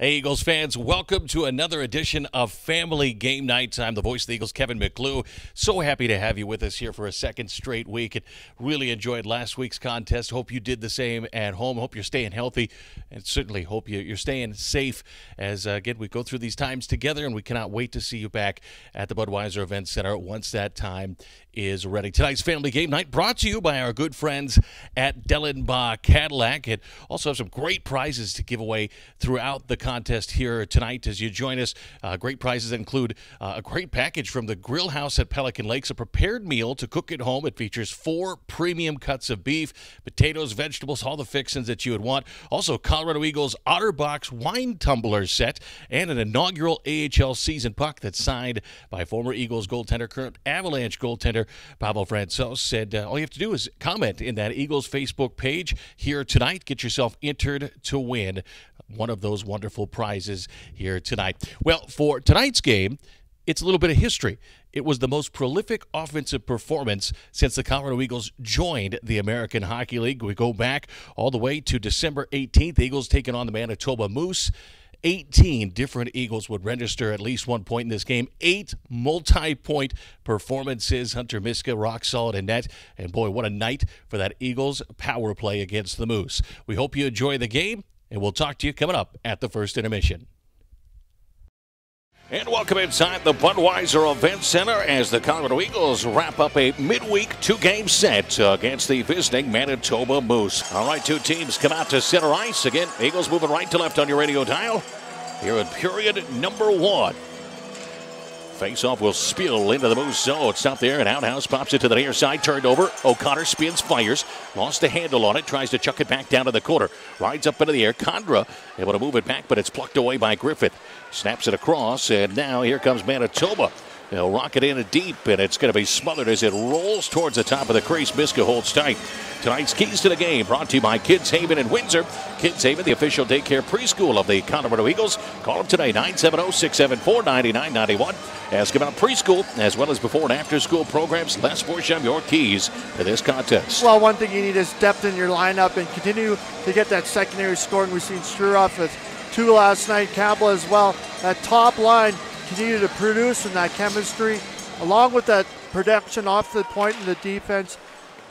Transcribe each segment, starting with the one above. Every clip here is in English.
Hey, Eagles fans, welcome to another edition of Family Game Night. I'm the voice of the Eagles, Kevin McClue. So happy to have you with us here for a second straight week. And really enjoyed last week's contest. Hope you did the same at home. Hope you're staying healthy, and certainly hope you're staying safe as, again, we go through these times together, and we cannot wait to see you back at the Budweiser Event Center once that time is ready. Tonight's Family Game Night brought to you by our good friends at Dellenbaugh Cadillac, and also have some great prizes to give away throughout the contest here tonight as you join us. Great prizes that include a great package from the Grill House at Pelican Lakes, a prepared meal to cook at home. It features 4 premium cuts of beef, potatoes, vegetables, all the fixings that you would want. Also, Colorado Eagles Otterbox wine tumbler set and an inaugural AHL season puck that's signed by former Eagles goaltender, current Avalanche goaltender Pavel Francouz. And all you have to do is comment in that Eagles Facebook page here tonight. Get yourself entered to win one of those wonderful prizes here tonight. Well, for tonight's game, it's a little bit of history. It was the most prolific offensive performance since the Colorado Eagles joined the American Hockey League. We go back all the way to December 18th. The Eagles taking on the Manitoba Moose. 18 different Eagles would register at least 1 point in this game. 8 multi-point performances. Hunter Miska, rock solid in net. And boy, what a night for that Eagles power play against the Moose. We hope you enjoy the game, and we'll talk to you coming up at the first intermission. And welcome inside the Budweiser Event Center as the Colorado Eagles wrap up a midweek 2-game set against the visiting Manitoba Moose. All right, 2 teams come out to center ice. Again, Eagles moving right to left on your radio dial. Here in period number 1. Face-off will spill into the Moose zone. It's up there, and Outhouse pops it to the near side. Turned over. O'Connor spins, fires. Lost the handle on it. Tries to chuck it back down to the corner. Rides up into the air. Condra able to move it back, but it's plucked away by Griffith. Snaps it across, and now here comes Manitoba. They'll rock it in deep, and it's going to be smothered as it rolls towards the top of the crease. Miska holds tight. Tonight's keys to the game brought to you by Kids Haven in Windsor. Kids Haven, the official daycare preschool of the Colorado Eagles. Call them today, 970-674-9991. Ask about preschool as well as before and after school programs. Les Borsham, your keys to this contest. Well, one thing you need is depth in your lineup and continue to get that secondary scoring. We've seen Struroff with 2 last night, Campbell as well. That top line continue to produce in that chemistry, along with that production off the point in the defense,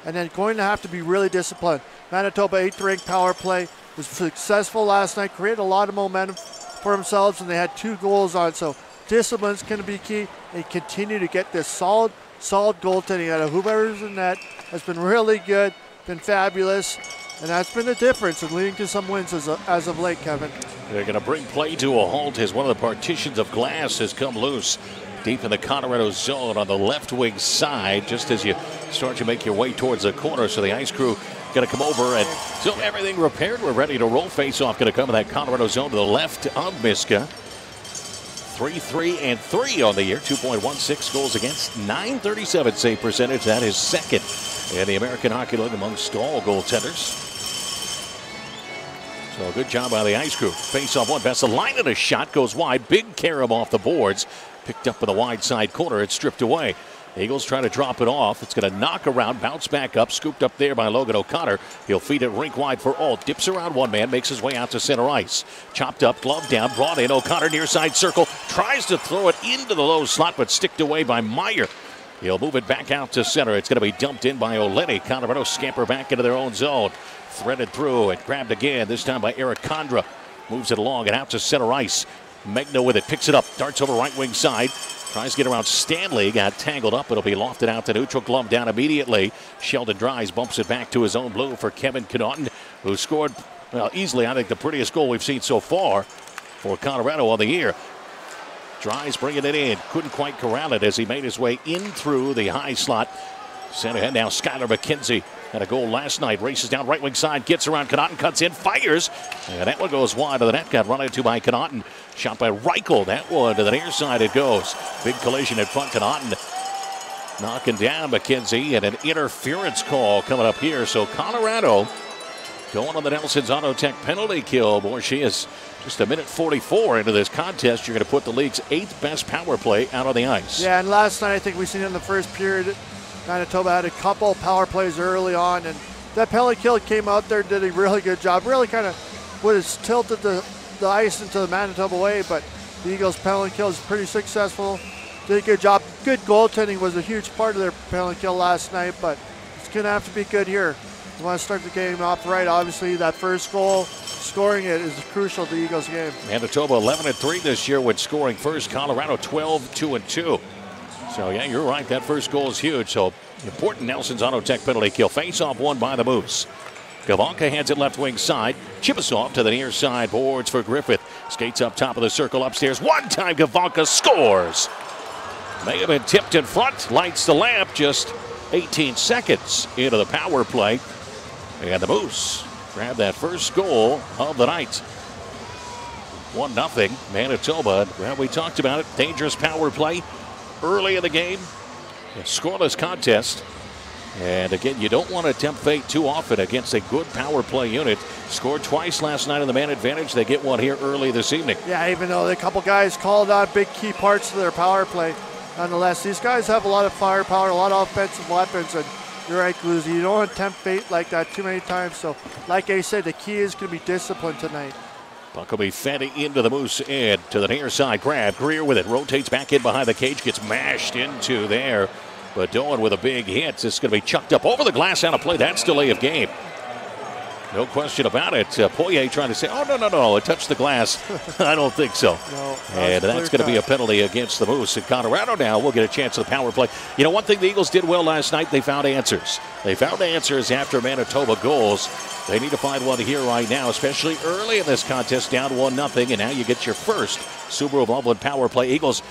and then going to have to be really disciplined. Manitoba 8th ranked power play was successful last night, created a lot of momentum for themselves, and they had 2 goals on. So discipline's going to be key, and continue to get this solid goaltending out of whoever's in net. Has been really good, been fabulous, and that's been the difference in leading to some wins as of late, Kevin. They're going to bring play to a halt as one of the partitions of glass has come loose deep in the Colorado zone on the left wing side, just as you start to make your way towards the corner. So the ice crew going to come over, and so everything repaired. We're ready to roll. Face-off going to come in that Colorado zone to the left of Miska. 3-3-3 on the year, 2.16 goals against, .937 save percentage. That is second in the American Hockey League amongst all goaltenders. So good job by the ice crew. Face-off one. Vesalainen, a shot goes wide. Big carom off the boards. Picked up in the wide side corner. It's stripped away. Eagles try to drop it off. It's going to knock around, bounce back up. Scooped up there by Logan O'Connor. He'll feed it rink wide for Alt. Dips around one man, makes his way out to center ice. Chopped up, glove down, brought in. O'Connor near side circle. Tries to throw it into the low slot, but sticked away by Meyer. He'll move it back out to center. It's going to be dumped in by O'Lenny. Colorado scamper back into their own zone. Threaded through and grabbed again, this time by Eric Condra. Moves it along and out to center ice. Megna with it, picks it up, darts over right wing side. Tries to get around Stanley, got tangled up. It'll be lofted out to neutral, glove down immediately. Sheldon Dries bumps it back to his own blue for Kevin Connaughton, who scored, well, easily, I think, the prettiest goal we've seen so far for Colorado on the year. Dries bringing it in, couldn't quite corral it as he made his way in through the high slot. Sent ahead now, Skylar McKenzie. Had a goal last night, races down right wing side, gets around Connaughton, cuts in, fires. And that one goes wide of the net, got run into by Connaughton. Shot by Reichel, that one to the near side it goes. Big collision in front, Connaughton knocking down McKenzie, and an interference call coming up here. So Colorado going on the Nelson's Autotech penalty kill. Boy, she is just a minute 44 into this contest. You're going to put the league's 8th best power play out on the ice. Yeah, and last night I think we seen it in the first period. Manitoba had a couple power plays early on, and that penalty kill came out there, did a really good job. Really kind of would have tilted the the ice into the Manitoba way, but the Eagles' penalty kill is pretty successful. Did a good job. Good goaltending was a huge part of their penalty kill last night, but it's going to have to be good here. You want to start the game off right. Obviously, that first goal, scoring it is crucial to the Eagles' game. Manitoba 11-3 this year when scoring first. Colorado 12-2-2. So, yeah, you're right. That first goal is huge. So, important Nelson's Auto Tech penalty kill. Face-off won by the Moose. Gavanka hands it left wing side. Chipasoff to the near side. Boards for Griffith. Skates up top of the circle upstairs. One time Gavanka scores. May have been tipped in front. Lights the lamp just 18 seconds into the power play. And the Moose grab that first goal of the night. 1-0 Manitoba. Well, we talked about it. Dangerous power play early in the game. A scoreless contest. And again, you don't want to tempt fate too often against a good power play unit. Scored twice last night in the man advantage. They get one here early this evening. Yeah, even though a couple guys called on big key parts of their power play, nonetheless, these guys have a lot of firepower, a lot of offensive weapons, and you're right, Gluzy, you don't want to tempt fate like that too many times. So, like I said, the key is going to be discipline tonight. Puck will be fed into the Moose end to the near side. Grab Greer with it. Rotates back in behind the cage. Gets mashed into there. But Doan with a big hit. This is going to be chucked up over the glass out of play. That's delay of game. No question about it. Poirier trying to say, oh, no, it touched the glass. I don't think so. No, and that's going to be a penalty against the Moose. And Colorado now will get a chance at the power play. You know, one thing the Eagles did well last night, they found answers. They found answers after Manitoba goals. They need to find one here right now, especially early in this contest, down 1-0. And now you get your first Subaru of Loveland power play. Eagles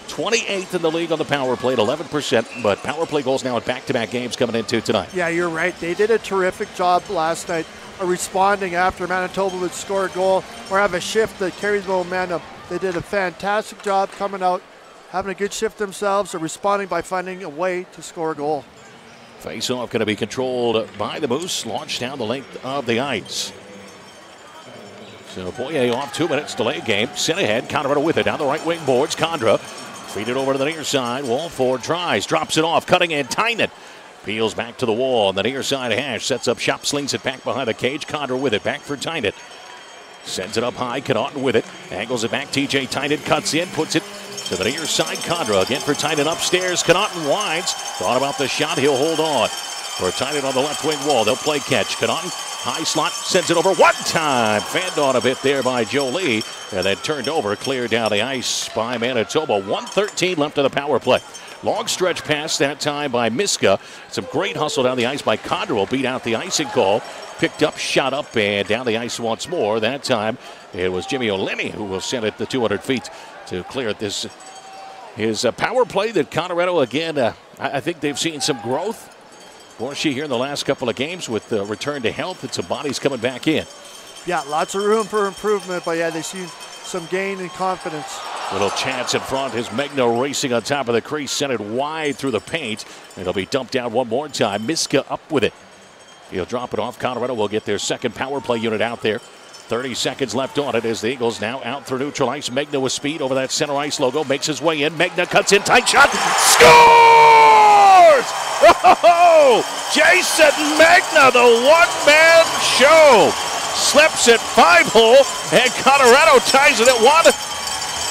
28th in the league on the power play at 11%, but power play goals now in back-to-back games coming into tonight. Yeah, you're right. They did a terrific job last night of responding after Manitoba would score a goal or have a shift that carries momentum. They did a fantastic job coming out, having a good shift themselves, or responding by finding a way to score a goal. Face-off going to be controlled by the Moose, launched down the length of the ice. So Poirier off, 2 minutes, delay game. Sent ahead, Colorado with it, down the right wing boards. Condra feed it over to the near side. Walford tries, drops it off, cutting in. Tynan peels back to the wall on the near side. Hash sets up shop, slings it back behind the cage. Condra with it, back for Tynan. Sends it up high, Connaughton with it. Angles it back, TJ Tynan cuts in, puts it to the near side. Condra again for Tynan upstairs. Connaughton winds. Thought about the shot, he'll hold on. For Tynan on the left wing wall, they'll play catch. Connaughton, high slot, sends it over one time. Fanned on a bit there by Jolie. And then turned over, cleared down the ice by Manitoba. 1:13 left of the power play. Long stretch pass that time by Miska. Some great hustle down the ice by Condra. Will beat out the icing call. Picked up, shot up, and down the ice once more. That time it was Jimmy O'Lenny who will send it the 200 feet to clear it. This is a power play that Colorado, again, I think they've seen some growth. Horsey here in the last couple of games with the return to health and some bodies coming back in. Yeah, lots of room for improvement, but yeah, they've seen some gain in confidence. Little chance in front as Megna racing on top of the crease, sent it wide through the paint. It'll be dumped down one more time. Miska up with it. He'll drop it off. Colorado will get their second power play unit out there. 30 seconds left on it as the Eagles now out through neutral ice. Megna with speed over that center ice logo, makes his way in. Megna cuts in, tight shot, scores! Oh, Jason Megna, the one-man show, slips it 5-hole, and Colorado ties it at 1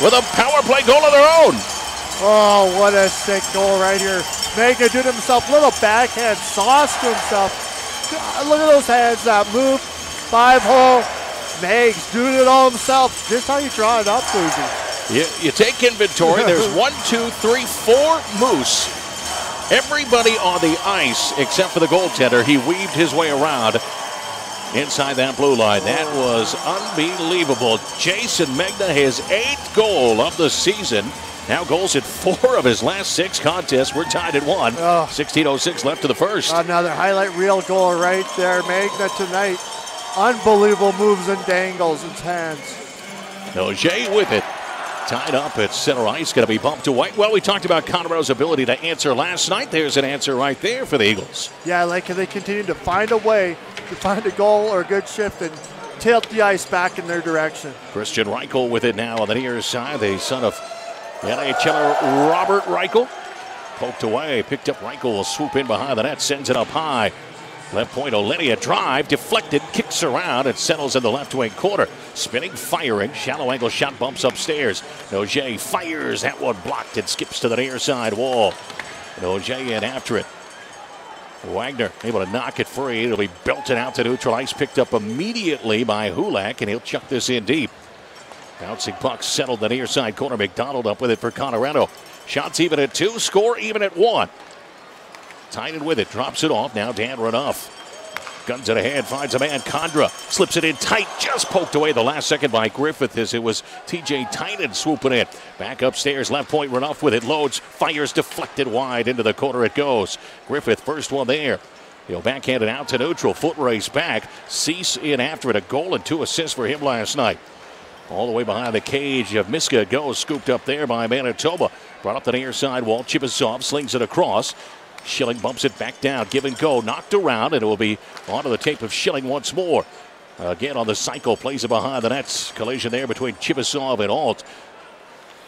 with a power play goal of their own. Oh, what a sick goal right here. Megna did himself, little backhand sauce to himself. Look at those hands that move. 5-hole. Megs doing it all himself. Just how you draw it up, Lucy. You take inventory. There's 1, 2, 3, 4 Moose. Everybody on the ice except for the goaltender. He weaved his way around inside that blue line. That was unbelievable. Jason Megna, his 8th goal of the season. Now goals at 4 of his last 6 contests. We're tied at 1. 16:06 left to the first. Another highlight reel goal right there. Megna tonight. Unbelievable moves and dangles in his hands. Noje with it. Tied up at center ice. Going to be bumped away. Well, we talked about Colorado's ability to answer last night. There's an answer right there for the Eagles. Yeah, like they continue to find a way to find a goal or a good shift and tilt the ice back in their direction. Christian Reichel with it now on the near side. The son of NHLer Robert Reichel. Poked away. Picked up Reichel. Will swoop in behind the net. Sends it up high. Left point, Olenia drive, deflected, kicks around, and settles in the left wing corner. Spinning, firing, shallow angle shot bumps upstairs. Noje fires, that one blocked and skips to the near side wall. Noje in after it. Wagner able to knock it free. It'll be belted out to neutral ice, picked up immediately by Hulak, and he'll chuck this in deep. Bouncing puck settled the near side corner. McDonald up with it for Colorado. Shots even at 2, score even at 1. Tynan with it, drops it off. Now Dan Renouf guns it ahead, finds a man. Condra slips it in tight, just poked away the last second by Griffith as it was TJ Tynan swooping in. Back upstairs, left point, Renouf with it, loads, fires, deflected wide into the corner it goes. Griffith, first one there. He'll backhand it out to neutral, foot race back. Cease in after it, a goal and 2 assists for him last night. All the way behind the cage of Miska goes, scooped up there by Manitoba. Brought up the near side wall, Chibisov slings it across. Schilling bumps it back down, give and go, knocked around, and it will be onto the tape of Schilling once more. Again on the cycle, plays it behind the nets. Collision there between Chibisov and Alt.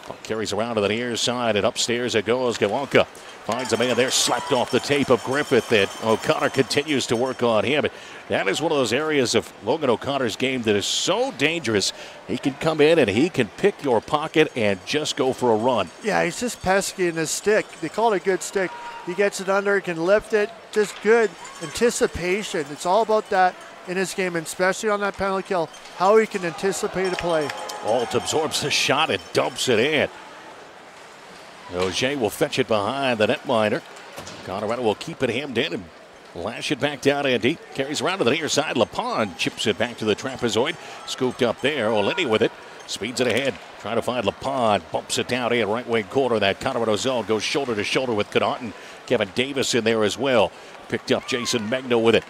Puck carries around to the near side, and upstairs it goes. Gawanka finds a man there, slapped off the tape of Griffith, and O'Connor continues to work on him. That is one of those areas of Logan O'Connor's game that is so dangerous. He can come in and he can pick your pocket and just go for a run. Yeah, he's just pesky in his stick. They call it a good stick. He gets it under, can lift it, just good anticipation. It's all about that in his game, and especially on that penalty kill, how he can anticipate a play. Alt absorbs the shot and dumps it in. Auger will fetch it behind the netminder. Colorado will keep it hemmed in and lash it back down and deep. Carries around to the near side. Lapon chips it back to the trapezoid. Scooped up there. Oletti with it. Speeds it ahead. Trying to find Lapon. Bumps it down in right wing corner. That Colorado zone goes shoulder to shoulder with Connaughton. Kevin Davis in there as well. Picked up Jason Megna with it.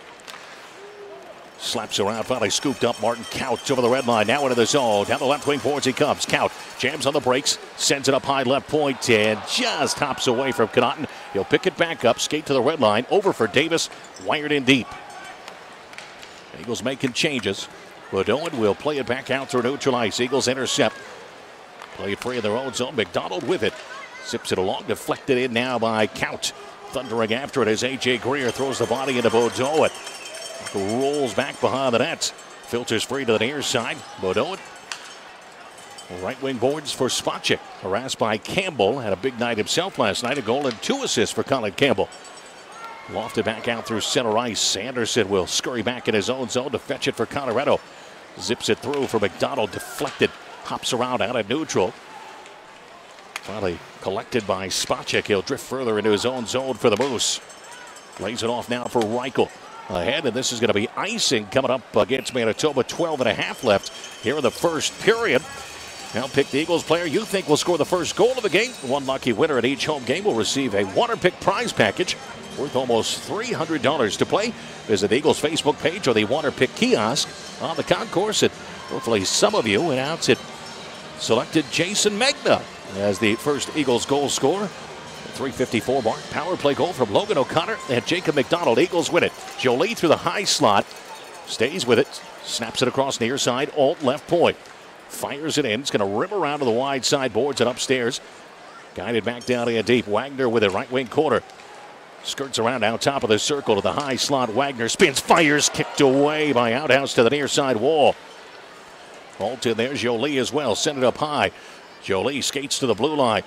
Slaps around, finally scooped up. Martin Couch over the red line. Now into the zone. Down the left wing boards he comes. Couch jams on the brakes. Sends it up high left point and just hops away from Connaughton. He'll pick it back up. Skate to the red line. Over for Davis. Wired in deep. Eagles making changes. Baudouin will play it back out through neutral ice. Eagles intercept. Play it free in their own zone. McDonald with it. Zips it along. Deflected in now by Couch. Thundering after it as A.J. Greer throws the body into Baudouin. Rolls back behind the nets. Filters free to the near side. Baudouin. Right wing boards for Spacek. Harassed by Campbell. Had a big night himself last night. A goal and 2 assists for Colin Campbell. Lofted back out through center ice. Anderson will scurry back in his own zone to fetch it for Colorado. Zips it through for McDonald. Deflected. Hops around out of neutral. Finally collected by Spacek. He'll drift further into his own zone for the Moose. Lays it off now for Reichel. Ahead, and this is going to be icing coming up against Manitoba. 12 and a half left here in the first period. Now pick the Eagles player you think will score the first goal of the game. One lucky winner at each home game will receive a Waterpick prize package worth almost $300 to play. Visit the Eagles Facebook page or the Waterpick kiosk on the concourse. And hopefully some of you went out and selected Jason Megna as the first Eagles goal scorer. 3:54 mark. Power play goal from Logan O'Connor and Jacob McDonald. Eagles win it. Jolie through the high slot. Stays with it. Snaps it across near side. Alt left point. Fires it in. It's going to rim around to the wide side boards and upstairs. Guided back down in deep. Wagner with it. Right wing corner. Skirts around out top of the circle to the high slot. Wagner spins. Fires. Kicked away by Outhouse to the near side wall. Alt in there. Jolie as well. Send it up high. Jolie skates to the blue line.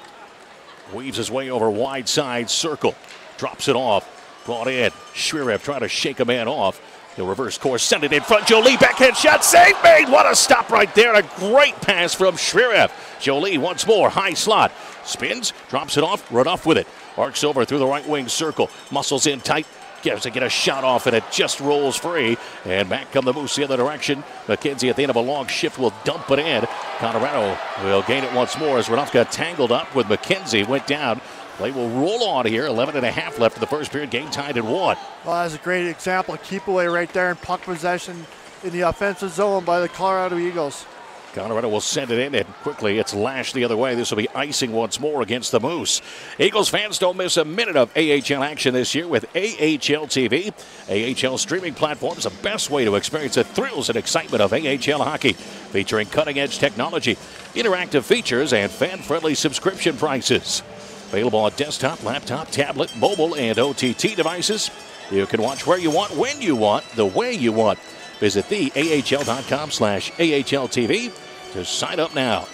Weaves his way over wide side circle. Drops it off. Brought in. Shrirev trying to shake a man off. He'll reverse course. Send it in front. Jolie backhand shot. Save made. What a stop right there. A great pass from Shrirev. Jolie once more. High slot. Spins. Drops it off. Renouf with it. Arcs over through the right wing circle. Muscles in tight. Gives to get a shot off, and it just rolls free. And back come the Moose the other direction. McKenzie at the end of a long shift will dump it in. Colorado will gain it once more as Renouf got tangled up with McKenzie. Went down. Play will roll on here. 11 and a half left in the first period. Game tied at 1. Well, that's a great example. Keep away right there and puck possession in the offensive zone by the Colorado Eagles. Colorado will send it in, and quickly it's lashed the other way. This will be icing once more against the Moose. Eagles fans, don't miss a minute of AHL action this year with AHL TV. AHL streaming platforms, the best way to experience the thrills and excitement of AHL hockey. Featuring cutting-edge technology, interactive features, and fan-friendly subscription prices. Available on desktop, laptop, tablet, mobile, and OTT devices. You can watch where you want, when you want, the way you want. Visit theahl.com/AHLTV to sign up now.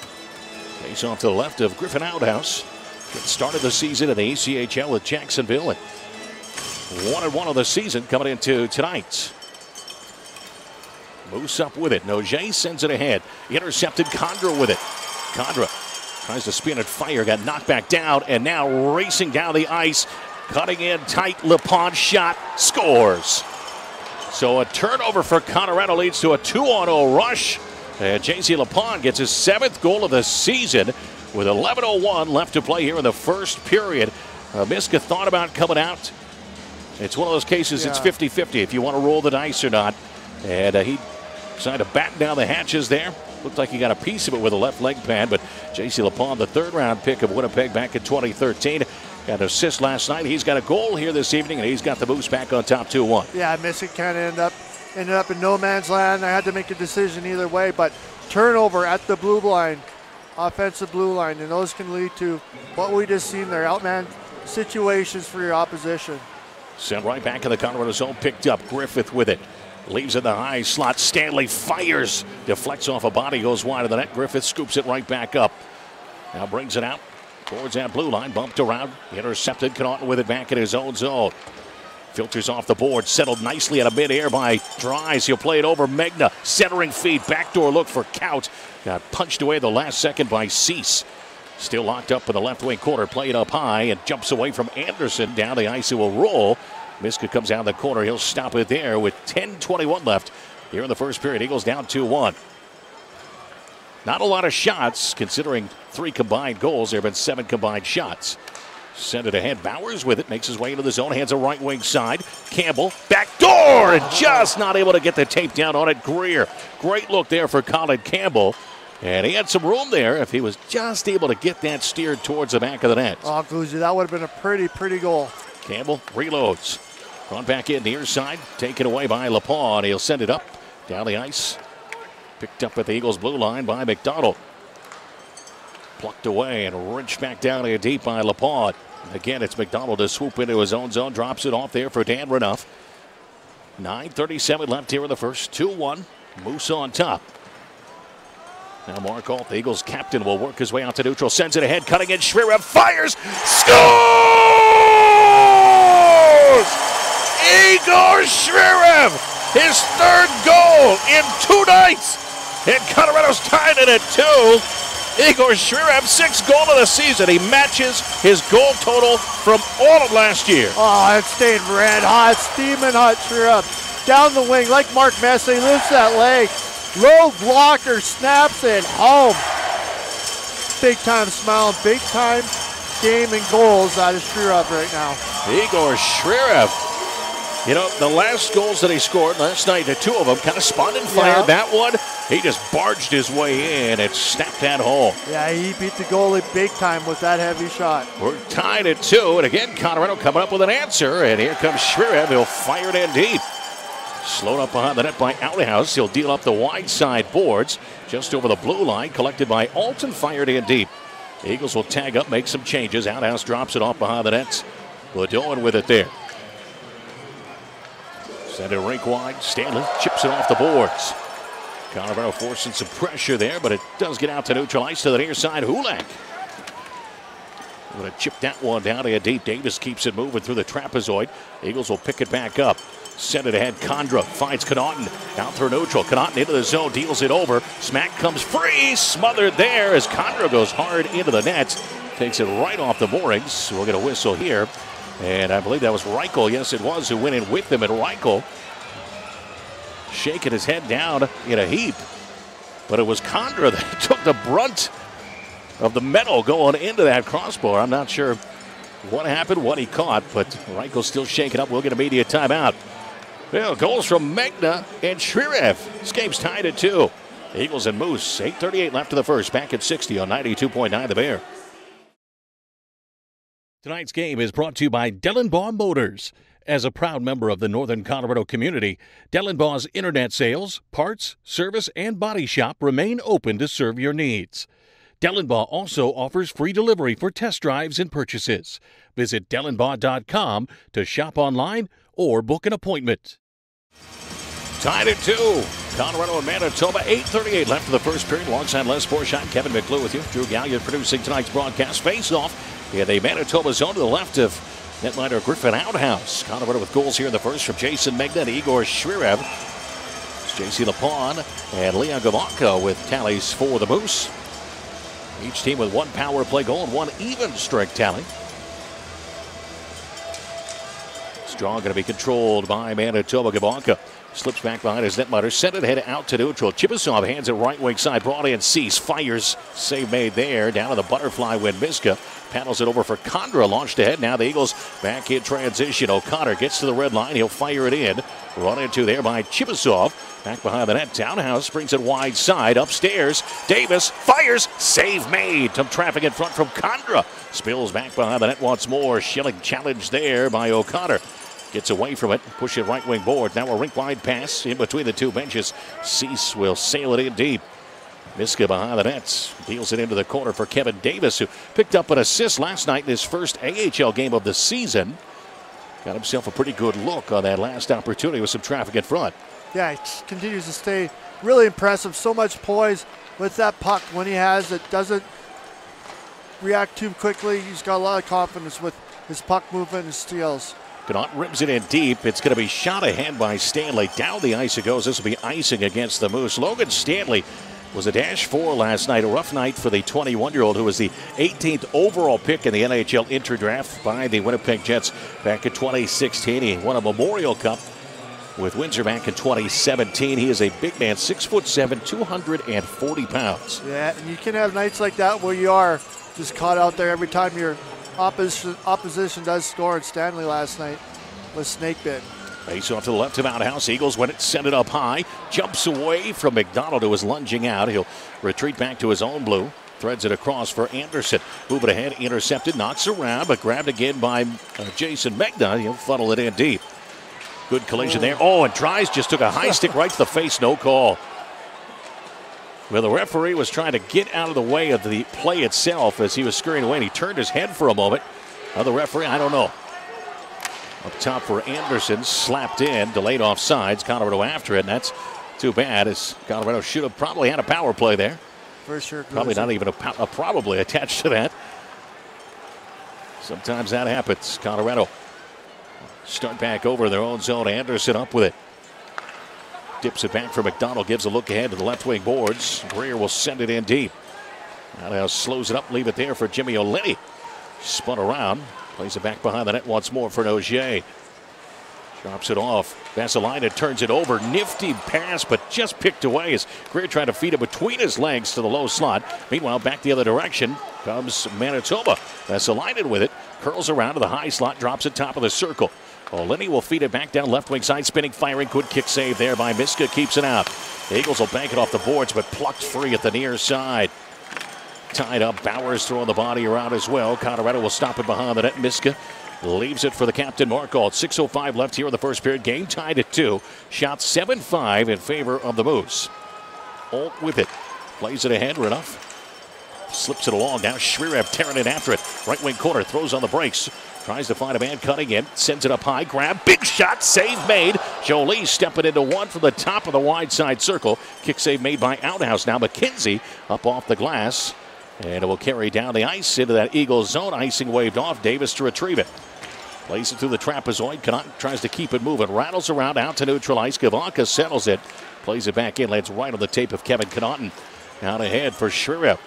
Face off to the left of Griffin Outhouse. It started the season in the ECHL with Jacksonville. And 1-1 of the season coming into tonight. Moose up with it. Noje sends it ahead. Intercepted. Condra with it. Condra tries to spin and fire. Got knocked back down. And now racing down the ice. Cutting in tight. LePond shot. Scores. So a turnover for Colorado leads to a 2-on-0 rush. And J.C. LePond gets his 7th goal of the season with 11:01 left to play here in the first period. Miska thought about coming out. It's one of those cases, It's 50-50 if you want to roll the dice or not. And he decided to batten down the hatches there. Looked like he got a piece of it with a left leg pad, but J.C. LePond, the 3rd-round pick of Winnipeg back in 2013, got an assist last night. He's got a goal here this evening, and he's got the Moose back on top 2-1. Yeah, Miska kind of ended up in no man's land. I had to make a decision either way, but turnover at the blue line, offensive blue line, and those can lead to what we just seen there, outman situations for your opposition. Sent right back in the Colorado zone, picked up. Griffith with it. Leaves in the high slot. Stanley fires. Deflects off a body, goes wide of the net. Griffith scoops it right back up. Now brings it out towards that blue line. Bumped around. Intercepted. Connaughton with it back in his own zone. Filters off the board. Settled nicely out of midair by Dries. He'll play it over Megna. Centering feed. Backdoor look for Kaut. Got punched away the last second by Cease. Still locked up in the left wing corner. Played up high and jumps away from Anderson. Down the ice, it will roll. Miska comes out of the corner. He'll stop it there with 10:21 left here in the first period. Eagles down 2-1. Not a lot of shots considering 3 combined goals. There have been 7 combined shots. Send it ahead. Bowers with it. Makes his way into the zone. Hands a right wing side. Campbell. Back door. And just not able to get the tape down on it. Greer. Great look there for Colin Campbell. And he had some room there if he was just able to get that steered towards the back of the net. Oh, Guzzi, that would have been a pretty goal. Campbell reloads. Run back in near side. Taken away by LePond. He'll send it up down the ice. Picked up at the Eagles' blue line by McDonald. Plucked away and wrenched back down there deep by LePond. Again, it's McDonald to swoop into his own zone. Drops it off there for Dan Renouf. 9:37 left here in the first. 2-1. Moose on top. Now Mark Alt, the Eagles captain, will work his way out to neutral. Sends it ahead, cutting in. Shrirev fires. Scores! Igor Shrirev, his 3rd goal in 2 nights. And Colorado's tied it at 2. Igor Shrirev, 6th goal of the season. He matches his goal total from all of last year. Oh, it's staying red hot, steaming hot. Shrirev down the wing like Mark Messier, lifts that leg. Low blocker, snaps it home. Big time smile, big time game and goals out of Shrirev right now. Igor Shrirev. You know, the last goals that he scored last night, the 2 of them kind of spun and fired. Yeah. That one, he just barged his way in and snapped that home. Yeah, he beat the goalie big time with that heavy shot. We're tied at 2, and again, Colorado coming up with an answer, and here comes Shrirev. He'll fire it in deep. Slowed up behind the net by Outhouse. He'll deal up the wide side boards just over the blue line. Collected by Alton, fired in deep. The Eagles will tag up, make some changes. Outhouse drops it off behind the nets. Baudouin with it there. Send it rink wide. Stanley chips it off the boards. Colorado forcing some pressure there, but it does get out to neutral ice to the near side. Hulak. Going to chip that one down to a deep. Davis keeps it moving through the trapezoid. Eagles will pick it back up. Send it ahead. Condra finds Connaughton out through neutral. Connaughton into the zone, deals it over. Smack comes free, smothered there as Condra goes hard into the net. Takes it right off the moorings. We'll get a whistle here. And I believe that was Reichel. Yes, it was, who went in with him. And Reichel shaking his head down in a heap. But it was Condra that took the brunt of the metal going into that crossbar. I'm not sure what happened, what he caught, but Reichel's still shaking up. We'll get a media timeout. Well, goals from Megna and Shrirev. This game's tied at 2. Eagles and Moose, 8:38 left in the first. Back at 60 on 92.9 The Bear. Tonight's game is brought to you by Dellenbaugh Motors. As a proud member of the Northern Colorado community, Dellenbaugh's internet sales, parts, service, and body shop remain open to serve your needs. Dellenbaugh also offers free delivery for test drives and purchases. Visit Dellenbaugh.com to shop online or book an appointment. Tied at 2. Colorado and Manitoba, 8:38 left in the first period. Alongside Les Borshot, Kevin McClue with you. Drew Galliard producing tonight's broadcast. Face-off in the Manitoba zone to the left of netminder Griffin Outhouse. Colorado with goals here in the first from Jason Megna and Igor Shrirev. It's J.C. Lapon and Leon Gavanka with tallies for the Moose. Each team with one power play goal and one even strike tally. Strong going to be controlled by Manitoba. Gavanka slips back behind his netminder. Sent it head out to neutral. Chibisov hands it right wing side. Brought in. Cease. Fires. Save made there. Down to the butterfly when Miska paddles it over for Condra. Launched ahead. Now the Eagles back in transition. O'Connor gets to the red line. He'll fire it in. Run into there by Chibisov. Back behind the net. Townhouse brings it wide side. Upstairs. Davis fires. Save made. Some traffic in front from Condra. Spills back behind the net once more. Schilling challenged there by O'Connor. Gets away from it, push it right wing board. Now a rink wide pass in between the two benches. Cease will sail it in deep. Miska behind the nets, deals it into the corner for Kevin Davis, who picked up an assist last night in his first AHL game of the season. Got himself a pretty good look on that last opportunity with some traffic in front. Yeah, he continues to stay really impressive. So much poise with that puck when he has it. Doesn't react too quickly. He's got a lot of confidence with his puck movement and steals. Connaughton rims it in deep. It's going to be shot ahead by Stanley. Down the ice it goes. This will be icing against the Moose. Logan Stanley was a -4 last night. A rough night for the 21-year-old who was the 18th overall pick in the NHL Interdraft by the Winnipeg Jets back in 2016. He won a Memorial Cup with Windsor back in 2017. He is a big man, 6'7", 240 pounds. Yeah, and you can have nights like that where you are just caught out there every time your opposition does score. And Stanley last night was snake bit. Face off to the left of Outhouse. Eagles when it sent it up high. Jumps away from McDonald, who was lunging out. He'll retreat back to his own blue. Threads it across for Anderson. Moving ahead, intercepted, knocks around, but grabbed again by Jason Megna. He'll funnel it in deep. Good collision there. Oh, and Tries just took a high stick right to the face. No call. Well, the referee was trying to get out of the way of the play itself as he was scurrying away, and he turned his head for a moment. The referee, I don't know. Up top for Anderson, slapped in, delayed offsides. Colorado after it, and that's too bad, as Colorado should have probably had a power play there. For sure. Probably not even a probably attached to that. Sometimes that happens. Colorado start back over their own zone. Anderson up with it. Dips it back for McDonald, gives a look ahead to the left wing boards. Greer will send it in deep. Now slows it up, leave it there for Jimmy O'Lenny. Spun around, plays it back behind the net once more for Nogier. Drops it off. Vasilina turns it over. Nifty pass, but just picked away as Greer tried to feed it between his legs to the low slot. Meanwhile, back the other direction comes Manitoba. Vasilina with it, curls around to the high slot, drops it top of the circle. O'Lenny will feed it back down left wing side, spinning, firing. Good kick save there by Miska, keeps it out. The Eagles will bank it off the boards, but plucked free at the near side. Tied up, Bowers throwing the body around as well. Colorado will stop it behind the net. Miska leaves it for the captain, Markall. 6:05 left here in the first period. Game tied at 2. Shot 7-5 in favor of the Moose. Alt with it. Plays it ahead, Renouf. Slips it along. Now Shrirev tearing it after it. Right wing corner, throws on the brakes. Tries to find a man cutting in. Sends it up high. Grab. Big shot. Save made. Jolie stepping into one from the top of the wide side circle. Kick save made by Outhouse. Now McKenzie up off the glass. And it will carry down the ice into that Eagles zone. Icing waved off. Davis to retrieve it. Plays it through the trapezoid. Connaughton tries to keep it moving. Rattles around out to neutral ice. Gavanka settles it. Plays it back in. Lands right on the tape of Kevin Connaughton. Out ahead for Shrirev.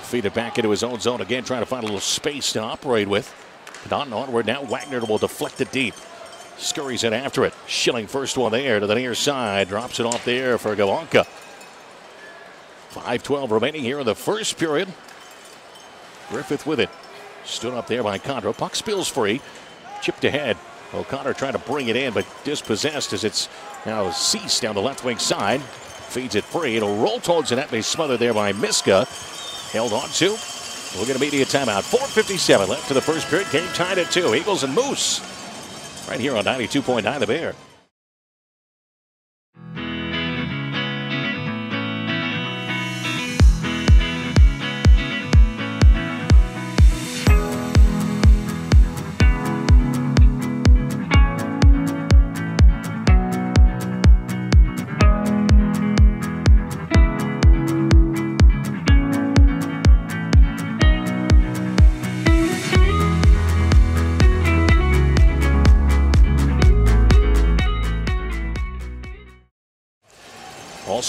Feed it back into his own zone again, trying to find a little space to operate with. Connaughton onward now. Wagner will deflect it deep. Scurries in after it. Schilling first one there to the near side. Drops it off there for Gavanka. 5:12 remaining here in the first period. Griffith with it. Stood up there by Condra. Puck spills free. Chipped ahead. O'Connor trying to bring it in, but dispossessed as it's now Cease down the left wing side. Feeds it free. It'll roll towards the net. Be smothered there by Miska. Held on to. We'll get a media timeout. 4:57 left to the first period. Game tied at 2. Eagles and Moose. Right here on 92.9 The Bear.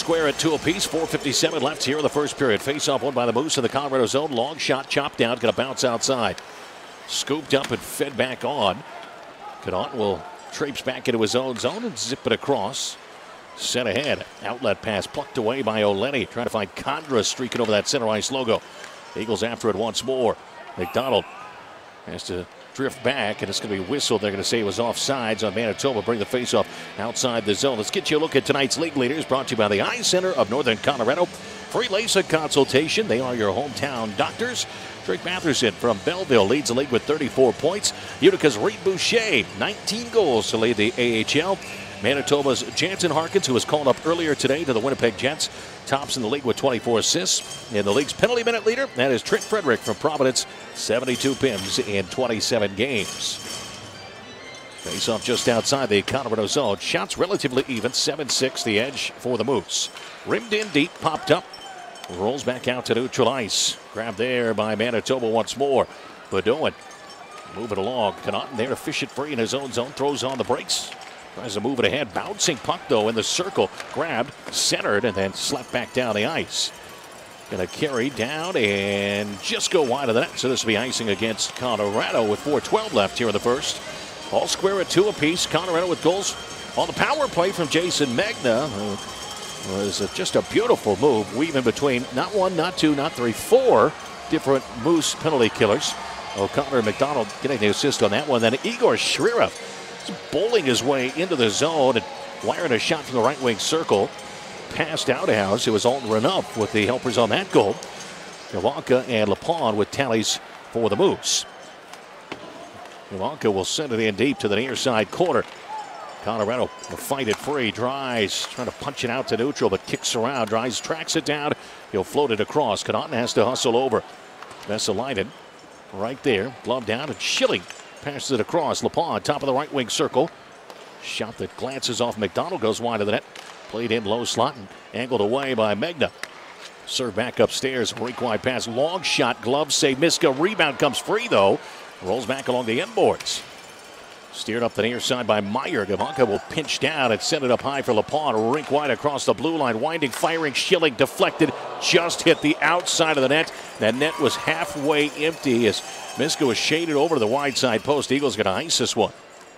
square at 2 apiece. 4:57 left here in the first period. Face-off won by the Moose in the Colorado zone. Long shot chopped down. Going to bounce outside. Scooped up and fed back on. Connaughton will traipse back into his own zone and zip it across. Set ahead. Outlet pass plucked away by O'Lenny. Trying to find Condra streaking over that center ice logo. Eagles after it once more. McDonald has to drift back, and it's going to be whistled. They're going to say it was offsides on Manitoba. Bring the faceoff outside the zone. Let's get you a look at tonight's league leaders, brought to you by the Eye Center of Northern Colorado. Free LASIK consultation. They are your hometown doctors. Drake Matherson from Belleville leads the league with 34 points. Utica's Reed Boucher, 19 goals to lead the AHL. Manitoba's Jansen Harkins, who was called up earlier today to the Winnipeg Jets, tops in the league with 24 assists. And the league's penalty minute leader, that is Trent Frederick from Providence, 72 PIMs in 27 games. Face off just outside the Colorado zone. Shots relatively even, 7-6 the edge for the Moose. Rimmed in deep, popped up, rolls back out to neutral ice. Grabbed there by Manitoba once more. Bedoin moving along. Connaughton there to fish it free in his own zone, throws on the brakes. Tries to move it ahead. Bouncing puck, though, in the circle. Grabbed, centered, and then slapped back down the ice. Going to carry down and just go wide of the net. So this will be icing against Colorado with 4:12 left here in the first. All square at 2 apiece. Colorado with goals on the power play from Jason Megna. Was just a beautiful move. Weaving between not one, not two, not three, 4 different Moose penalty killers. O'Connor and McDonald getting the assist on that one. Then Igor Shrirov bowling his way into the zone and wiring a shot from the right wing circle. Passed out of house. It was Alton Renouf with the helpers on that goal. Ivanka and Lepon with tallies for the Moose. Ivanka will send it in deep to the near side corner. Colorado will fight it free. Dries trying to punch it out to neutral, but kicks around. Dries tracks it down. He'll float it across. Connaughton has to hustle over. Vesalainen right there. Glove down, and Schilling passes it across. Lepon, top of the right wing circle. Shot that glances off McDonald, goes wide of the net. Played in low slot and angled away by Megna. Serve back upstairs. Rink wide pass. Long shot. Glove save. Miska. Rebound comes free, though. Rolls back along the end boards. Steered up the near side by Meyer. Gavanka will pinch down and send it up high for Lepon. Rink wide across the blue line. Winding, firing. Schilling deflected. Just hit the outside of the net. That net was halfway empty as Miska was shaded over to the wide side post. Eagles going to ice this one.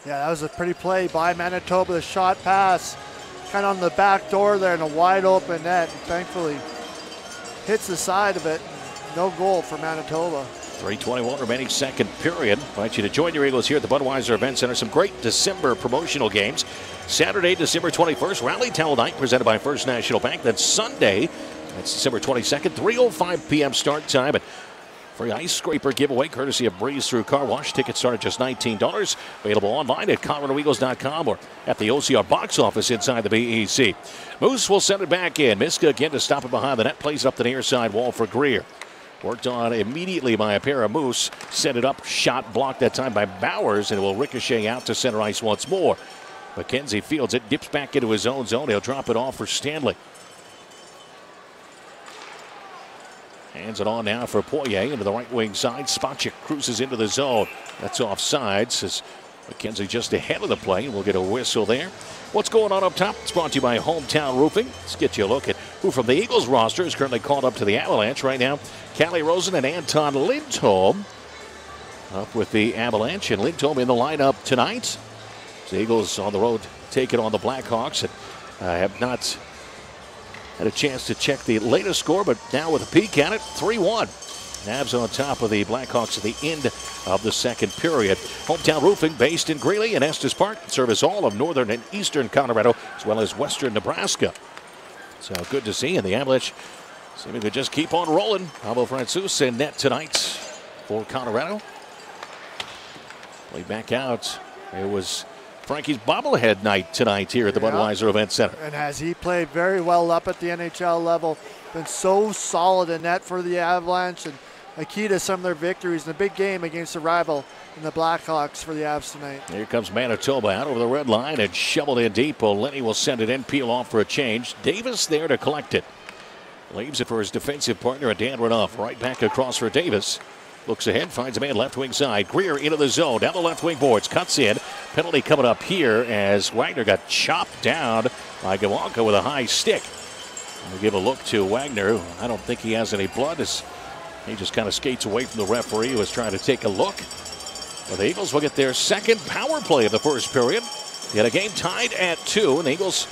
Yeah, that was a pretty play by Manitoba. The shot pass kind of on the back door there in a wide open net. And thankfully hits the side of it. No goal for Manitoba. 3:21 remaining second period. I invite you to join your Eagles here at the Budweiser Event Center. Some great December promotional games. Saturday, December 21st, Rally Towel Night presented by First National Bank. Then Sunday, that's December 22nd, 3:05 p.m. start time. And free ice scraper giveaway courtesy of Breeze Through Car Wash. Tickets start at just $19. Available online at ColoradoEagles.com or at the OCR box office inside the BEC. Moose will send it back in. Miska again to stop it behind the net. Plays up the near side wall for Greer. Worked on immediately by a pair of Moose. Set it up. Shot blocked that time by Bowers, and it will ricochet out to center ice once more. McKenzie fields it. Dips back into his own zone. He'll drop it off for Stanley. Hands it on now for Poirier into the right wing side. Spacek cruises into the zone. That's offside. Says McKenzie just ahead of the play. We'll get a whistle there. What's going on up top? It's brought to you by Hometown Roofing. Let's get you a look at who from the Eagles roster is currently called up to the Avalanche right now. Callie Rosen and Anton Lindholm up with the Avalanche, and Lindholm in the lineup tonight. The Eagles on the road taking on the Blackhawks, and have not had a chance to check the latest score, but now with a peek at it, 3-1. Navs on top of the Blackhawks at the end of the second period. Hometown Roofing, based in Greeley and Estes Park, service all of northern and eastern Colorado, as well as western Nebraska. So good to see, and the Avalanche seeming to just keep on rolling. Pablo Francouz in net tonight for Colorado. Played back out. It was Frankie's bobblehead night tonight here at the Budweiser Event Center. And as he played very well up at the NHL level, been so solid in net for the Avalanche, and a key to some of their victories in the big game against the rival in the Blackhawks for the Avs tonight. Here comes Manitoba out over the red line and shoveled in deep. Lenny will send it in, peel off for a change. Davis there to collect it. Leaves it for his defensive partner, Dan Renouf. Right back across for Davis. Looks ahead, finds a man left wing side. Greer into the zone, down the left wing boards, cuts in. Penalty coming up here as Wagner got chopped down by Gawanka with a high stick. We'll give a look to Wagner. I don't think he has any blood. He just kind of skates away from the referee who was trying to take a look. Well, the Eagles will get their second power play of the first period. Get a game tied at 2, and the Eagles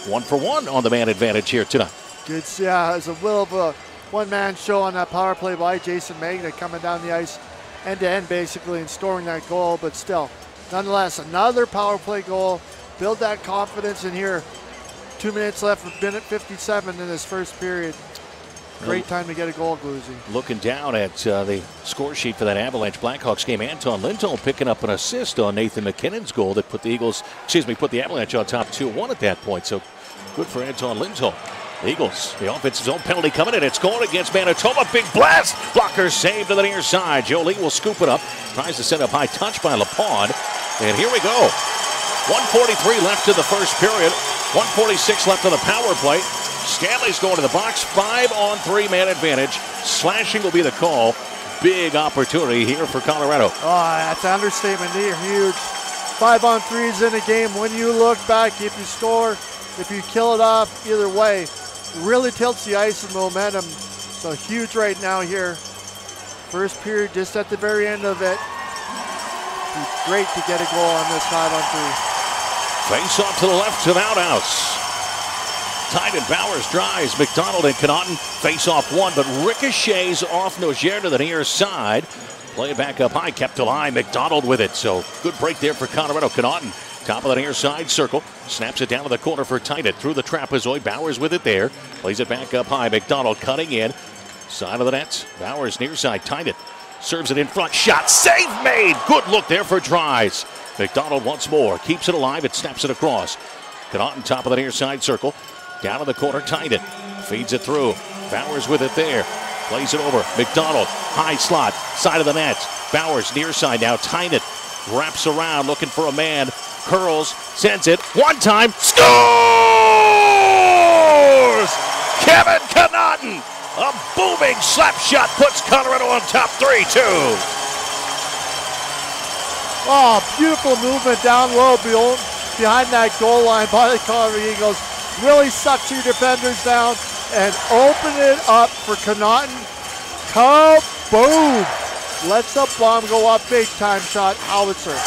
1-for-1 on the man advantage here tonight. Good, yeah, it's a will of a one-man show on that power play by Jason Magna, coming down the ice end-to-end basically and scoring that goal, but still, nonetheless, another power play goal. Build that confidence in here. 2 minutes left with minute 57 in this first period. Great time to get a goal, Gloozy. Looking down at the score sheet for that Avalanche Blackhawks game, Anton Lindholm picking up an assist on Nathan McKinnon's goal that put the Avalanche on top 2-1 at that point. So good for Anton Lindholm. The Eagles, the offensive zone penalty coming in. It's going against Manitoba. Big blast. Blocker saved to the near side. Jolie will scoop it up. Tries to send up high touch by LaPond. And here we go. 1:43 left in the first period. 1:46 left on the power play. Stanley's going to the box. 5-on-3 man advantage. Slashing will be the call. Big opportunity here for Colorado. Oh, that's an understatement. They're huge. 5-on-3s in a game. When you look back, if you score, if you kill it off, either way, it really tilts the ice and momentum. So huge right now here. First period, just at the very end of it. It'd be great to get a goal on this 5-on-3. Face off to the left of Outhouse. Tied and Bowers drives. McDonald and Connaughton face off one, but ricochets off Nogier to the near side. Play it back up high, kept alive. McDonald with it. So good break there for Colorado. Connaughton, top of the near side circle. Snaps it down to the corner for Titan. Through the trapezoid. Bowers with it there. Plays it back up high. McDonald cutting in. Side of the net. Bowers near side. Titan serves it in front. Shot. Save made. Good look there for Dries. McDonald once more. Keeps it alive. It snaps it across. Connaughton top of the near side circle. Down to the corner, Tynan feeds it through. Bowers with it there. Plays it over. McDonald, high slot, side of the net. Bowers near side now. Tynan wraps around looking for a man. Curls, sends it. One time, scores! Kevin Connaughton! A booming slap shot puts Colorado on top 3-2. Oh, beautiful movement down low behind that goal line by the Colorado Eagles. Really sucks your defenders down and open it up for Connaughton. Kaboom! Lets the bomb go up. Big time shot, howitzer.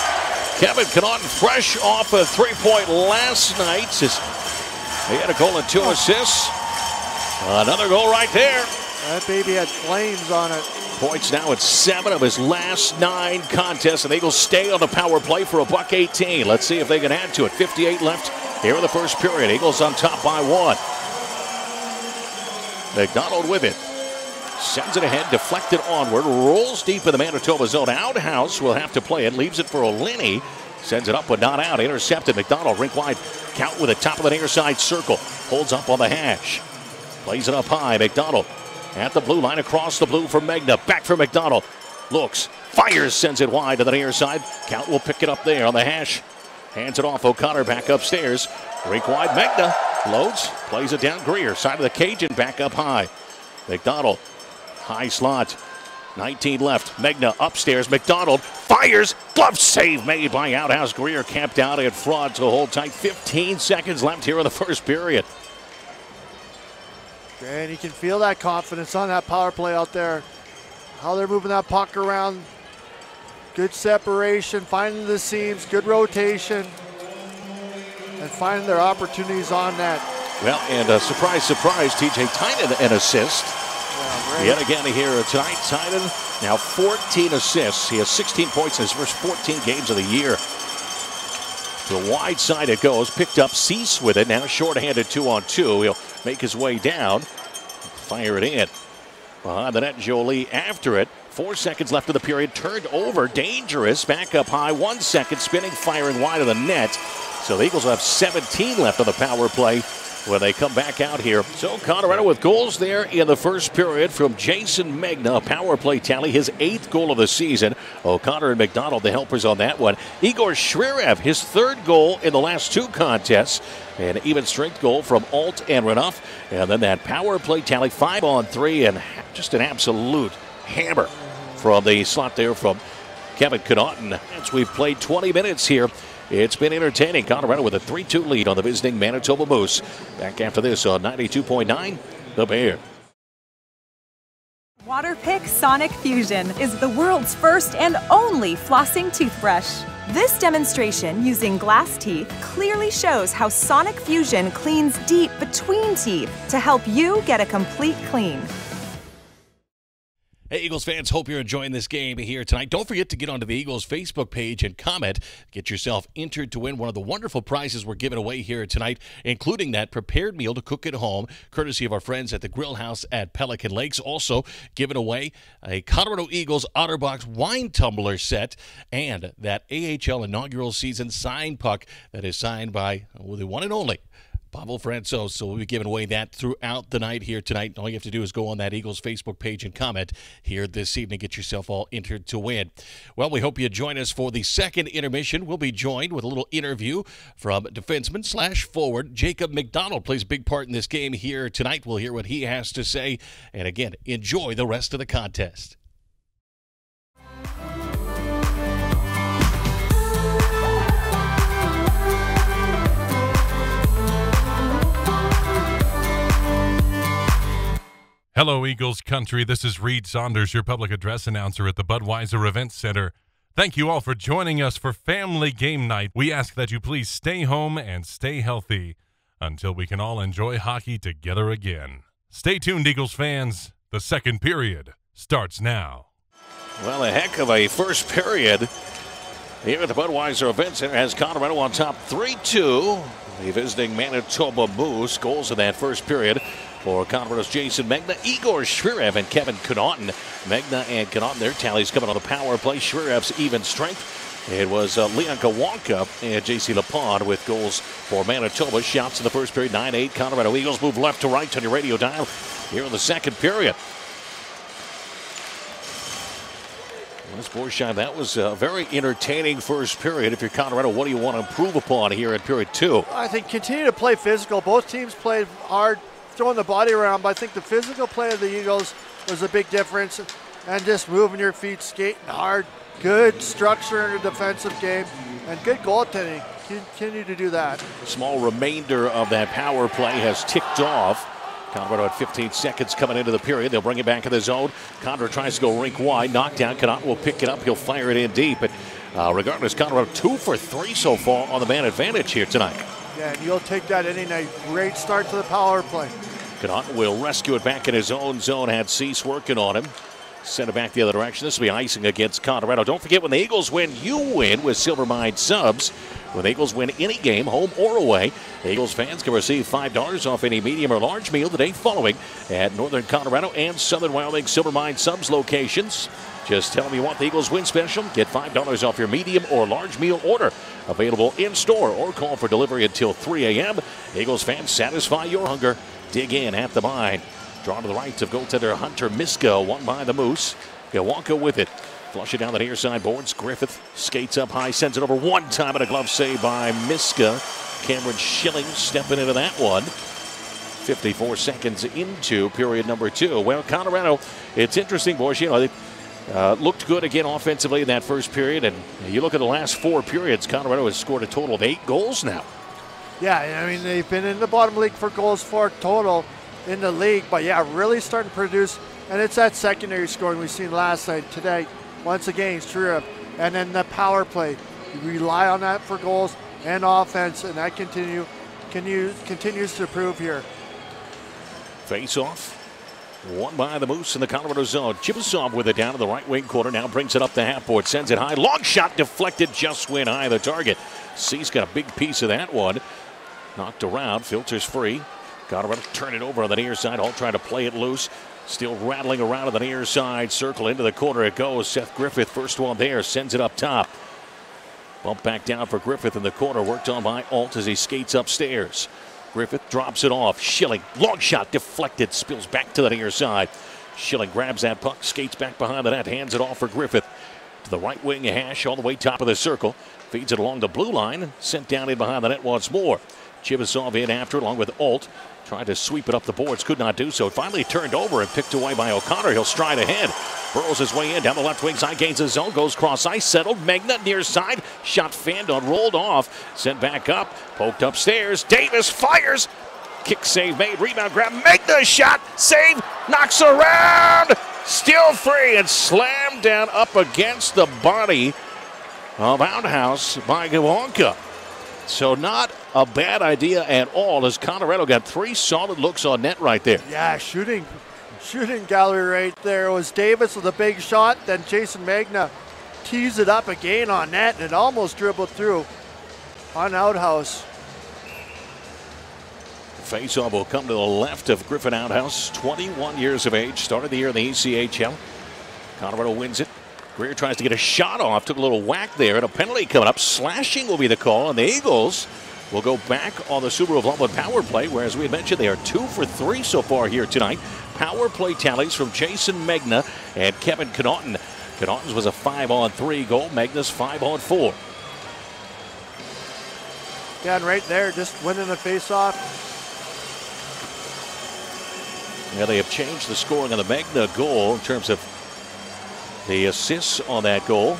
Kevin Connaughton fresh off a 3-point last night. He had a goal and 2 assists. Another goal right there. That baby had flames on it. Points now at 7 of his last 9 contests, and the Eagles stay on the power play for $1.18. Let's see if they can add to it. 58 left here in the first period. Eagles on top by 1. McDonald with it. Sends it ahead, deflected onward, rolls deep in the Manitoba zone. Outhouse will have to play it, leaves it for Olynyk. Sends it up but not out. Intercepted. McDonald rink wide. Count with it. Top of the near side circle. Holds up on the hash. Plays it up high. McDonald at the blue line, across the blue for Magna. Back for McDonald. Looks, fires, sends it wide to the near side. Count will pick it up there on the hash. Hands it off. O'Connor back upstairs. Rink wide. Magna loads, plays it down. Greer, side of the Cajun, back up high. McDonald, high slot. 19 left. Magna upstairs. McDonald fires. Glove save made by Outhouse. Greer camped out in front to hold tight. 15 seconds left here in the first period. And you can feel that confidence on that power play out there. How they're moving that puck around. Good separation, finding the seams, good rotation, and finding their opportunities on net. Well, and surprise, surprise, TJ Tynan an assist. Yeah, yet again here tonight, Tynan now 14 assists. He has 16 points in his first 14 games of the year. To the wide side it goes, picked up Cease with it, now short-handed 2-on-2. He'll make his way down, fire it in. Behind the net, Jolie after it. 4 seconds left of the period, turned over, dangerous, back up high, 1 second, spinning, firing wide of the net. So the Eagles will have 17 left on the power play when they come back out here. So Colorado with goals there in the first period from Jason Magna, a power play tally, his 8th goal of the season. O'Connor and McDonald, the helpers on that one. Igor Shrirev, his 3rd goal in the last 2 contests. An even strength goal from Alt and Renouf. And then that power play tally, 5-on-3, and just an absolute hammer from the slot there from Kevin Connaughton. As we've played 20 minutes here It's been entertaining. Colorado with a 3-2 lead on the visiting Manitoba Moose. Back after this on 92.9, The Bear. Waterpik Sonic Fusion is the world's first and only flossing toothbrush. This demonstration using glass teeth clearly shows how Sonic Fusion cleans deep between teeth to help you get a complete clean. Hey, Eagles fans, hope you're enjoying this game here tonight. Don't forget to get onto the Eagles Facebook page and comment. Get yourself entered to win one of the wonderful prizes we're giving away here tonight, including that prepared meal to cook at home, courtesy of our friends at the Grill House at Pelican Lakes. Also giving away a Colorado Eagles OtterBox wine tumbler set and that AHL inaugural season signed puck that is signed by the one and only Pavel Francouz. So we'll be giving away that throughout the night here tonight. All you have to do is go on that Eagles Facebook page and comment here this evening. Get yourself all entered to win. Well, we hope you join us for the second intermission. We'll be joined with a little interview from defenseman/forward Jacob McDonald. Plays a big part in this game here tonight. We'll hear what he has to say. And again, enjoy the rest of the contest. Hello, Eagles country. This is Reed Saunders, your public address announcer at the Budweiser Events Center. Thank you all for joining us for Family Game Night. We ask that you please stay home and stay healthy until we can all enjoy hockey together again. Stay tuned, Eagles fans. The second period starts now. Well, a heck of a first period here at the Budweiser Events Center has Colorado on top 3-2. The visiting Manitoba Moose. Goals in that first period for Colorado's Jason Megna, Igor Shvirev, and Kevin Connaughton. Megna and Connaughton, their tallies coming on the power play. Shvirev's even strength. It was Leon Kawonka and J.C. Lapond with goals for Manitoba. Shots in the first period, 9-8. Colorado Eagles move left to right on your radio dial here in the second period. Ms. Borshine, that was a very entertaining first period. If you're Colorado, what do you want to improve upon here in period two? I think continue to play physical. Both teams played hard, throwing the body around, but I think the physical play of the Eagles was a big difference. And just moving your feet, skating hard, good structure in a defensive game, and good goaltending. Continue to do that. Small remainder of that power play has ticked off. Colorado had 15 seconds coming into the period. They'll bring it back in the zone. Condra tries to go rink wide. Knockdown. Connaughton will pick it up. He'll fire it in deep. But regardless, Colorado 2 for 3 so far on the man advantage here tonight. Yeah, and you'll take that any night. Great start to the power play. Connaughton will rescue it back in his own zone. Had Cease working on him. Send it back the other direction. This will be icing against Colorado. Don't forget, when the Eagles win, you win with Silver Mine Subs. When the Eagles win any game, home or away, Eagles fans can receive $5 off any medium or large meal the day following at Northern Colorado and Southern Wyoming Silver Mine Subs locations. Just tell them you want the Eagles win special. Get $5 off your medium or large meal order. Available in-store or call for delivery until 3 a.m. Eagles fans, satisfy your hunger. Dig in at the mine. Drawn to the right of goaltender Hunter Miska, won by the Moose. Kawonka with it. Flush it down the near side boards. Griffith skates up high, sends it over one time, and a glove save by Miska. Cameron Schilling stepping into that one. 54 seconds into period number 2. Well, Colorado, it's interesting, boys. You know, they looked good again offensively in that first period, and you look at the last 4 periods, Colorado has scored a total of 8 goals now. Yeah, I mean, they've been in the bottom league for goals for total in the league, but yeah, really starting to produce, and it's that secondary scoring we've seen last night. Today, once again, Shvirev, and then the power play. You rely on that for goals and offense, and that continues to improve here. Face off. Won by the Moose in the Colorado zone. Chibisov with it down to the right wing corner. Now brings it up the half board. Sends it high. Long shot deflected. Just went high of the target. C's got a big piece of that one. Knocked around. Filters free. Colorado turn it over on the near side. All trying to play it loose. Still rattling around on the near side. Circle into the corner it goes. Seth Griffith, first one there. Sends it up top. Bump back down for Griffith in the corner. Worked on by Alt as he skates upstairs. Griffith drops it off. Schilling, long shot deflected. Spills back to the near side. Schilling grabs that puck. Skates back behind the net. Hands it off for Griffith. To the right wing, Hash all the way top of the circle. Feeds it along the blue line. Sent down in behind the net once more. Chibisov in after along with Alt. Tried to sweep it up the boards, could not do so. Finally turned over and picked away by O'Connor. He'll stride ahead. Burrows his way in down the left wing side, gains his zone, goes cross ice, settled. Megna near side, shot fanned on, rolled off, sent back up, poked upstairs. Davis fires, kick save made, rebound grab. Megna shot, save, knocks around, still free and slammed down up against the body of Outhouse by Gawonka. So not a bad idea at all, as Colorado got 3 solid looks on net right there. Yeah, shooting gallery right there. It was Davis with a big shot, then Jason Megna tees it up again on net, and it almost dribbled through on Outhouse. Faceoff will come to the left of Griffin Outhouse, 21 years of age, started the year in the ECHL. Colorado wins it. Greer tries to get a shot off, took a little whack there, and a penalty coming up. Slashing will be the call, and the Eagles will go back on the Subaru of Loveland power play, whereas we had mentioned they are 2 for 3 so far here tonight. Power play tallies from Jason Megna and Kevin Connaughton. Connaughton's was a 5-on-3 goal, Megna's 5-on-4. Yeah, and right there, just winning the face-off. Yeah, they have changed the scoring on the Megna goal in terms of the assists on that goal,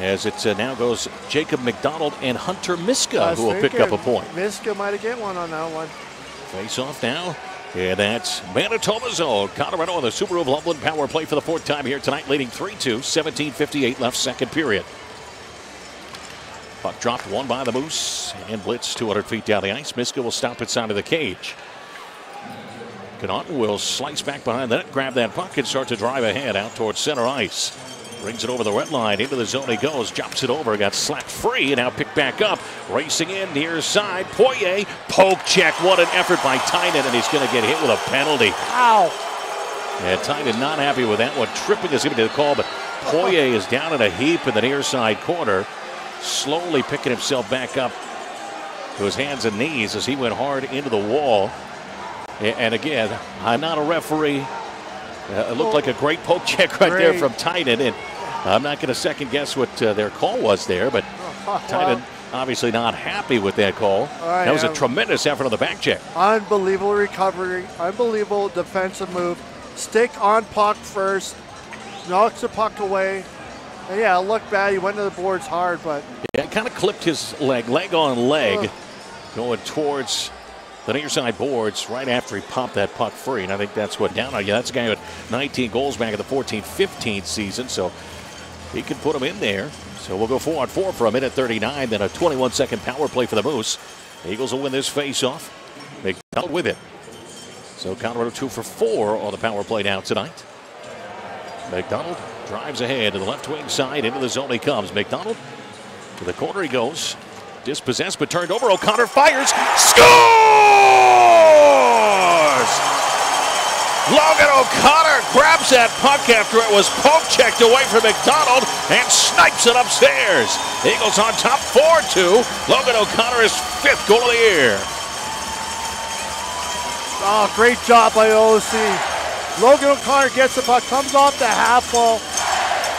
as it now goes Jacob McDonald and Hunter Miska, who will pick up a point. Miska might have get one on that one. Face off now. And that's Manitoba's own. Colorado on the Subaru of Loveland power play for the 4th time here tonight, leading 3-2, 17:58 left, second period. Puck dropped, won by the Moose, and blitz 200 feet down the ice. Miska will stop inside of the cage. Connaughton will slice back behind the net, grab that puck, and start to drive ahead out towards center ice. Brings it over the red line, into the zone he goes, drops it over, got slapped free, and now picked back up. Racing in, near side, Poirier, poke check, what an effort by Tynan, and he's going to get hit with a penalty. Ow! And Tynan not happy with that one. Tripping is going to be the call, but Poirier is down in a heap in the near side corner, slowly picking himself back up to his hands and knees as he went hard into the wall. And again, I'm not a referee. It looked like a great poke check right there from Tynan, and I'm not going to second guess what their call was there, but Tynan obviously not happy with that call. That was a tremendous effort on the back check. Unbelievable recovery, unbelievable defensive move. Stick on puck first, knocks the puck away. And yeah, it looked bad. He went to the boards hard, but yeah, kind of clipped his leg on leg, going towards the near side boards right after he popped that puck free. And I think that's what down on you. That's a guy who had 19 goals back in the 14-15 season, so he can put him in there. So we'll go 4-on-4 for a minute 39, then a 21-second power play for the Moose. The Eagles will win this face-off. McDonald with it. So Colorado 2 for 4 on the power play now tonight. McDonald drives ahead to the left wing side. Into the zone he comes. McDonald to the corner he goes. Dispossessed but turned over. O'Connor fires. Scores! Logan O'Connor grabs that puck after it was poke checked away from McDonald and snipes it upstairs. Eagles on top 4-2. Logan O'Connor's 5th goal of the year. oh, great job by OC. Logan O'Connor gets the puck, comes off the half wall,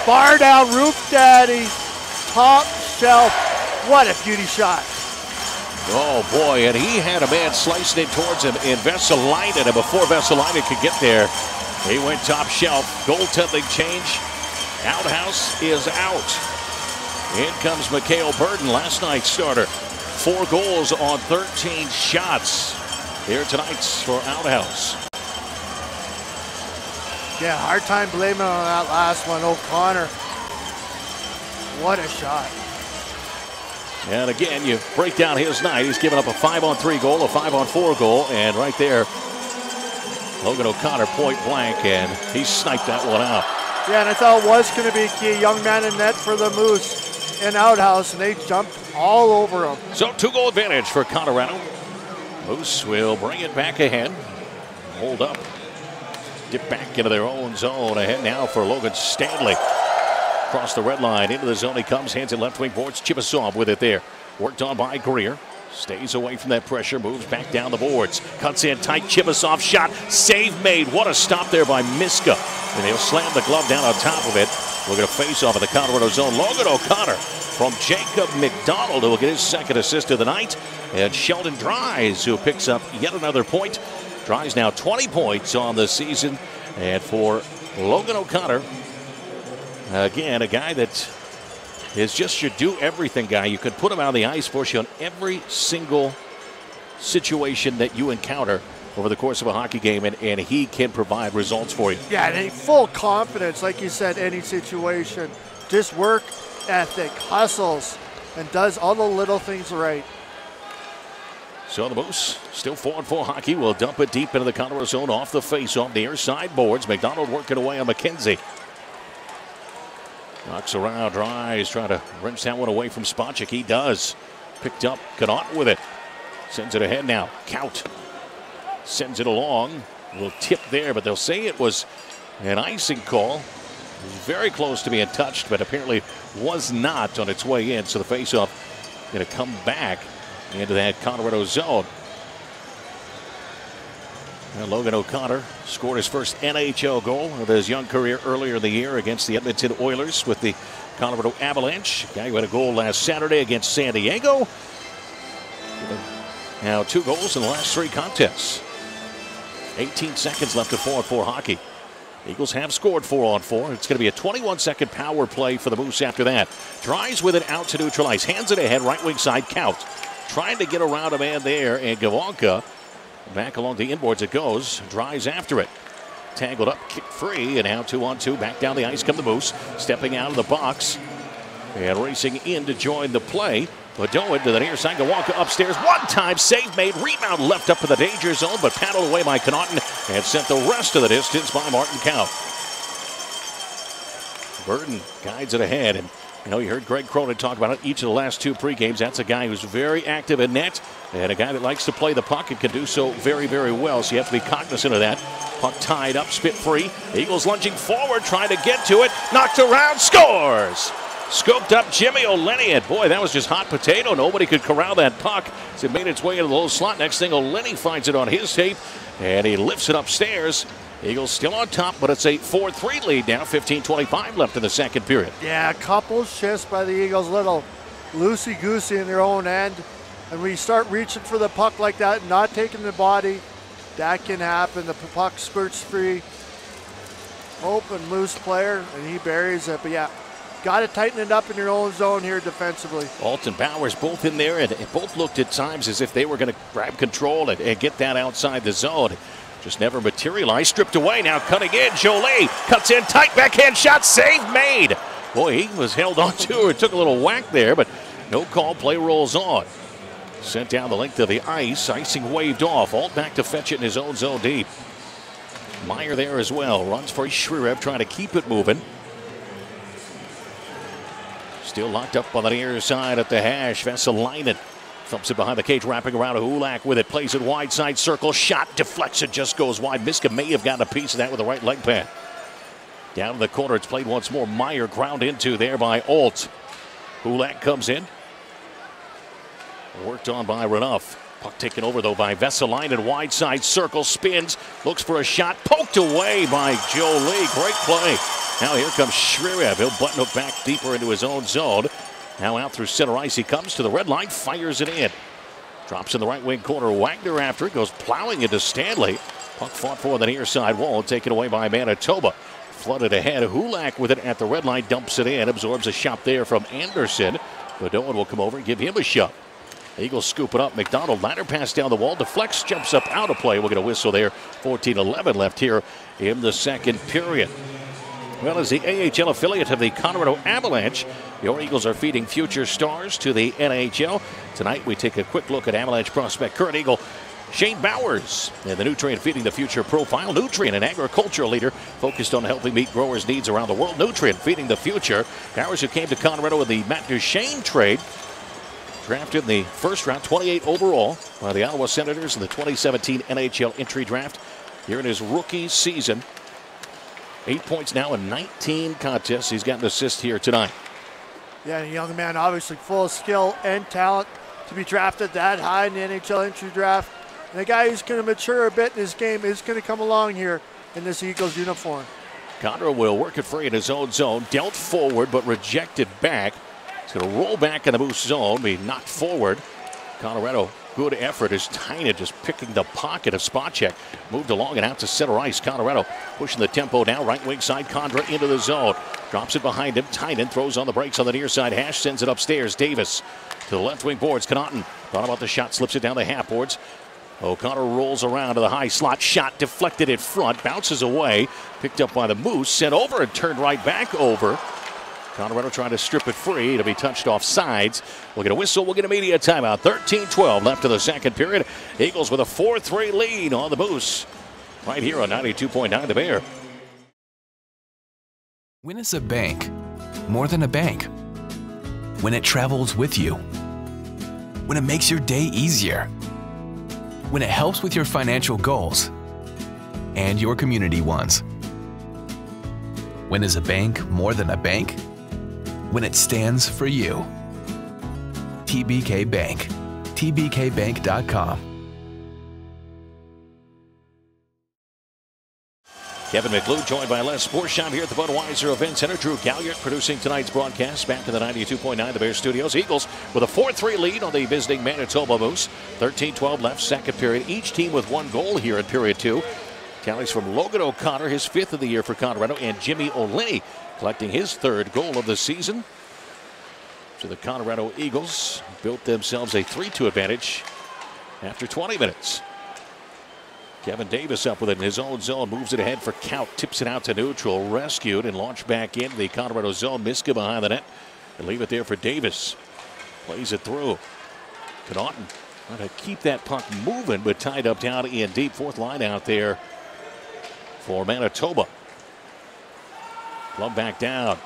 bar down, Roof Daddy, top shelf. What a beauty shot. Oh boy, and he had a man slicing it towards him in Vesalainen, and before Vesalainen could get there, he went top shelf. Goaltending change. Outhouse is out. In comes Mikhail Burden, last night's starter. 4 goals on 13 shots here tonight for Outhouse. Yeah, hard time blaming on that last one. O'Connor. What a shot. And again, you break down his night. He's given up a 5-on-3 goal, a 5-on-4 goal, and right there, Logan O'Connor point blank, and he sniped that one out. Yeah, and I thought it was going to be key. Young man in net for the Moose in Outhouse, and they jumped all over him. So 2-goal advantage for Colorado. Moose will bring it back ahead. Hold up. Dip back into their own zone. Ahead now for Logan Stanley. Across the red line, into the zone he comes, hands it left wing boards. Chibisov with it there. Worked on by Greer. Stays away from that pressure, moves back down the boards. Cuts in tight, Chibisov shot. Save made. What a stop there by Miska. And he'll slam the glove down on top of it. We're going to face off in the Colorado zone. Logan O'Connor from Jacob McDonald, who will get his 2nd assist of the night. And Sheldon Dries, who picks up yet another point. Dries now 20 points on the season And for Logan O'Connor, again, a guy that is just your do-everything guy. You could put him on the ice, push you on every single situation that you encounter over the course of a hockey game, and he can provide results for you. Yeah, and full confidence, like you said, any situation. Just work ethic, hustles, and does all the little things right. So the Moose, still 4-4 hockey, will dump it deep into the Colorado zone off the face-off, near side boards. McDonald working away on McKenzie. Knocks around, tries, trying to wrench that one away from Spacek. He does. Picked up, Connaught with it. Sends it ahead now. Count. Sends it along. A little tip there, but they'll say it was an icing call. It was very close to being touched, but apparently was not on its way in. So the face-off going to come back into that Colorado zone. And Logan O'Connor scored his first NHL goal of his young career earlier in the year against the Edmonton Oilers with the Colorado Avalanche. Guy who had a goal last Saturday against San Diego. Now 2 goals in the last 3 contests. 18 seconds left of 4-on-4 hockey. Eagles have scored 4-on-4. It's going to be a 21-second power play for the Moose after that. Tries with it out to neutral ice. Hands it ahead, right wing side, Count. Trying to get around a man there, and Gawanka back along the inboards it goes. Dries after it. Tangled up, kick free, and now 2-on-2. Back down the ice come the Moose. Stepping out of the box and racing in to join the play. Badoin to the near side. Gawanka upstairs. One-time save made. Rebound left up in the danger zone, but paddled away by Connaughton and sent the rest of the distance by Martin Count. Burton guides it ahead, and you heard Greg Cronin talk about it each of the last 2 pre-games. That's a guy who's very active in net and a guy that likes to play the puck and can do so very, very well. So you have to be cognizant of that. Puck tied up, spit free. Eagles lunging forward, trying to get to it. Knocked around, scores! Scooped up Jimmy Olenny, and boy, that was just hot potato. Nobody could corral that puck as it made its way into the low slot. Next thing, Olenny finds it on his tape, and he lifts it upstairs. Eagles still on top, but it's a 4-3 lead now. 15:25 left in the second period. Yeah, a couple shifts by the Eagles, little loosey-goosey in their own end. And when you start reaching for the puck like that and not taking the body, that can happen. The puck spurts free. Open, loose player, and he buries it. But yeah, got to tighten it up in your own zone here defensively. Alton Bowers both in there, and both looked at times as if they were going to grab control and get that outside the zone. Just never materialized. Stripped away now, cutting in. Jolie cuts in tight, backhand shot, save made. Boy, he was held on to. It took a little whack there, but no call. Play rolls on. Sent down the length of the ice. Icing waved off. Alt back to fetch it in his own zone deep. Meyer there as well. Runs for Shrirev, trying to keep it moving. Still locked up on the near side at the hash. Vesalainen thumps it behind the cage, wrapping around Hulak with it. Plays it wide side circle. Shot deflects it, just goes wide. Miska may have gotten a piece of that with the right leg pad. Down in the corner, it's played once more. Meyer ground into there by Alt. Hulak comes in. Worked on by Renouf. Puck taken over though by Vesalainen. Wide side circle, spins, looks for a shot. Poked away by Jolie. Great play. Now here comes Shrirev. He'll button it back deeper into his own zone. Now out through center ice. He comes to the red line, fires it in. Drops in the right wing corner. Wagner after it, goes plowing into Stanley. Puck fought for the near side wall, taken away by Manitoba. Flooded ahead. Hulak with it at the red line, dumps it in, absorbs a shot there from Anderson. Badoin will come over and give him a shot. Eagles scoop it up. McDonald, ladder pass down the wall, deflects, jumps up out of play. We'll get a whistle there. 14-11 left here in the second period. Well, as the AHL affiliate of the Colorado Avalanche, your Eagles are feeding future stars to the NHL. Tonight we take a quick look at Avalanche prospect, current Eagle Shane Bowers, and the Nutrient Feeding the Future profile. Nutrient, an agricultural leader focused on helping meet growers' needs around the world. Nutrient Feeding the Future. Bowers, who came to Colorado with the Matt Duchene trade, drafted in the first round, 28 overall, by the Ottawa Senators in the 2017 NHL entry draft. Here in his rookie season, 8 points now in 19 contests. He's got an assist here tonight. Yeah, a young man, obviously full of skill and talent to be drafted that high in the NHL entry draft. And a guy who's going to mature a bit in his game is going to come along here in this Eagles uniform. Connor will work it free in his own zone. Dealt forward, but rejected back. He's going to roll back in the Moose zone, be knocked forward. Colorado good effort as Tynan just picking the pocket of Spacek. Moved along and out to center ice. Colorado pushing the tempo now. Right wing side, Condra into the zone. Drops it behind him. Tynan throws on the brakes on the near side. Hash sends it upstairs. Davis to the left wing boards. Connaughton thought about the shot, slips it down the half boards. O'Connor rolls around to the high slot. Shot deflected in front. Bounces away. Picked up by the Moose. Sent over and turned right back over. Colorado trying to strip it free to be touched off sides. We'll get a whistle. We'll get a media timeout. 13-12 left of the second period. Eagles with a 4-3 lead on the Moose. Right here on 92.9 The Bear. When is a bank more than a bank? When it travels with you. When it makes your day easier. When it helps with your financial goals and your community ones. When is a bank more than a bank? When it stands for you. TBK Bank. TBKBank.com. Kevin McClue joined by Les Sportshop here at the Budweiser Event Center. Drew Galliard producing tonight's broadcast back in the 92.9 The Bear Studios. Eagles with a 4-3 lead on the visiting Manitoba Moose. 13-12 left second period. Each team with one goal here in period two. Tallies from Logan O'Connor, his fifth of the year for Colorado, and Jimmy O'Linney collecting his third goal of the season. So the Colorado Eagles built themselves a 3-2 advantage after 20 minutes. Kevin Davis up with it in his own zone, moves it ahead for count, tips it out to neutral, rescued and launched back into the Colorado zone. Miska behind the net and leave it there for Davis. Plays it through. Connaughton trying to keep that puck moving, but tied up down in deep. Fourth line out there for Manitoba. Glove back down.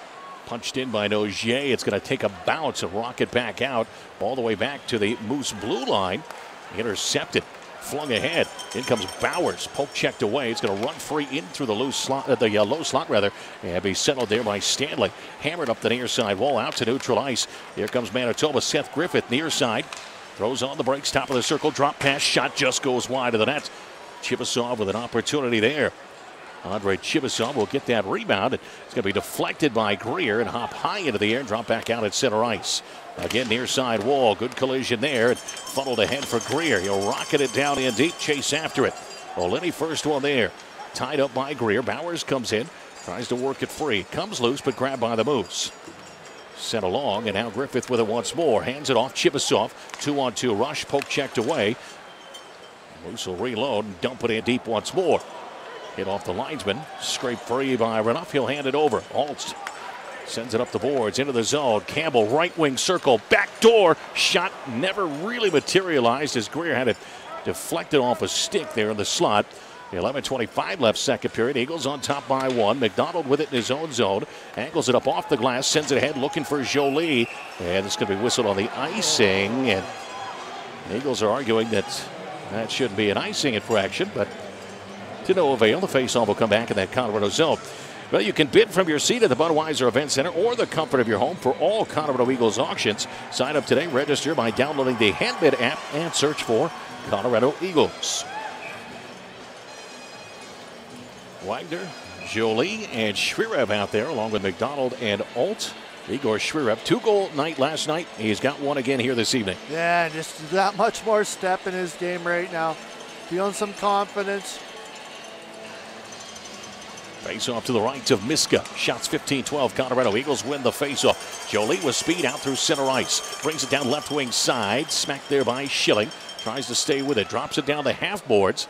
Punched in by Nogier. It's going to take a bounce and rocket back out all the way back to the Moose blue line. Intercepted. Flung ahead. In comes Bowers. Poke checked away. It's going to run free in through the low slot, and be settled there by Stanley. Hammered up the near side wall out to neutral ice. Here comes Manitoba. Seth Griffith near side. Throws on the brakes. Top of the circle. Drop pass. Shot just goes wide of the net. Chibisov with an opportunity there. Andre Chibisov will get that rebound. It's going to be deflected by Greer and hop high into the air and drop back out at center ice. Again, near side wall. Good collision there. And funneled ahead for Greer. He'll rocket it down in deep. Chase after it. O'Linney first one there. Tied up by Greer. Bowers comes in. Tries to work it free. Comes loose, but grabbed by the Moose. Sent along, and now Griffith with it once more. Hands it off. Chibisov. 2-on-2 rush. Poke checked away. Moose will reload and dump it in deep once more. Hit off the linesman. Scraped free by Renouf. He'll hand it over. Alt sends it up the boards into the zone. Campbell, right wing circle. Back door. Shot never really materialized as Greer had it deflected off a stick there in the slot. 11:25 left second period. Eagles on top by one. McDonald with it in his own zone. Angles it up off the glass. Sends it ahead looking for Jolie. And it's going to be whistled on the icing. And the Eagles are arguing that shouldn't be an icing infraction, but to no avail. The faceoff will come back in that Colorado zone. Well, you can bid from your seat at the Budweiser Event Center or the comfort of your home for all Colorado Eagles auctions. Sign up today. Register by downloading the HandBid app and search for Colorado Eagles. Wagner, Jolie, and Shvirev out there along with McDonald and Alt. Igor Shvirev, 2-goal night last night. He's got one again here this evening. Yeah, just that much more step in his game right now. Feeling some confidence. Face-off to the right of Miska. Shots 15-12. Colorado Eagles win the face-off. Jolie with speed out through center ice. Brings it down left wing side. Smacked there by Schilling. Tries to stay with it. Drops it down the half boards.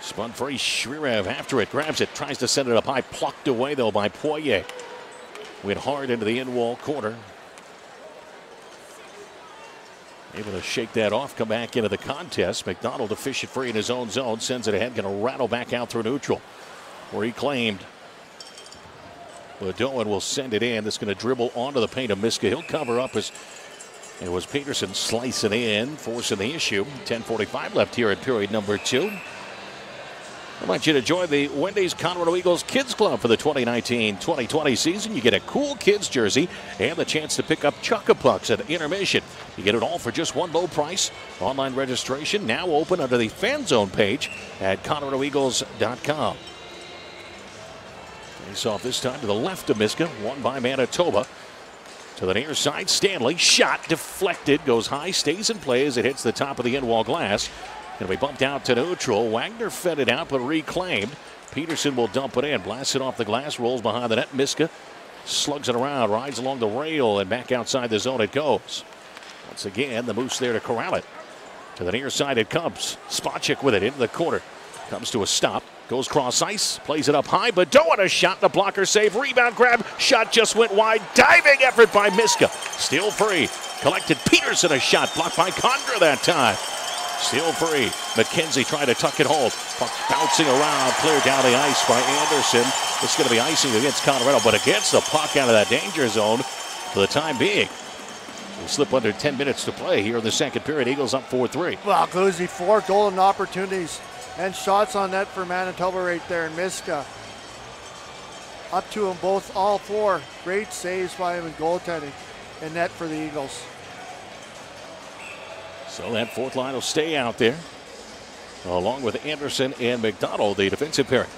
Spun free. Shvirev after it. Grabs it. Tries to send it up high. Plucked away though by Poirier. Went hard into the in-wall corner. Able to shake that off. Come back into the contest. McDonald to fish it free in his own zone. Sends it ahead. Going to rattle back out through neutral. Reclaimed. Ledoan will send it in. That's going to dribble onto the paint of Miska. He'll cover up as it was Peterson slicing in, forcing the issue. 10:45 left here at period number 2. I want you to join the Wendy's Colorado Eagles Kids Club for the 2019-2020 season. You get a cool kids jersey and the chance to pick up Choco-Pucks at intermission. You get it all for just one low price. Online registration now open under the Fan Zone page at ColoradoEagles.com. Face off this time to the left of Miska, won by Manitoba. To the near side, Stanley. Shot deflected, goes high, stays in play as it hits the top of the end wall glass. Going to be bumped out to neutral. Wagner fed it out, but reclaimed. Peterson will dump it in, blasts it off the glass, rolls behind the net. Miska slugs it around, rides along the rail, and back outside the zone it goes. Once again, the Moose there to corral it. To the near side it comes. Spacek with it into the corner. Comes to a stop. Goes cross ice. Plays it up high. Bedard a shot. The blocker save. Rebound grab. Shot just went wide. Diving effort by Miska. Still free. Collected. Peterson a shot. Blocked by Condra that time. Still free. McKenzie trying to tuck it home. Puck bouncing around. Cleared down the ice by Anderson. It's going to be icing against Colorado, but against the puck out of that danger zone for the time being. We'll slip under 10 minutes to play here in the second period. Eagles up 4-3. Well, Guzzi, 4 golden opportunities and shots on net for Manitoba right there. And Miska up to them both, all 4. Great saves by him in goaltending and net for the Eagles. So that fourth line will stay out there, along with Anderson and McDonald, the defensive pairing.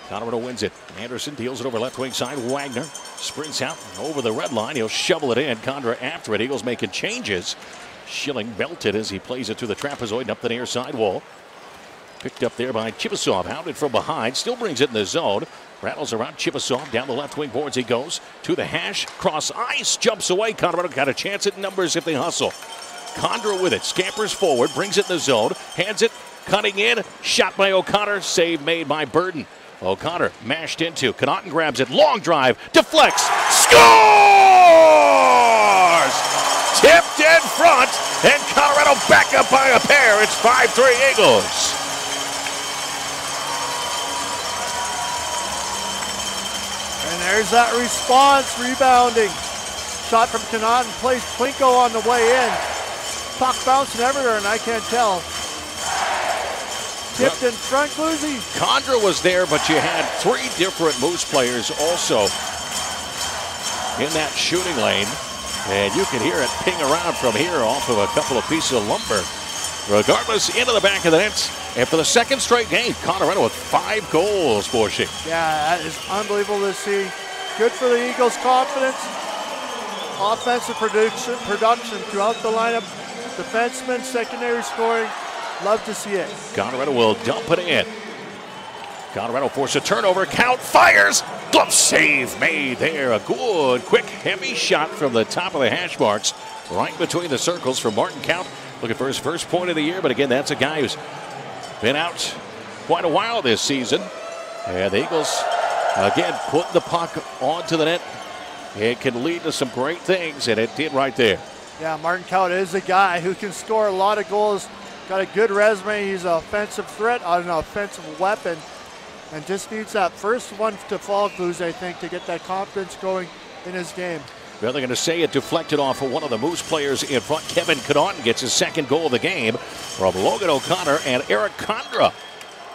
Colorado wins it. Anderson deals it over left wing side. Wagner sprints out over the red line. He'll shovel it in. Condra after it. Eagles making changes. Schilling belted as he plays it to the trapezoid and up the near side wall. Picked up there by Chipasov. Hounded from behind. Still brings it in the zone. Rattles around Chipasov. Down the left wing boards he goes. To the hash. Cross ice. Jumps away. Colorado got a chance at numbers if they hustle. Condra with it. Scampers forward. Brings it in the zone. Hands it. Cutting in. Shot by O'Connor. Save made by Burton. O'Connor mashed into. Connaughton grabs it. Long drive. Deflects. Scores! Tipped in front. And Colorado back up by a pair. It's 5-3 Eagles. And there's that response. Rebounding. Shot from Connaughton. Plays Plinko on the way in. Puck bouncing everywhere, and I can't tell. Tipped in front, Guzzi. Condra was there, but you had 3 different Moose players also in that shooting lane. And you can hear it ping around from here off of a couple of pieces of lumber. Regardless, into the back of the net. And for the second straight game, Colorado with 5 goals, Borshie. Yeah, that is unbelievable to see. Good for the Eagles' confidence. Offensive production throughout the lineup. Defensemen, secondary scoring. Love to see it. Colorado will dump it in. Colorado forces a turnover. Count fires. Glove save made there. A good, quick, heavy shot from the top of the hash marks. Right between the circles for Martin Count. Looking for his first point of the year. But again, that's a guy who's been out quite a while this season. And the Eagles, again, putting the puck onto the net. It can lead to some great things, and it did right there. Yeah, Martin Count is a guy who can score a lot of goals. Got a good resume. He's an offensive threat, an offensive weapon, and just needs that first one to fall, Guzzi, I think, to get that confidence going in his game. Well, they're going to say it deflected off of one of the Moose players in front. Kevin Connaughton gets his second goal of the game from Logan O'Connor and Eric Condra.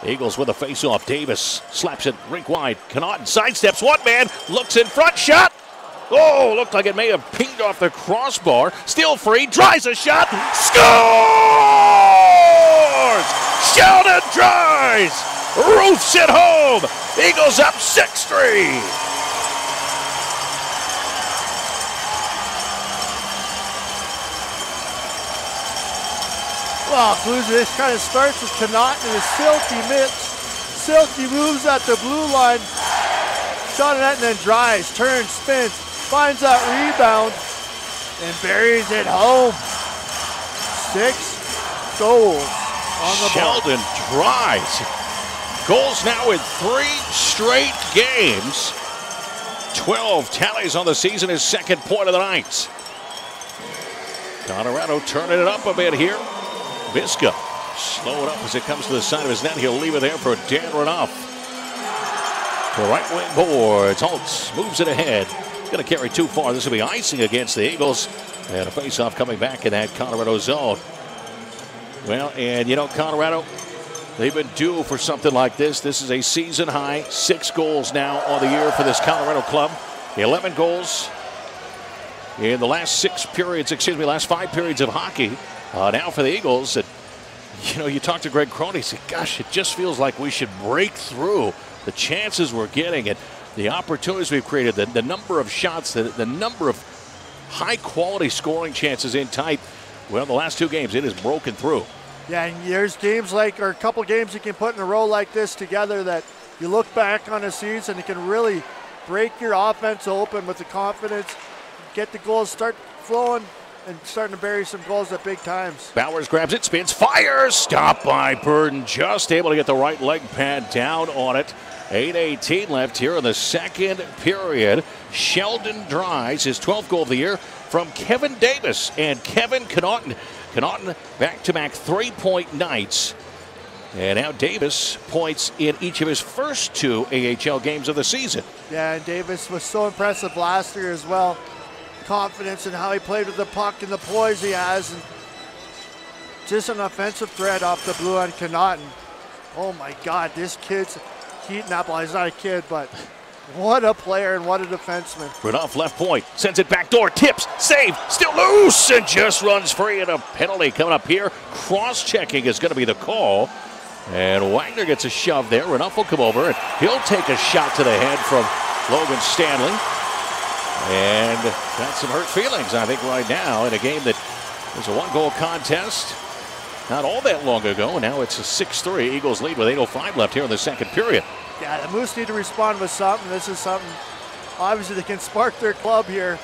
Eagles with a face-off. Davis slaps it rink wide. Connaughton sidesteps one man, looks in front, shot. Oh, looked like it may have pinged off the crossbar. Still free, tries a shot, scores! Sheldon Dries roofs it home. Eagles up 6-3. Well, Guzzi, this kind of starts with Connaughton and his silky mitts. Silky moves at the blue line. Shot at and then Dries, turns, spins, finds that rebound, and buries it home. 6 goals on the Sheldon Dries. Goals now in 3 straight games. 12 tallies on the season, his second point of the night. Colorado turning it up a bit here. Miska slow it up as it comes to the side of his net. He'll leave it there for Dan Renouf. The right wing boards. Holtz moves it ahead. Going to carry too far. This will be icing against the Eagles. And a face-off coming back in that Colorado zone. Well, and you know, Colorado, they've been due for something like this. This is a season high. 6 goals now on the year for this Colorado club. 11 goals in the last last 5 periods of hockey. Now for the Eagles, you know, you talk to Greg Crone, he said, gosh, it just feels like we should break through the chances we're getting. And the opportunities we've created, the number of shots, the number of high-quality scoring chances in tight. Well, the last 2 games, it has broken through. Yeah, and there's games or a couple games you can put in a row like this together that you look back on a season, it can really break your offense open with the confidence, get the goals, start flowing, and starting to bury some goals at big times. Bowers grabs it, spins, fires, stopped by Burden, just able to get the right leg pad down on it. 8:18 left here in the second period. Sheldon Dries, his 12th goal of the year from Kevin Davis and Kevin Connaughton. Connaughton back-to-back 3-point nights. And now Davis points in each of his first 2 AHL games of the season. Yeah, and Davis was so impressive last year as well. Confidence in how he played with the puck and the poise he has. And just an offensive threat off the blue on Connaughton. Oh my God, this kid's heating up. Well, he's not a kid, but what a player and what a defenseman. Rudolph left point, sends it back door, tips, save, still loose, and just runs free. And a penalty coming up here. Cross-checking is going to be the call. And Wagner gets a shove there. Rudolph will come over, and he'll take a shot to the head from Logan Stanley. And got some hurt feelings, I think, right now in a game that was a 1-goal contest not all that long ago. And now it's a 6-3 Eagles lead with 8:05 left here in the second period. Yeah, the Moose need to respond with something. This is something, obviously, that can spark their club here.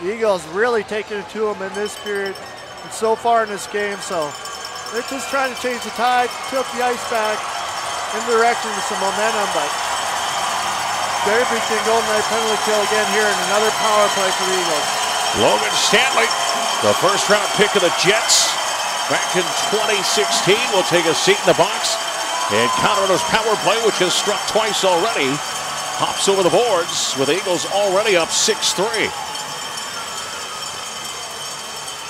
The Eagles really taking it to them in this period and so far in this game. So they're just trying to change the tide, tilt the ice back in the direction with some momentum. But very big thing, golden knife penalty kill again here, and another power play for the Eagles. Logan Stanley, the first-round pick of the Jets back in 2016, will take a seat in the box. And Colorado's power play, which has struck twice already, hops over the boards with the Eagles already up 6-3.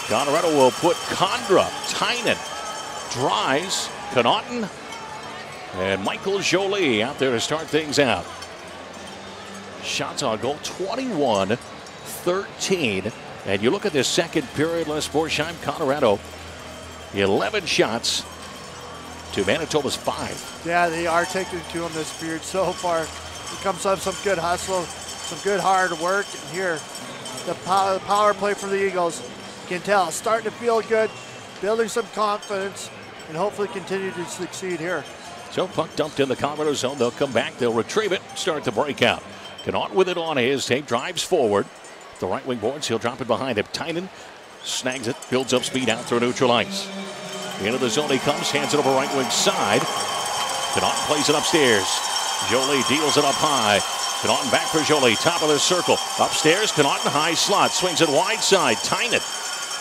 Colorado will put Condra, Tynan, Dries, Connaughton, and Michael Jolie out there to start things out. Shots on goal, 21-13. And you look at this second period, Les Borsheim, Colorado, 11 shots to Manitoba's 5. Yeah, they are taking it to them this period so far. It comes up some good hustle, some good hard work. And here, the power play for the Eagles. You can tell, starting to feel good, building some confidence, and hopefully continue to succeed here. So puck dumped in the Colorado zone. They'll come back. They'll retrieve it, start the breakout. Connaughton with it on his tape, drives forward. The right wing boards, he'll drop it behind him. Tynan snags it, builds up speed out through neutral ice. Into the zone he comes, hands it over right wing side. Connaughton plays it upstairs. Jolie deals it up high. Connaughton back for Jolie, top of the circle. Upstairs, Connaughton high slot, swings it wide side. Tynan,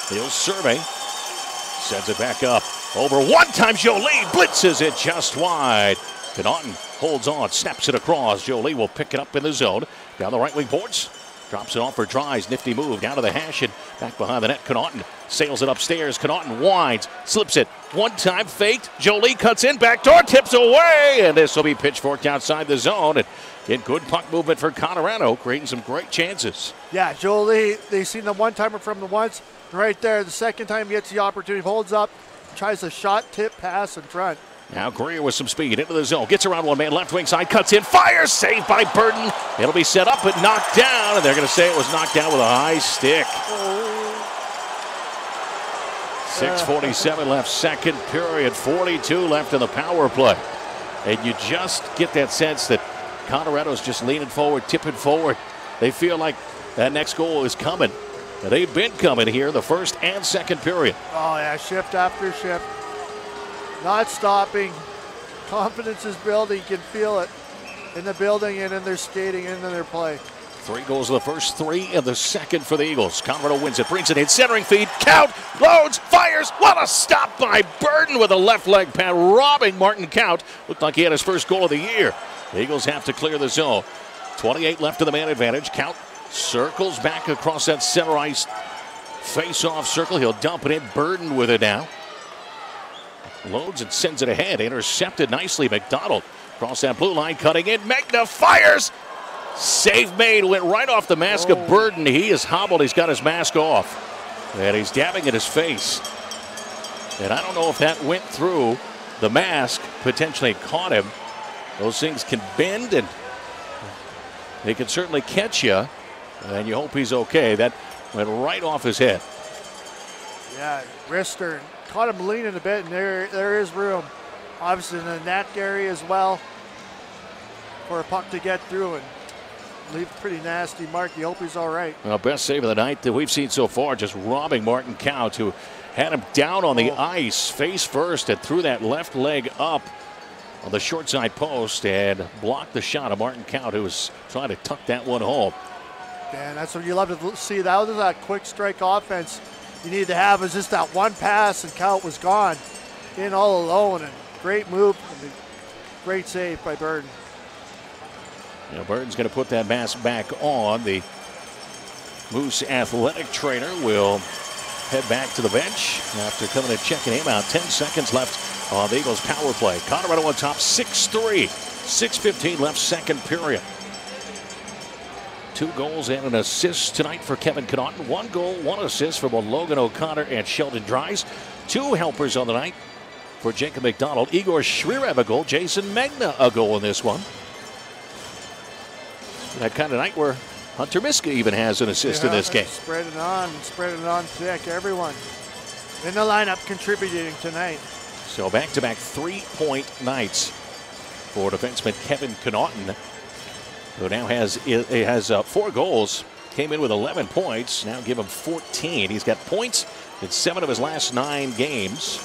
he'll survey, sends it back up. Over one time, Jolie blitzes it just wide. Connaughton holds on, snaps it across. Jolie will pick it up in the zone. Down the right wing boards. Drops it off for Dries. Nifty move down to the hash and back behind the net. Connaughton sails it upstairs. Connaughton winds, slips it. One time faked. Jolie cuts in, backdoor, tips away. And this will be pitchforked outside the zone. And get good puck movement for Colorado, creating some great chances. Yeah, Jolie, they've seen the one-timer from the once. Right there, the second time he gets the opportunity, holds up, tries a shot, tip, pass in front. Now Greer with some speed into the zone. Gets around one man, left wing side, cuts in, fires, saved by Burden. It'll be set up but knocked down, and they're going to say it was knocked down with a high stick. 6:47 left, second period, 42 left in the power play. And you just get that sense that Colorado's just leaning forward, tipping forward. They feel like that next goal is coming. And they've been coming here the first and second period. Oh yeah, shift after shift. Not stopping. Confidence is building. You can feel it in the building and in their skating and in their play. 3 goals in the first, 3 in the second for the Eagles. Colorado wins it, brings it in, centering feed, Count, loads, fires. What a stop by Burden with a left leg pad, robbing Martin Count. Looked like he had his first goal of the year. The Eagles have to clear the zone. 28 left in the man advantage. Count circles back across that center ice face-off circle. He'll dump it in. Burden with it now. Loads and sends it ahead. Intercepted nicely. McDonald across that blue line, cutting in. Magna fires. Save made. Went right off the mask of Burden. He is hobbled. He's got his mask off. And he's dabbing at his face. And I don't know if that went through the mask. Potentially caught him. Those things can bend, and he can certainly catch you, and you hope he's okay. That went right off his head. Yeah, wrister caught him leaning a bit, and there is room, obviously in the net area as well, for a puck to get through and leave a pretty nasty mark. You hope he's all right. Well, best save of the night that we've seen so far, just robbing Martin Kaut, who had him down on the ice face first and threw that left leg up on the short side post and blocked the shot of Martin Kaut, who was trying to tuck that one home. And that's what you love to see. That was that quick strike offense you need to have, is just that one pass and Kaut was gone in all alone. And great move and great save by Burton. You know, Burton's going to put that mask back on. The Moose athletic trainer will head back to the bench after coming and checking him out. 10 seconds left on the Eagles power play. Colorado on top 6-3. 6:15 left, second period. 2 goals and an assist tonight for Kevin Connaughton. 1 goal, 1 assist for both Logan O'Connor and Sheldon Dries. 2 helpers on the night for Jacob McDonald. Igor Shrirev a goal. Jason Magna a goal in this one. That kind of night where Hunter Miska even has an assist in this game. Spread it on thick. Everyone in the lineup contributing tonight. So back-to-back 3-point nights for defenseman Kevin Connaughton, who now has 4 goals, came in with 11 points, now give him 14. He's got points in 7 of his last 9 games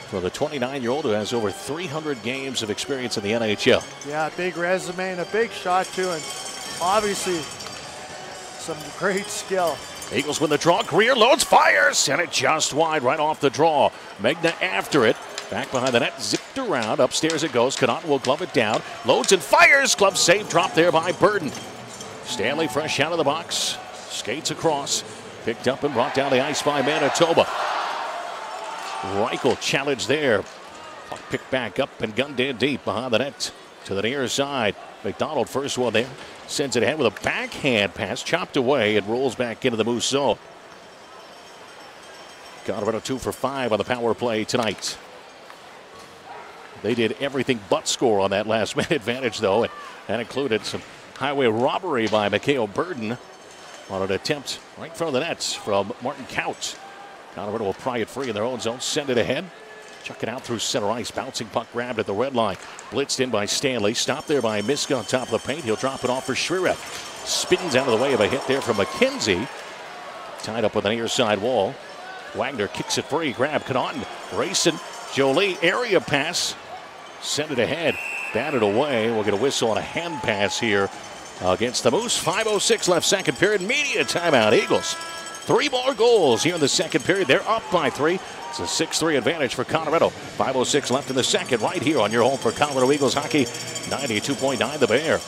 for the 29-year-old who has over 300 games of experience in the NHL. Yeah, big resume and a big shot too, and obviously some great skill. Eagles win the draw. Greer loads, fires, and it just wide right off the draw. Magna after it. Back behind the net, zipped around. Upstairs it goes. Connaughton will glove it down. Loads and fires. Glove save, dropped there by Burton. Stanley fresh out of the box. Skates across. Picked up and brought down the ice by Manitoba. Reichel challenged there. Puck picked back up and gunned in deep behind the net to the near side. McDonald first one there. Sends it ahead with a backhand pass. Chopped away and rolls back into the Moose zone. Colorado 2 for 5 on the power play tonight. They did everything but score on that last minute advantage, though, and that included some highway robbery by Mikhail Burden on an attempt right in front of the nets from Martin Kaut. Colorado will pry it free in their own zone, send it ahead, chuck it out through center ice, bouncing puck grabbed at the red line, blitzed in by Stanley, stopped there by Miska on top of the paint. He'll drop it off for Shrirev. Spins out of the way of a hit there from McKenzie, tied up with an near side wall. Wagner kicks it free, grab Connaughton, Grayson, Jolie, area pass. Send it ahead, batted away. We'll get a whistle on a hand pass here against the Moose. 5:06 left, second period. Media timeout. Eagles 3 more goals here in the second period. They're up by 3. It's a 6-3 advantage for Colorado. 5:06 left in the second, right here on your home for Colorado Eagles hockey. 92.9 The Bear.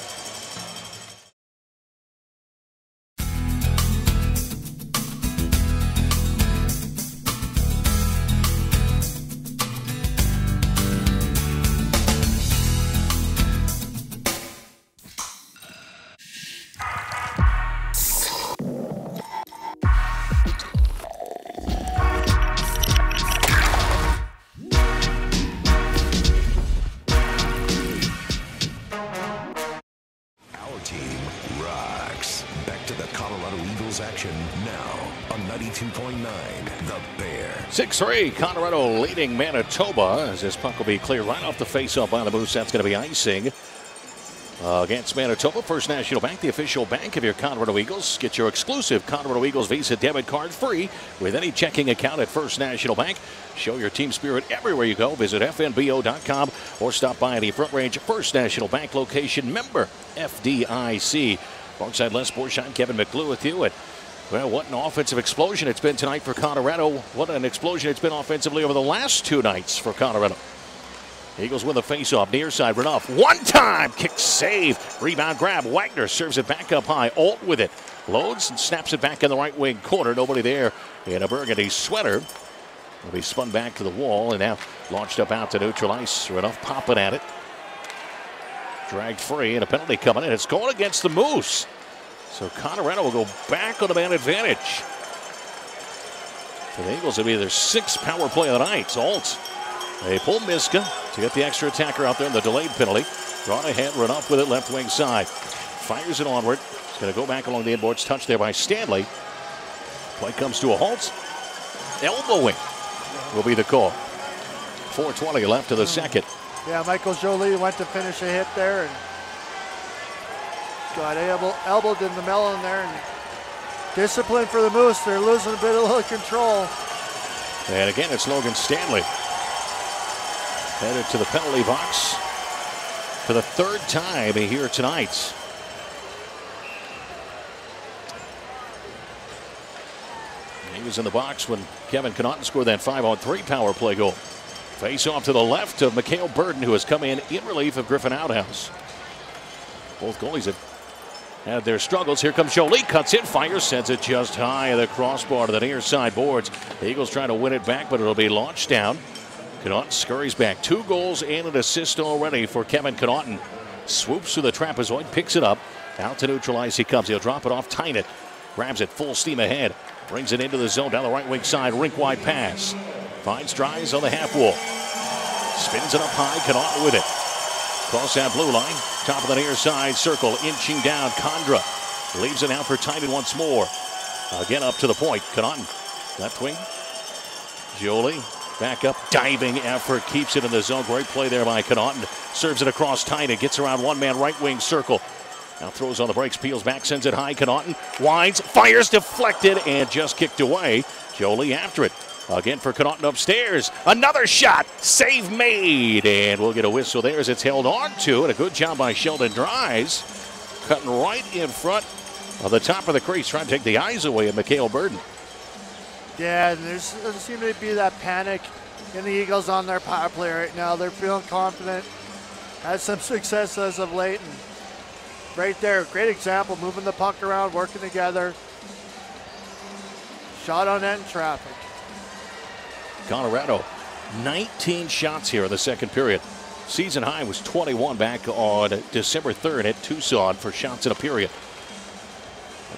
Action now on 92.9 The Bear. 6-3, Colorado leading Manitoba as this puck will be cleared right off the face-off by the Moose. That's going to be icing against Manitoba. First National Bank, the official bank of your Colorado Eagles. Get your exclusive Colorado Eagles Visa debit card free with any checking account at First National Bank. Show your team spirit everywhere you go. Visit fnbo.com or stop by any Front Range First National Bank location. Member FDIC. Alongside Les Borsheim, Kevin McClue with you. And, well, what an offensive explosion it's been tonight for Colorado. What an explosion it's been offensively over the last 2 nights for Colorado. Eagles win the faceoff, near side, Renouf. One time, kick save, rebound grab. Wagner serves it back up high. Alt with it. Loads and snaps it back in the right wing corner. Nobody there in a burgundy sweater. Will be spun back to the wall and now launched up out to neutral ice. Renouf popping at it. Dragged free and a penalty coming in. It's going against the Moose. So Colorado will go back on the man advantage. For the Eagles, it'll be their 6th power play of the night. Alt. They pull Miska to get the extra attacker out there in the delayed penalty. Drawn ahead, run up with it left wing side. fires it onward. It's going to go back along the inboards. Touch there by Stanley. Play comes to a halt. Elbowing will be the call. 4:20 left of the second. Yeah, Michael Jolie went to finish a hit there and got elbowed in the melon there. And discipline for the Moose. They're losing a bit of control. And again, it's Logan Stanley. Headed to the penalty box for the third time here tonight. He was in the box when Kevin Connaughton scored that 5-on-3 power play goal. Face off to the left of Mikhail Burden, who has come in relief of Griffin Outhouse. Both goalies have had their struggles. Here comes Jolie, cuts in, fires, sends it just high of the crossbar to the near side boards. The Eagles trying to win it back, but it'll be launched down. Connaughton scurries back. 2 goals and an assist already for Kevin Connaughton. Swoops through the trapezoid, picks it up. Out to neutralize he comes. He'll drop it off. Tynan grabs it full steam ahead. Brings it into the zone down the right wing side. Rink wide pass. Finds Dries on the half wall. Spins it up high. Connaughton with it. Cross that blue line. Top of the near side circle. Inching down. Condra leaves it out for Tynan once more. Again up to the point. Connaughton. Left wing. Jolie. Back up. Diving effort. Keeps it in the zone. Great play there by Connaughton. Serves it across Tynan. Gets around one man right wing circle. Now throws on the brakes. Peels back. Sends it high. Connaughton winds. Fires. Deflected. And just kicked away. Jolie after it. Again for Connaughton upstairs. Another shot. Save made. And we'll get a whistle there as it's held on to. And a good job by Sheldon Dries. Cutting right in front of the top of the crease. Trying to take the eyes away of Mikhail Burden. Yeah, and there doesn't seem to be that panic in the Eagles on their power play right now. They're feeling confident. Had some success as of late. And right there, great example. Moving the puck around, working together. Shot on net in traffic. Colorado, 19 shots here in the second period. Season high was 21 back on December 3rd at Tucson for shots in a period.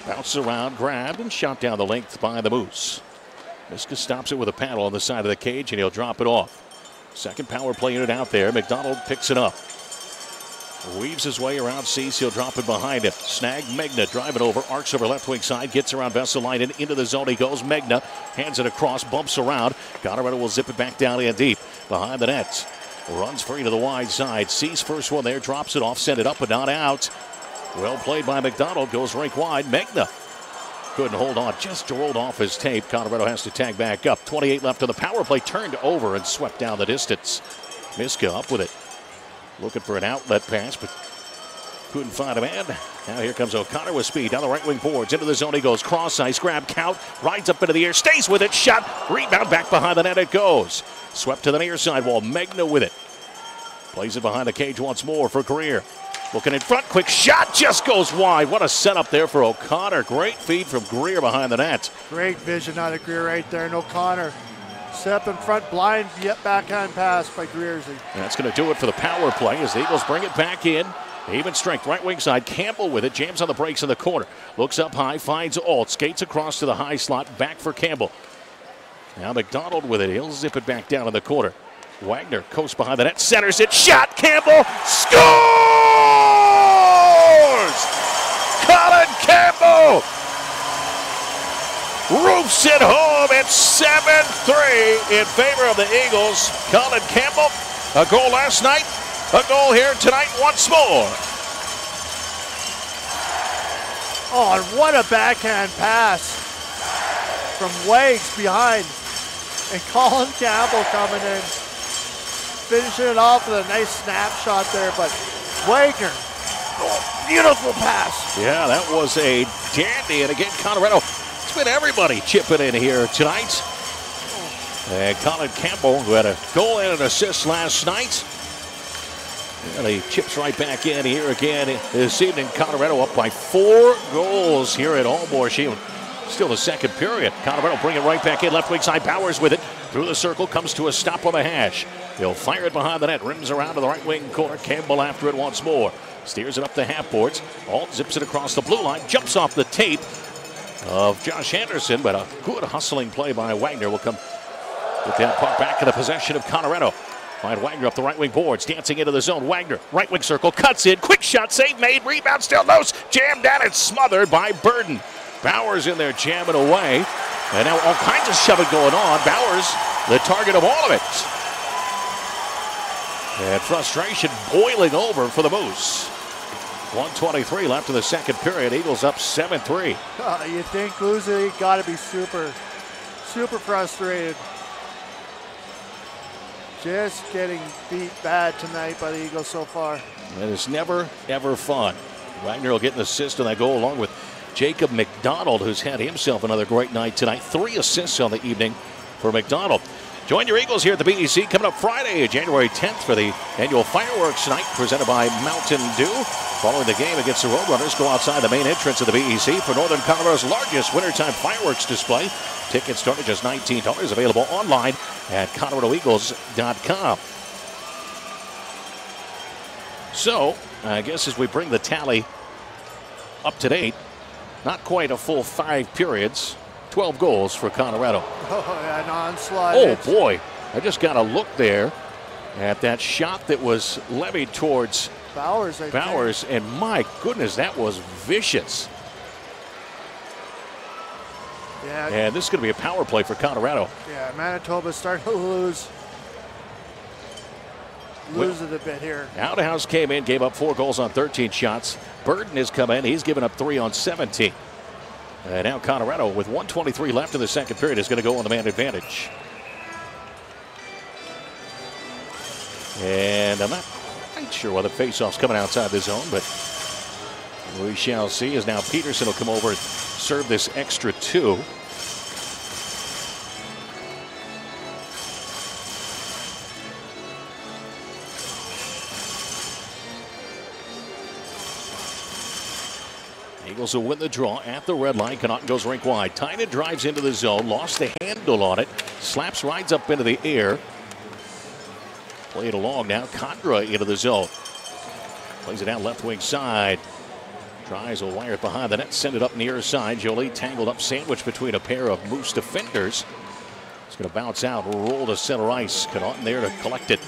Bounces around, grabbed, and shot down the length by the Moose. Miska stops it with a paddle on the side of the cage, and he'll drop it off. Second power play unit out there. McDonald picks it up. Weaves his way around Cease. He'll drop it behind him. Snag Megna. Drive it over. Arcs over left wing side. Gets around Vesalainen. Into the zone he goes. Megna hands it across. Bumps around. Colorado will zip it back down in deep. Behind the net. Runs free to the wide side. Cease first one there. Drops it off. Send it up but not out. Well played by McDonald. Goes rink wide. Megna couldn't hold on. Just rolled off his tape. Colorado has to tag back up. 28 left of the power play. Turned over and swept down the distance. Miska up with it. Looking for an outlet pass, but couldn't find a man. Now here comes O'Connor with speed. Down the right wing boards. Into the zone he goes. Cross ice. Grab count. Rides up into the air. Stays with it. Shot. Rebound. Back behind the net it goes. Swept to the near side wall. Megna with it. Plays it behind the cage once more for Greer. Looking in front. Quick shot. Just goes wide. What a setup there for O'Connor. Great feed from Greer behind the net. Great vision out of Greer right there. And O'Connor set up in front, blind, yet backhand pass by Greersy. That's going to do it for the power play as the Eagles bring it back in. Even strength, right wing side. Campbell with it, jams on the brakes in the corner. Looks up high, finds Alt, skates across to the high slot, back for Campbell. Now McDonald with it, he'll zip it back down in the corner. Wagner coasts behind the net, centers it, shot, Campbell scores! Colin Campbell roofs it home at 7-3 in favor of the Eagles. Colin Campbell, a goal last night, a goal here tonight once more. Oh, and what a backhand pass from Wags behind. And Colin Campbell coming in, finishing it off with a nice snapshot there, but Wagner, oh, beautiful pass. Yeah, that was a dandy, and again, Colorado, it's been everybody chipping in here tonight. And Colin Campbell, who had a goal and an assist last night, and he chips right back in here again this evening. Colorado up by 4 goals here at Allmore Shield. Still the second period. Colorado bring it right back in. Left wing side. Powers with it. Through the circle. Comes to a stop on the hash. He'll fire it behind the net. Rims around to the right wing corner. Campbell after it once more. Steers it up the half boards. Alt zips it across the blue line. Jumps off the tape of Josh Anderson. But a good hustling play by Wagner will come with that puck back in the possession of Colorado. Find Wagner up the right wing boards, dancing into the zone. Wagner, right wing circle, cuts in, quick shot, save made, rebound still loose, jammed down and smothered by Burden. Bowers in there jamming away, and now all kinds of shoving going on. Bowers, the target of all of it. And frustration boiling over for the Moose. 1:23 left in the second period. Eagles up 7-3. You think Luzi got to be super frustrated. Just getting beat bad tonight by the Eagles so far. And it's never, ever fun. Wagner will get an assist on that goal along with Jacob McDonald, who's had himself another great night tonight. 3 assists on the evening for McDonald. Join your Eagles here at the BEC coming up Friday, January 10th for the annual fireworks night presented by Mountain Dew. Following the game against the Roadrunners, go outside the main entrance of the BEC for Northern Colorado's largest wintertime fireworks display. Tickets start at just $19, available online at ColoradoEagles.com. So, I guess as we bring the tally up to date, not quite a full 5 periods. 12 goals for Colorado. Oh, yeah, an onslaught. Oh, boy. I just got a look there at that shot that was levied towards Bowers, and my goodness, that was vicious. Yeah. And this is going to be a power play for Colorado. Yeah, Manitoba starting to lose it a bit here. Outhouse came in, gave up 4 goals on 13 shots. Burden has come in. He's given up 3 on 17. And now Colorado, with 1:23 left in the second period, is going to go on the man advantage. And I'm not quite sure why the faceoff's coming outside the zone, but we shall see as now Peterson will come over and serve this extra 2. Eagles will win the draw at the red line. Connaughton goes rink wide. Tynan drives into the zone, lost the handle on it. Slaps, rides up into the air. Played along now. Condra into the zone. Plays it down left wing side. Tries a wire behind the net, send it up near side. Jolie tangled up, sandwiched between a pair of Moose defenders. It's going to bounce out, roll to center ice. Connaughton there to collect it.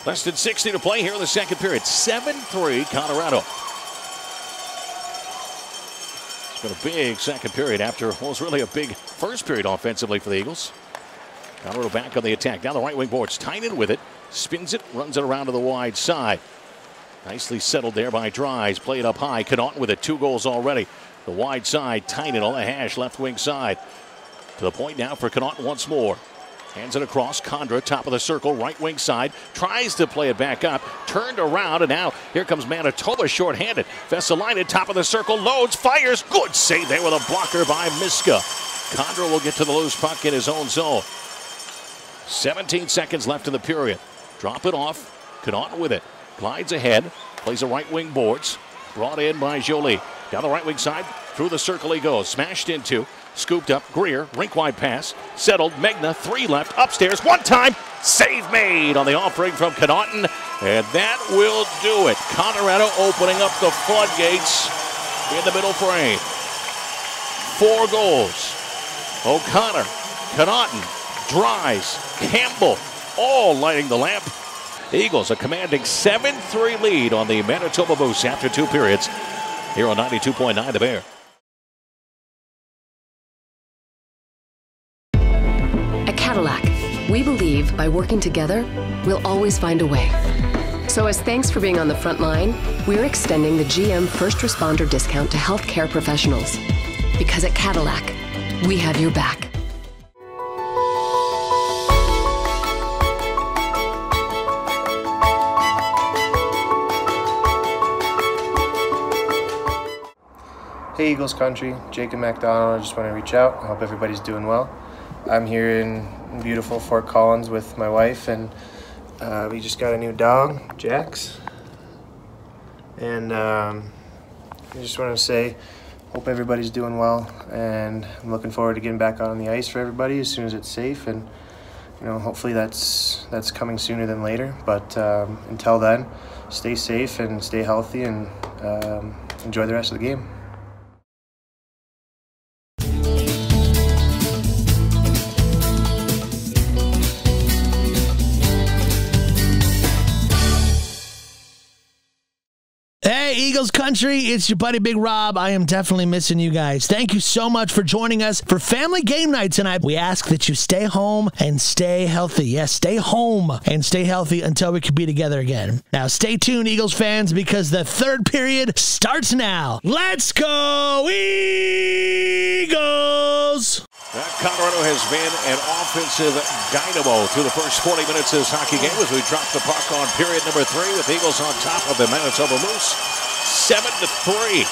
Less than 60 to play here in the second period. 7-3 Colorado. It's been a big second period after what was really a big first period offensively for the Eagles. Colorado back on the attack. Down the right wing boards. Tynan with it. Spins it. Runs it around to the wide side. Nicely settled there by Dries. Played up high. Connaughton with it. 2 goals already. The wide side. Tynan on the hash. Left wing side. To the point now for Connaughton once more. Hands it across. Condra, top of the circle, right wing side. Tries to play it back up. Turned around, and now here comes Manitoba shorthanded. Vesalainen, top of the circle, loads, fires. Good save there with a blocker by Miska. Condra will get to the loose puck in his own zone. 17 seconds left in the period. Drop it off. Connaughton with it. Glides ahead. Plays the right wing boards. Brought in by Jolie. Down the right wing side. Through the circle he goes. Smashed into. Scooped up, Greer, rink-wide pass, settled, Megna, 3 left, upstairs, 1 time, save made on the offering from Connaughton, and that will do it. Colorado opening up the floodgates in the middle frame. 4 goals. O'Connor, Connaughton, Dries, Campbell, all lighting the lamp. Eagles a commanding 7-3 lead on the Manitoba Moose after 2 periods here on 92.9 The Bear. Cadillac, we believe by working together, we'll always find a way. So as thanks for being on the front line, we're extending the GM First Responder discount to healthcare professionals. Because at Cadillac, we have your back. Hey Eagles Country, Jacob McDonald. I just want to reach out. I hope everybody's doing well. I'm here in beautiful Fort Collins with my wife, and we just got a new dog, Jax. And I just want to say, hope everybody's doing well, and I'm looking forward to getting back out on the ice for everybody as soon as it's safe, and hopefully that's coming sooner than later. But until then, stay safe and stay healthy, and enjoy the rest of the game. Eagles country, it's your buddy Big Rob. I am definitely missing you guys. Thank you so much for joining us for Family Game Night tonight. We ask that you stay home and stay healthy. Yes, stay home and stay healthy until we can be together again. Now, stay tuned, Eagles fans, because the third period starts now. Let's go, Eagles! Colorado has been an offensive dynamo through the first 40 minutes of this hockey game as we drop the puck on period number 3 with Eagles on top of the Manitoba Moose, 7-3.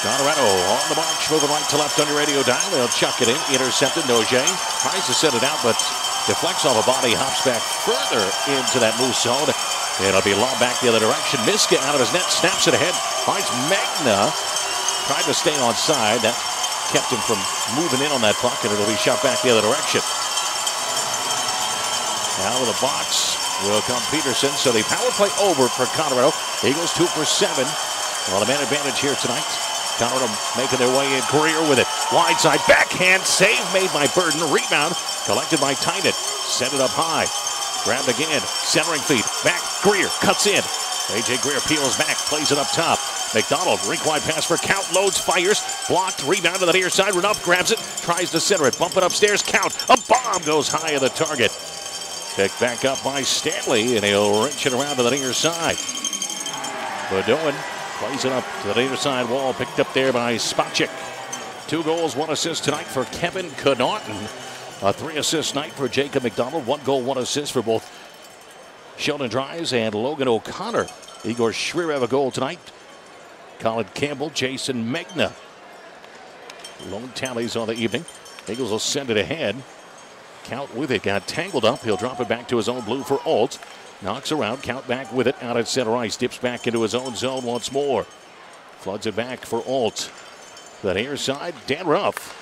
Colorado on the march, moving right to left on your radio dial. They'll chuck it in, intercepted. Noje tries to set it out, but deflects off a body, hops back further into that Moose zone. It'll be lobbed back the other direction. Miska out of his net, snaps it ahead, finds Magna. Tried to stay on side. That kept him from moving in on that puck, and it'll be shot back the other direction. Now with the box will come Peterson. So the power play over for Colorado. Eagles 2 for 7. Well, the man advantage here tonight. Colorado making their way in. Greer with it. Wide side backhand save made by Burden. Rebound collected by Tynan. Set it up high. Grabbed again. Centering feed. Back. Greer cuts in. A.J. Greer peels back. Plays it up top. McDonald, rink wide pass for Count, loads, fires, blocked, rebound to the near side, Renouf grabs it, tries to center it, bump it upstairs, Count, a bomb goes high of the target. Picked back up by Stanley, and he'll wrench it around to the near side. Badoin plays it up to the near side wall, picked up there by Spacek. 2 goals, 1 assist tonight for Kevin Connaughton. A 3-assist night for Jacob McDonald, 1 goal, 1 assist for both Sheldon Dries and Logan O'Connor. Igor Shrirev a goal tonight. Colin Campbell, Jason Megna. Lone tallies on the evening. Eagles will send it ahead. Count with it, got tangled up. He'll drop it back to his own blue for Alt. Knocks around, Count back with it out at center ice. Dips back into his own zone once more. Floods it back for Alt. The near side, Dan Ruff.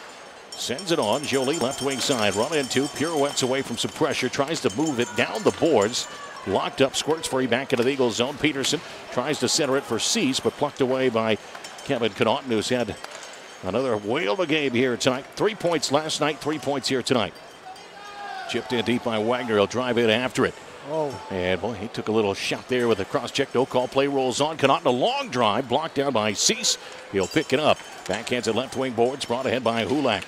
Sends it on, Jolie left wing side. Run into, pirouettes away from some pressure. Tries to move it down the boards. Locked up, squirts free back into the Eagles zone. Peterson tries to center it for Cease, but plucked away by Kevin Connaughton, who's had another whale of a game here tonight. 3 points last night, 3 points here tonight. Chipped in deep by Wagner. He'll drive in after it. Oh. And boy, he took a little shot there with a cross check. No call. Play rolls on. Connaughton a long drive, blocked down by Cease. He'll pick it up. Backhands at left wing boards, brought ahead by Hulak.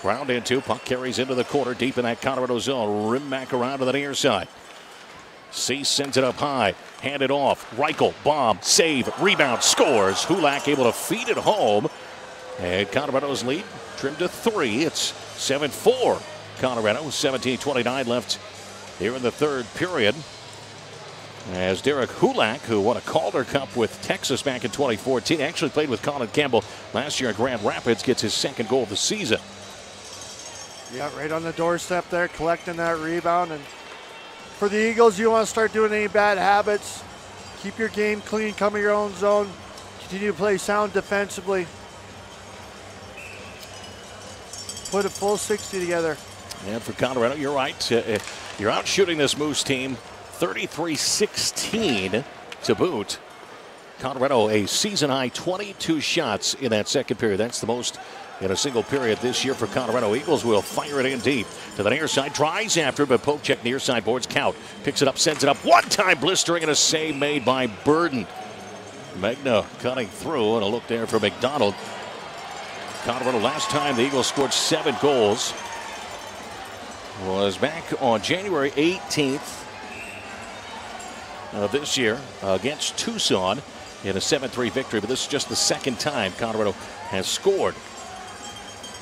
Ground into, puck carries into the corner, deep in that Colorado zone. Rim back around to the near side. Cease sends it up high, handed off. Reichel, bomb, save, rebound, scores. Hulak able to feed it home. And Colorado's lead trimmed to 3. It's 7-4. Colorado, 17:29 left here in the third period. As Derek Hulak, who won a Calder Cup with Texas back in 2014, actually played with Colin Campbell last year at Grand Rapids, gets his 2nd goal of the season. Yeah, right on the doorstep there, collecting that rebound. And for the Eagles, you want to start doing any bad habits. Keep your game clean, come in your own zone. Continue to play sound defensively. Put a full 60 together. And for Colorado, you're right. You're out shooting this Moose team 33-16 to boot. Colorado, a season high 22 shots in that second period. That's the most in a single period this year for Colorado. Eagles will fire it in deep to the near side. Tries after, but poke check near side boards. Count picks it up, sends it up. One time blistering and a save made by Burden. Magna cutting through, and a look there for McDonald. Colorado, last time the Eagles scored 7 goals was back on January 18th of this year against Tucson in a 7-3 victory. But this is just the second time Colorado has scored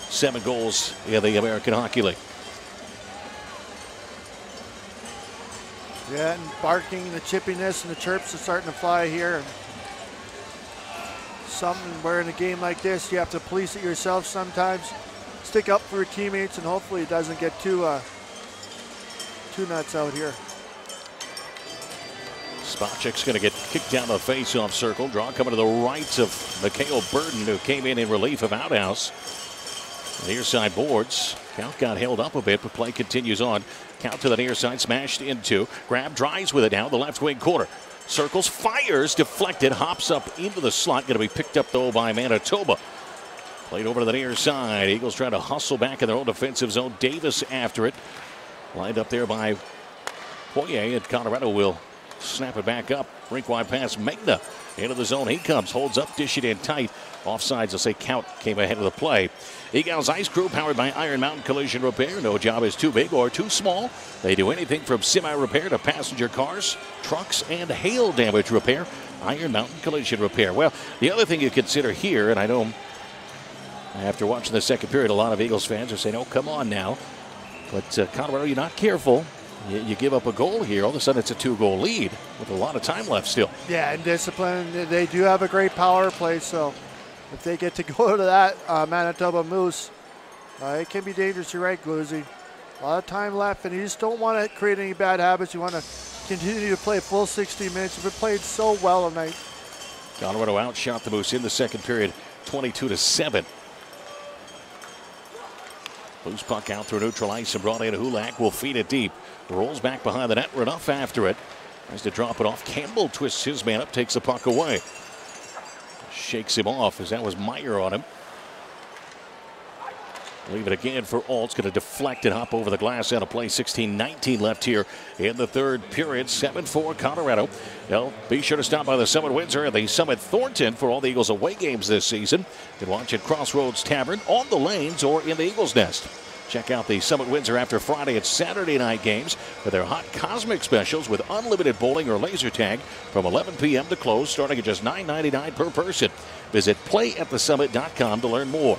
7 goals in the American Hockey League. Yeah, and barking, the chippiness, and the chirps are starting to fly here. And something where in a game like this, you have to police it yourself sometimes. Stick up for your teammates, and hopefully it doesn't get too nuts out here. Spacek's going to get kicked down the face-off circle. Draw coming to the right of Mikhail Burden, who came in relief of Outhouse. Near side boards. Count got held up a bit, but play continues on. Count to the near side, smashed into. Grab, drives with it now, the left wing corner. Circles, fires, deflected, hops up into the slot. Going to be picked up, though, by Manitoba. Played over to the near side. Eagles trying to hustle back in their own defensive zone. Davis after it. Lined up there by Poirier, and Colorado will Snap it back up. Rink wide pass. Megna into the zone. He comes. Holds up. Dish it in tight. Offsides, they'll say count came ahead of the play. Egals Ice Crew, powered by Iron Mountain Collision Repair. No job is too big or too small. They do anything from semi-repair to passenger cars, trucks, and hail damage repair. Iron Mountain Collision Repair. Well, the other thing you consider here, and I know after watching the second period, a lot of Eagles fans are saying, oh, come on now. But Colorado, you're not careful. You give up a goal here. All of a sudden, it's a 2-goal lead with a lot of time left still. Yeah, and discipline. They do have a great power play, so if they get to go to that Manitoba Moose, it can be dangerous. You're right, Gloozy. A lot of time left, and you just don't want to create any bad habits. You want to continue to play full 60 minutes. You've been played so well tonight. Colorado outshot the Moose in the second period, 22-7. Loose puck out through neutral ice and brought in. Hulak will feed it deep. Rolls back behind the net. Renouf after it. Tries to drop it off. Campbell twists his man up, takes the puck away. Shakes him off as that was Meyer on him. Leave it again for Alt. Going to deflect and hop over the glass out of play. 16-19 left here in the third period. 7-4 Colorado. Now, be sure to stop by the Summit Windsor and the Summit Thornton for all the Eagles away games this season. You can watch at Crossroads Tavern, on the lanes, or in the Eagles Nest. Check out the Summit Windsor after Friday and Saturday night games for their hot Cosmic specials with unlimited bowling or laser tag from 11 p.m. to close, starting at just $9.99 per person. Visit playatthesummit.com to learn more.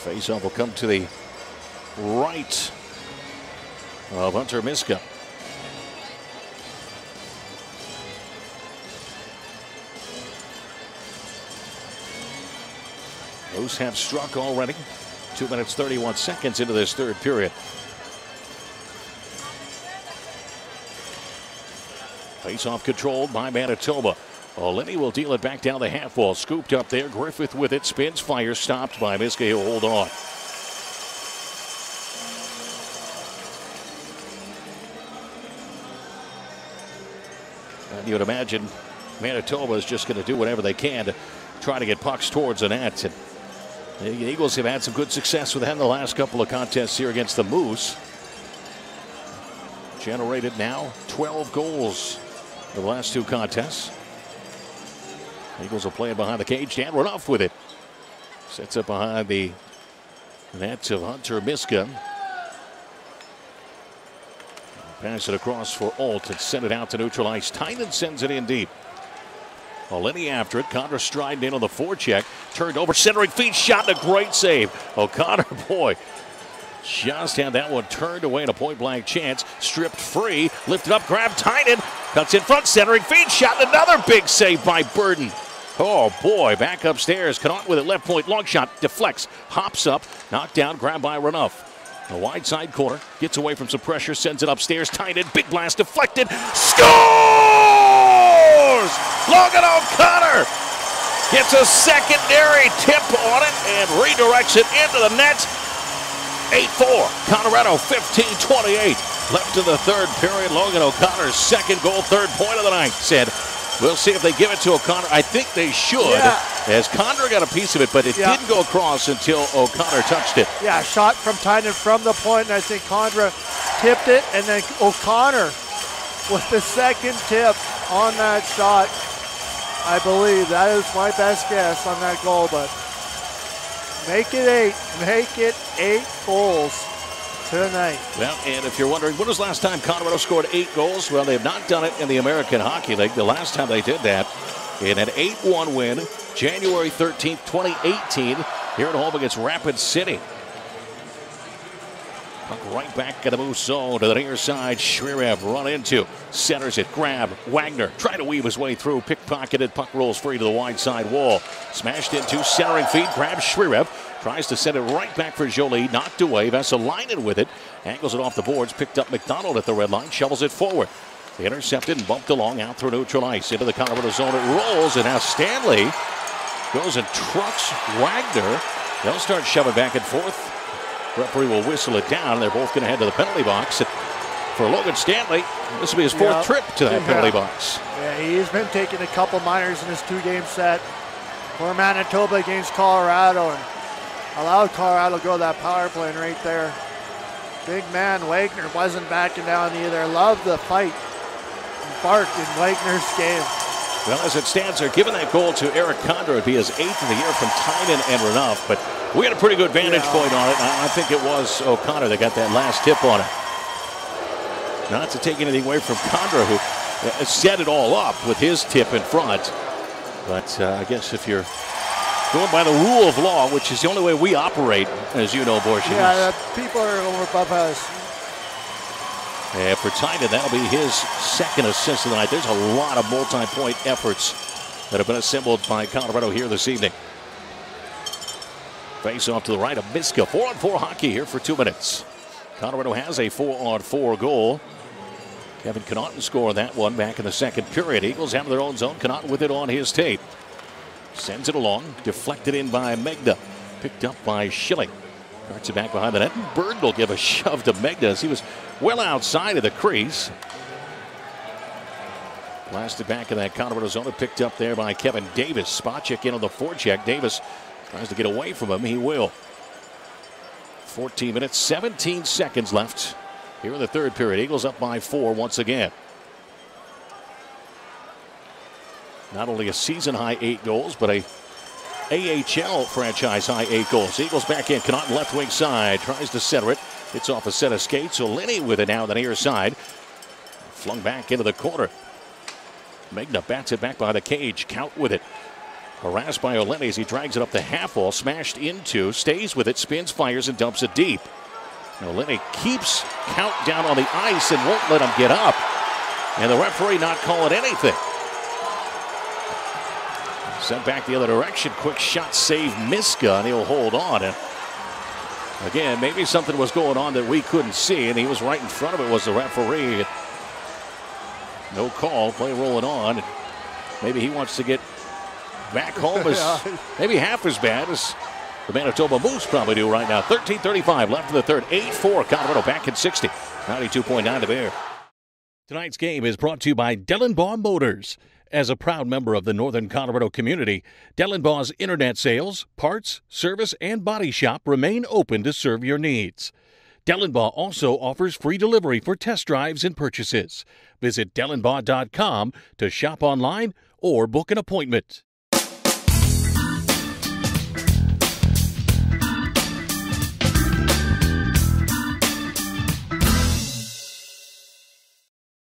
Faceoff will come to the right of Hunter Miska. Moose have struck already. 2 minutes, 31 seconds into this third period. Faceoff controlled by Manitoba. Lenny will deal it back down the half wall. Scooped up there. Griffith with it. Spins, fires, stopped by Miska. He'll hold on. And you would imagine Manitoba is just going to do whatever they can to try to get pucks towards the net. And the Eagles have had some good success with that in the last couple of contests here against the Moose. Generated now 12 goals in the last two contests. Eagles will play it behind the cage. Dan Renouf with it. Sets it behind the net of Hunter Miska. Pass it across for Alt and send it out to neutral ice. Tynan sends it in deep. Lenny after it. Condra striding in on the forecheck. Turned over, centering feet, shot, and a great save. O'Connor, boy, just had that one turned away in a point-blank chance. Stripped free, lifted up, grabbed Tynan. Cuts in front, centering feet, shot, and another big save by Burden. Oh, boy, back upstairs. Connaught with it, left point, long shot, deflects, hops up, knocked down, grabbed by Renouf. A wide side corner, gets away from some pressure, sends it upstairs. Tynan, big blast, deflected, scores! Logan O'Connor gets a secondary tip on it and redirects it into the net. 8-4, Colorado 15-28. Left in the third period. Logan O'Connor's second goal, third point of the night. Said, we'll see if they give it to O'Connor. I think they should, as Condra got a piece of it, but it didn't go across until O'Connor touched it. Yeah, shot from Tynan from the point, and I think Condra tipped it, and then O'Connor with the second tip on that shot. I believe that is my best guess on that goal, but make it 8. Make it 8 goals tonight. Well, and if you're wondering, when was the last time Colorado scored 8 goals? Well, they have not done it in the American Hockey League. The last time they did that in an 8-1 win, January 13th, 2018, here at home against Rapid City. Puck right back in the Moose zone to the near side. Shrirev run into, centers it, grab. Wagner trying to weave his way through, pickpocketed, puck rolls free to the wide side wall. Smashed into, centering feed, grabs Shrirev. Tries to send it right back for Jolie, knocked away. Vesalainen with it, angles it off the boards, picked up McDonald at the red line, shovels it forward. They intercepted and bumped along out through neutral ice into the Colorado zone. It rolls, and now Stanley goes and trucks Wagner. They'll start shoving back and forth. Referee will whistle it down. They're both going to head to the penalty box. For Logan Stanley, this will be his fourth trip to that penalty box. Yeah, he's been taking a couple minors in this 2-game set for Manitoba against Colorado, and allowed Colorado to go that power play, and right there, Big man Wagner wasn't backing down either. Loved the fight. Barked in Wagner's game. Well, as it stands, they're giving that goal to Eric Condra. It'd be his 8th of the year from Tynan and Renouf, but we had a pretty good vantage point on it. I think it was O'Connor that got that last tip on it. Not to take anything away from Condra, who set it all up with his tip in front. But I guess if you're going by the rule of law, which is the only way we operate, as you know, Borshi. Yeah, people are over above us. And for Tynan, that'll be his 2nd assist of the night. There's a lot of multi-point efforts that have been assembled by Colorado here this evening. Face off to the right of Miska. 4-on-4 hockey here for 2 minutes. Colorado has a 4-on-4 goal. Kevin Connaughton scored that one back in the 2nd period. Eagles out of their own zone. Connaughton with it on his tape. Sends it along. Deflected in by Megna. Picked up by Schilling. Darts it back behind the net. Bird will give a shove to Megna as he was well outside of the crease. Blasted back in that Colorado zone. Picked up there by Kevin Davis. Spot check in on the forecheck. Davis tries to get away from him. He will. 14 minutes, 17 seconds left here in the 3rd period. Eagles up by 4 once again. Not only a season high 8 goals, but a AHL franchise high 8 goals. Eagles back in. Connaughton left wing side. Tries to center it. It's off a set of skates. So Lenny with it now on the near side. Flung back into the corner. Megna bats it back by the cage. Count with it. Harassed by O'Lenny as he drags it up the half wall. Smashed into. Stays with it. Spins, fires, and dumps it deep. O'Lenny keeps Count down on the ice and won't let him get up. And the referee not calling anything. Sent back the other direction. Quick shot save Miska, and he'll hold on. And again, maybe something was going on that we couldn't see, and he was right in front of it was the referee. No call. Play rolling on. And maybe he wants to get back home as maybe half as bad as the Manitoba Moose probably do right now. 13:35 left in the 3rd. 8-4 Colorado back in 60. 92.9 the Bear. Tonight's game is brought to you by Dellenbaugh Motors. As a proud member of the Northern Colorado community, Dellenbaugh's internet sales, parts, service, and body shop remain open to serve your needs. Dellenbaugh also offers free delivery for test drives and purchases. Visit Dellenbaugh.com to shop online or book an appointment.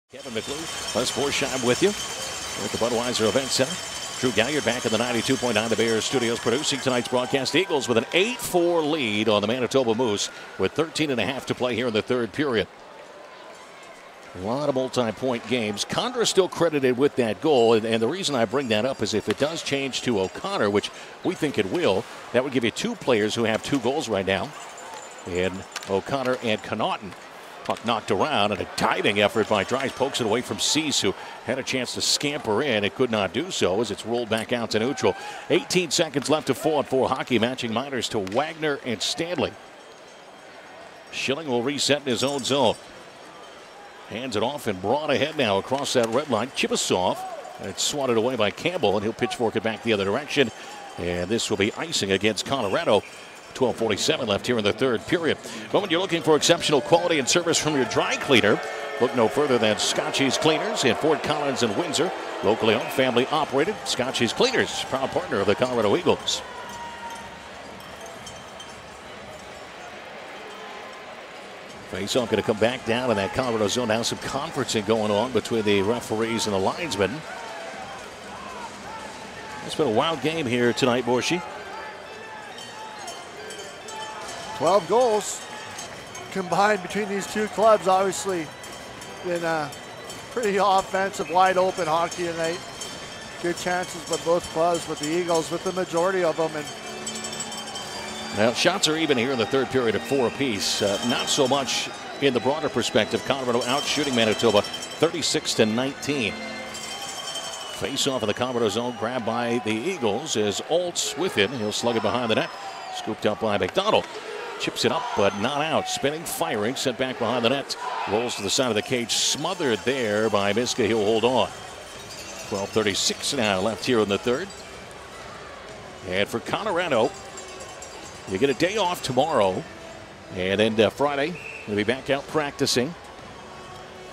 Kevin McClue, Les Borsheim with you. We're at the Budweiser Event Center. Drew Galliard back in the 92.9 The Bears studios producing tonight's broadcast. Eagles with an 8-4 lead on the Manitoba Moose with 13.5 to play here in the 3rd period. A lot of multi-point games. Condra still credited with that goal, and the reason I bring that up is if it does change to O'Connor, which we think it will, that would give you 2 players who have 2 goals right now. And O'Connor and Connaughton. Puck knocked around, and a diving effort by Dries pokes it away from Cease, who had a chance to scamper in. It could not do so as it's rolled back out to neutral. 18 seconds left of 4-on-4 hockey, matching minors to Wagner and Stanley. Schilling will reset in his own zone. Hands it off and brought ahead now across that red line. Chipasov, and it's swatted away by Campbell, and he'll pitchfork it back the other direction. And this will be icing against Colorado. 12:47 left here in the 3rd period. But when you're looking for exceptional quality and service from your dry cleaner, look no further than Scotchy's Cleaners in Fort Collins and Windsor. Locally owned, family operated. Scotchy's Cleaners, proud partner of the Colorado Eagles. Face-off going to come back down in that Colorado zone. Now some conferencing going on between the referees and the linesmen. It's been a wild game here tonight, Borshi. 12 goals combined between these 2 clubs. Obviously been a pretty offensive, wide open hockey tonight. Good chances by both clubs, with the Eagles with the majority of them. And now shots are even here in the 3rd period at 4 apiece. Not so much in the broader perspective. Colorado out shooting Manitoba 36-19. Face off in the Colorado zone, grabbed by the Eagles as Oltz with it. He'll slug it behind the net. Scooped up by McDonald. Chips it up, but not out. Spinning, firing, sent back behind the net. Rolls to the side of the cage, smothered there by Miska. He'll hold on. 12:36 now left here in the 3rd. And for Colorado, you get a day off tomorrow. And then Friday, We'll be back out practicing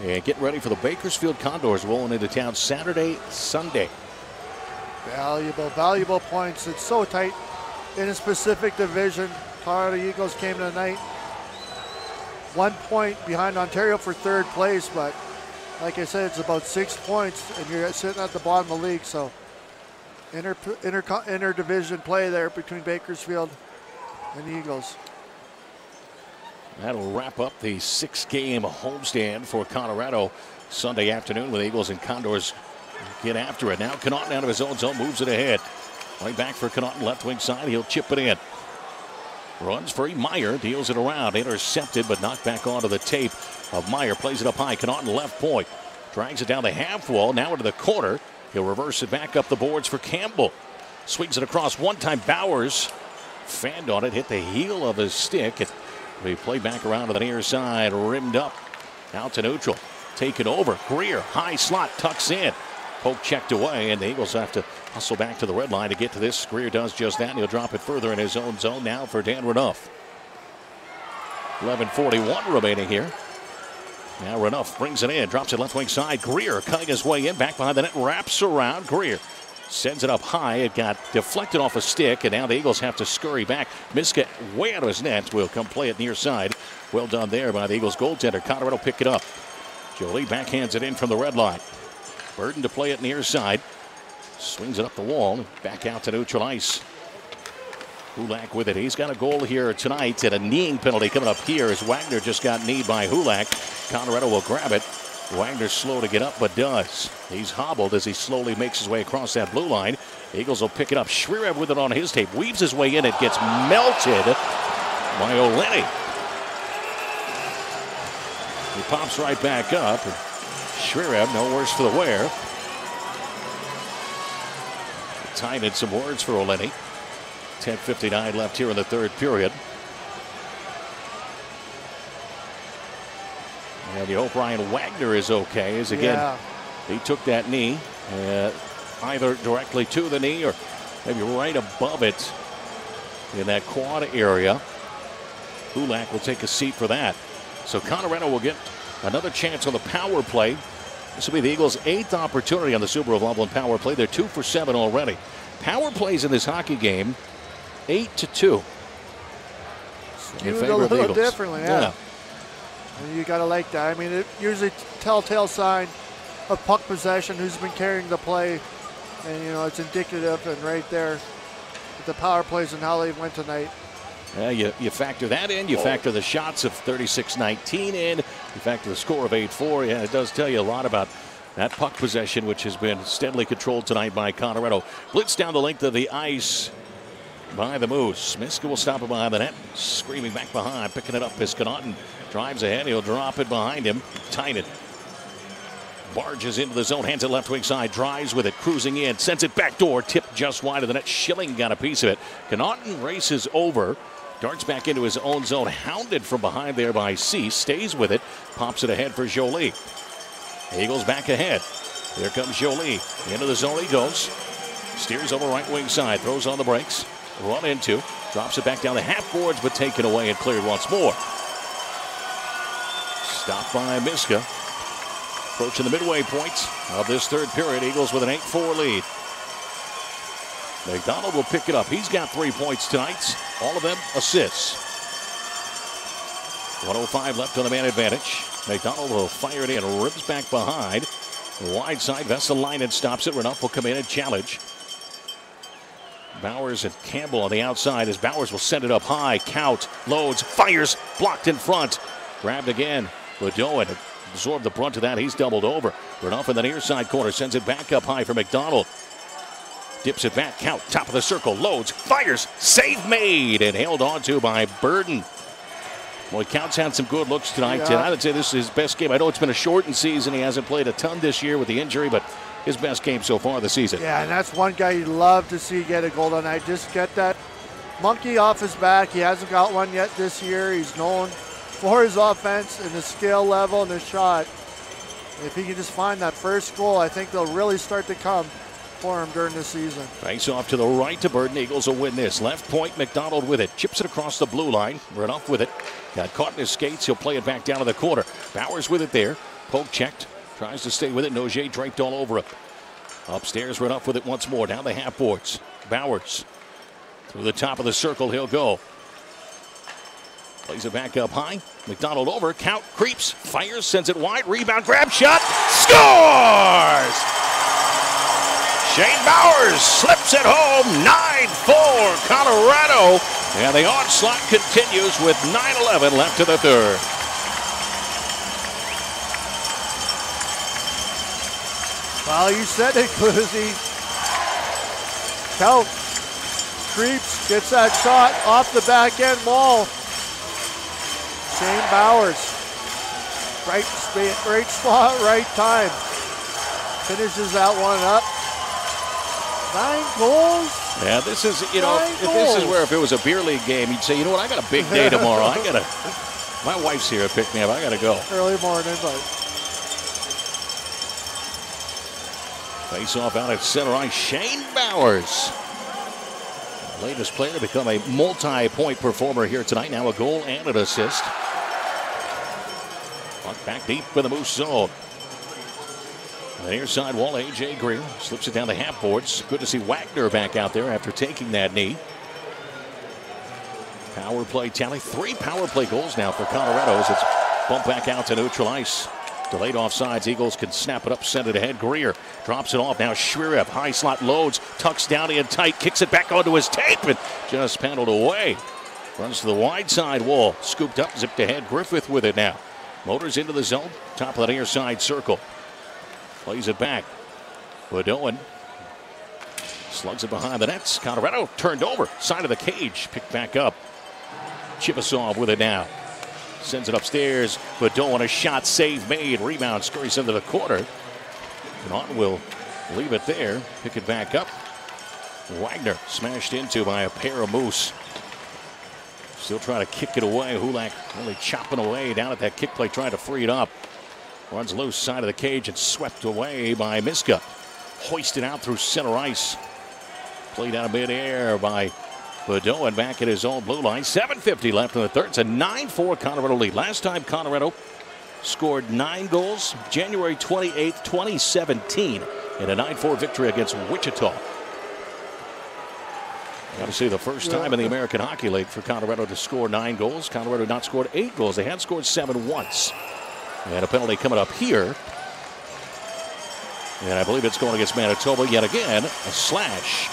and getting ready for the Bakersfield Condors rolling into town Saturday, Sunday. Valuable points. It's so tight in a specific division. Colorado Eagles came tonight 1 point behind Ontario for third place, but like I said, it's about 6 points, and you're sitting at the bottom of the league. So inter-division play there between Bakersfield and the Eagles. That'll wrap up the 6-game homestand for Colorado Sunday afternoon with Eagles and Condors get after it. Now Connaughton out of his own zone, moves it ahead. Right back for Connaughton, left wing side. He'll chip it in. Runs free. Meyer deals it around. Intercepted, but knocked back onto the tape of Meyer. Plays it up high. Connaughton left point. Drags it down the half wall. Now into the corner. He'll reverse it back up the boards for Campbell. Swings it across one time. Bowers fanned on it. Hit the heel of his stick. And we play back around to the near side. Rimmed up. Out to neutral. Taken over. Greer. High slot. Tucks in. Poke checked away, and the Eagles have to hustle back to the red line to get to this. Greer does just that, and he'll drop it further in his own zone now for Dan Renouf. 11:41 remaining here. Now Renouf brings it in, drops it left wing side. Greer cutting his way in, back behind the net, wraps around. Greer sends it up high. It got deflected off a stick, and now the Eagles have to scurry back. Miska way out of his net will come play it near side. Well done there by the Eagles goaltender. Colorado pick it up. Jolie backhands it in from the red line. Burden to play it near side. Swings it up the wall. Back out to neutral ice. Hulak with it. He's got a goal here tonight and a kneeing penalty coming up here as Wagner just got kneed by Hulak. Colorado will grab it. Wagner's slow to get up, but does. He's hobbled as he slowly makes his way across that blue line. Eagles will pick it up. Shrirev with it on his tape. Weaves his way in. It gets melted by O'Lenny. He pops right back up. Shrirev, no worse for the wear. Time in some words for O'Lenny. 10:59 left here in the third period. And you hope Ryan Wagner is okay, as again, he took that knee, either directly to the knee or maybe right above it in that quad area. Hulak will take a seat for that. So Colorado will get another chance on the power play. This will be the Eagles' 8th opportunity on the Subaru of Loveland power play. They're 2 for 7 already. Power plays in this hockey game, 8-2. In favor a of the little Eagles. Differently, yeah. And you got to like that. I mean, it usually telltale sign of puck possession, who's been carrying the play. And, you know, it's indicative and right there with the power plays and how they went tonight. Yeah, you factor that in. You factor the shots of 36-19 in. You factor the score of 8-4. Yeah, it does tell you a lot about that puck possession, which has been steadily controlled tonight by Colorado. Blitz down the length of the ice by the Moose. Miska will stop it behind the net. Screaming back behind. Picking it up is Connaughton. Drives ahead. He'll drop it behind him. Tynan barges into the zone. Hands it left wing side. Drives with it. Cruising in. Sends it back door. Tipped just wide of the net. Schilling got a piece of it. Connaughton races over. Darts back into his own zone. Hounded from behind there by Cease. Stays with it. Pops it ahead for Jolie. Eagles back ahead. Here comes Jolie. Into the zone he goes. Steers over right wing side. Throws on the brakes. Run into. Drops it back down the half boards, but taken away and cleared once more. Stopped by Miska. Approaching the midway point of this third period. Eagles with an 8-4 lead. McDonald will pick it up. He's got 3 points tonight. All of them assists. 1:05 left on the man advantage. McDonald will fire it in. Rips back behind. Wide side. Vesalainen stops it. Renouf will come in and challenge. Bowers and Campbell on the outside as Bowers will send it up high. Count. Loads. Fires. Blocked in front. Grabbed again. Ledoin absorbed the brunt of that. He's doubled over. Renouf in the near side corner. Sends it back up high for McDonald. Dips it back. Count. Top of the circle. Loads. Fires. Save made. And held on to by Burden. Boy, Count's had some good looks tonight. And I would say this is his best game. I know it's been a shortened season. He hasn't played a ton this year with the injury, but his best game so far this season. Yeah, and that's one guy you'd love to see get a goal tonight. Just get that monkey off his back. He hasn't got one yet this year. He's known for his offense and the skill level and the shot. If he can just find that first goal, I think they'll really start to come for him during the season. Face off to the right to Burden. Eagles will win this. Left point, McDonald with it. Chips it across the blue line. Renouf with it. Got caught in his skates. He'll play it back down to the corner. Bowers with it there. Poke checked. Tries to stay with it. Nogier draped all over him. Upstairs, Renouf with it once more. Down the half boards. Bowers through the top of the circle. He'll go. Plays it back up high. McDonald over. Count. Creeps. Fires. Sends it wide. Rebound. Grab. Shot. Scores! Shane Bowers slips it home. 9-4 Colorado. And the onslaught continues with 9:11 left in the third. Well, you said it, Cluzy. Count. Creeps. Gets that shot off the back end wall. Shane Bowers. Right spot, right time. Finishes that one up. 9 goals. Yeah, this is, you know, this is where if it was a beer league game, you'd say, you know what, I got a big day tomorrow. My wife's here to pick me up. I got to go. Early morning, but. Face off out at center ice. Shane Bowers. The latest player to become a multi-point performer here tonight. Now a goal and an assist. Puck back deep for the Moose zone. The near side wall, A.J. Greer slips it down the half boards. Good to see Wagner back out there after taking that knee. Power play tally. 3 power play goals now for Colorado as it's bumped back out to neutral ice. Delayed offsides. Eagles can snap it up, send it ahead. Greer drops it off. Now Shrirev, high slot loads, tucks down in tight, kicks it back onto his tape, and just paddled away. Runs to the wide side wall. Scooped up, zipped ahead. Griffith with it now. Motors into the zone. Top of the near side circle. Plays it back. Bedoin slugs it behind the nets. Colorado turned over. Side of the cage. Picked back up. Chipasov with it now. Sends it upstairs. Bedoin, a shot, save made. Rebound scurries into the corner. Naughton will leave it there. Pick it back up. Wagner smashed into by a pair of Moose. Still trying to kick it away. Hulak really chopping away down at that kick play, trying to free it up. Runs loose, side of the cage, and swept away by Miska. Hoisted out through center ice. Played out of midair by Bedoin back at his own blue line. 7:50 left in the third. It's a 9-4 Colorado lead. Last time Colorado scored 9 goals, January 28th, 2017, in a 9-4 victory against Wichita. Got to see the first time in the American Hockey League for Colorado to score 9 goals. Colorado not scored 8 goals. They had scored 7 once. And a penalty coming up here. And I believe it's going against Manitoba yet again. A slash.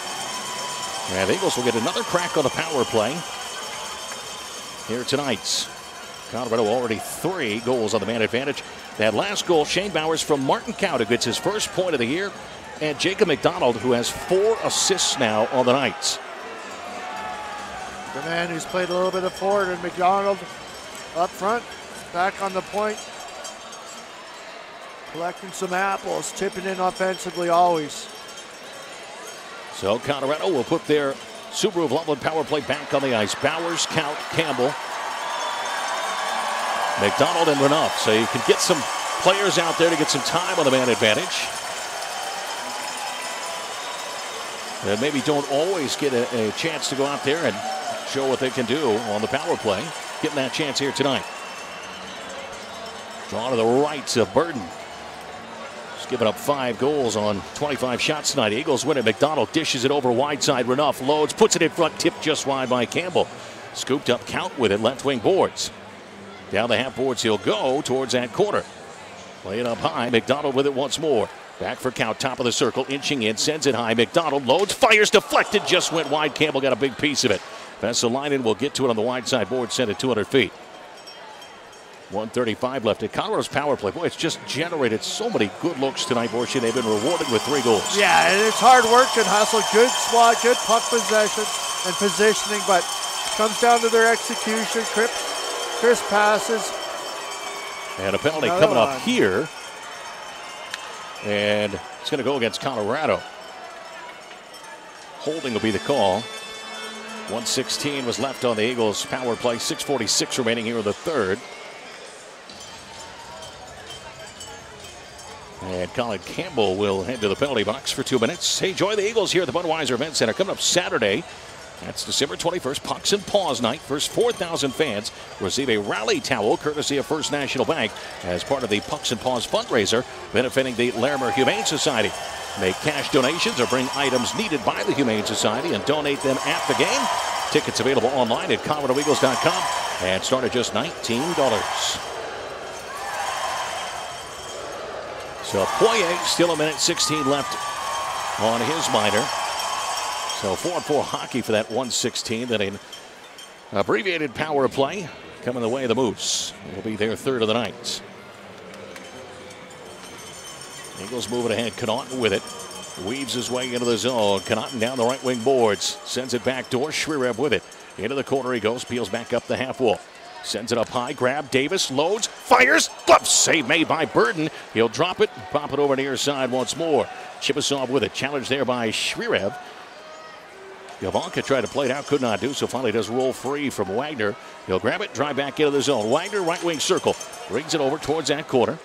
And the Eagles will get another crack on the power play here tonight. Colorado already 3 goals on the man advantage. That last goal, Shane Bowers from Martin County gets his first point of the year. And Jacob McDonald, who has 4 assists now on the night. The man who's played a little bit of forward, and McDonald up front, back on the point. Collecting some apples, chipping in offensively always. So Colorado will put their Subaru of Loveland power play back on the ice. Bowers, Count, Campbell, McDonald, and Renouf. So you can get some players out there to get some time on the man advantage. And maybe don't always get a chance to go out there and show what they can do on the power play. Getting that chance here tonight. Draw to the right of Burden. He's given up 5 goals on 25 shots tonight. Eagles win it. McDonald dishes it over wide side. Renouf loads, puts it in front, tipped just wide by Campbell. Scooped up, Count with it, left wing boards. Down the half boards he'll go towards that corner. Play it up high. McDonald with it once more. Back for Count, top of the circle, inching in, sends it high. McDonald loads, fires, deflected, just went wide. Campbell got a big piece of it. Vesalainen will get to it on the wide side board, sent it 200 feet. 1:35 left. At Colorado's power play, boy, it's just generated so many good looks tonight, Borshi. They've been rewarded with 3 goals. Yeah, and it's hard work and hustle. Good swat, good puck possession and positioning, but comes down to their execution. Crisp passes. And a penalty coming up here. And it's going to go against Colorado. Holding will be the call. 1:16 was left on the Eagles' power play. 6:46 remaining here in the third. And Colin Campbell will head to the penalty box for 2 minutes. Hey, join the Eagles here at the Budweiser Event Center. Coming up Saturday, that's December 21st, Pucks and Paws Night. First 4,000 fans receive a rally towel courtesy of First National Bank as part of the Pucks and Paws fundraiser benefiting the Larimer Humane Society. Make cash donations or bring items needed by the Humane Society and donate them at the game. Tickets available online at ColoradoEagles.com and start at just $19. So Poirier still a minute 16 left on his minor. So 4-4 hockey for that 116. Then an abbreviated power play coming the way of the Moose. It'll be their third of the night. Eagles moving ahead. Connaughton with it. Weaves his way into the zone. Connaughton down the right wing boards. Sends it back door. Shrirev with it. Into the corner he goes. Peels back up the half wall. Sends it up high. Grab. Davis loads. Fires. Glove save made by Burden. He'll drop it. Pop it over near side once more. Chipasov with it. Challenge there by Shrirev. Yavanka tried to play it out. Could not do so. Finally does roll free from Wagner. He'll grab it. Drive back into the zone. Wagner right wing circle. Brings it over towards that corner.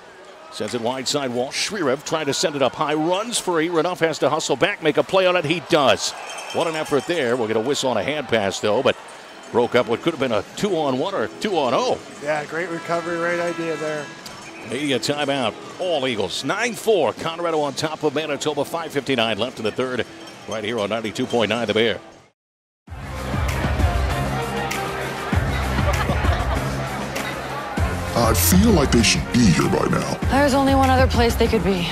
Sends it wide side wall. Shrirev trying to send it up high. Runs free. Renouf has to hustle back. Make a play on it. He does. What an effort there. We'll get a whistle on a hand pass though. But broke up what could have been a 2-on-1 or 2-on-0. Yeah, great recovery. Right idea there. Media timeout. All Eagles. 9-4. Colorado on top of Manitoba. 5:59 left in the third. Right here on 92.9 The Bear. I feel like they should be here by now. There's only one other place they could be.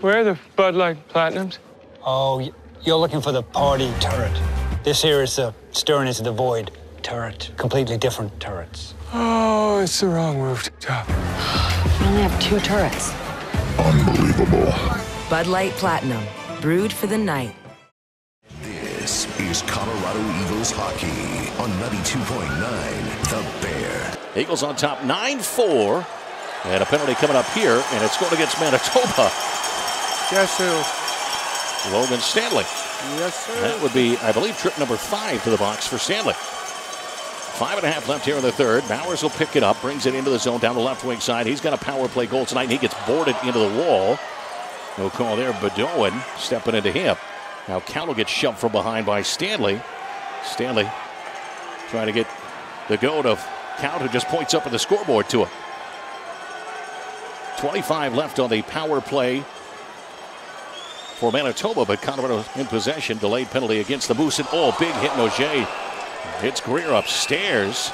Where are the Bud Light Platinums? Oh, you're looking for the party turret. This here is the Stern is the Void turret. Completely different turrets. Oh, it's the wrong rooftop. We only have 2 turrets. Unbelievable. Bud Light Platinum, brewed for the night. This is Colorado Eagles hockey on 92.9 The Bear. Eagles on top 9-4. And a penalty coming up here, and it's going against Manitoba. Guess who? Logan Stanley. Yes, sir. That would be, I believe, trip number 5 to the box for Stanley. 5.5 left here in the third. Bowers will pick it up, brings it into the zone down the left wing side. He's got a power play goal tonight, and he gets boarded into the wall. No call there. Bedoin stepping into him. Now Cowell gets shoved from behind by Stanley. Stanley trying to get the go of Cowell, who just points up at the scoreboard to him. 25 left on the power play for Manitoba, but Colorado in possession. Delayed penalty against the Moose. And big hit. Noger hits Greer upstairs.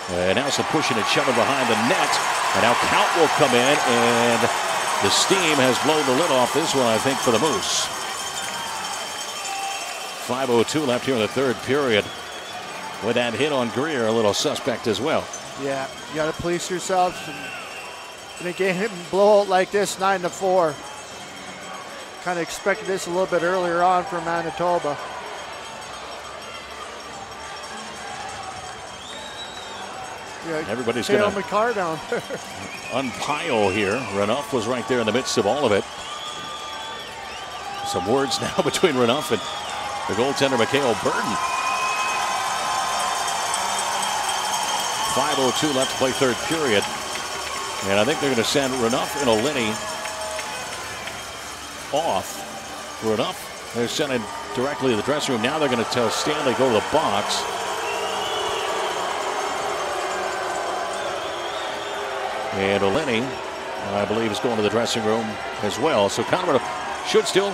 And now some pushing and shoving behind the net. And now Count will come in, and the steam has blown the lid off this one, I think, for the Moose. 5:02 left here in the third period. With that hit on Greer, a little suspect as well. Yeah, you got to police yourselves. In a game blowout like this, 9-4. Kind of expected this a little bit earlier on for Manitoba. Yeah, everybody's going to McCarr down there. Unpile here. Renouf was right there in the midst of all of it. Some words now between Renouf and the goaltender, Mikhail Burden. 5:02 left to play third period. And I think they're going to send Renouf and Olenny off. Renouf, they're sending directly to the dressing room. Now they're going to tell Stanley go to the box. And Olenny, I believe, is going to the dressing room as well. So Colorado should still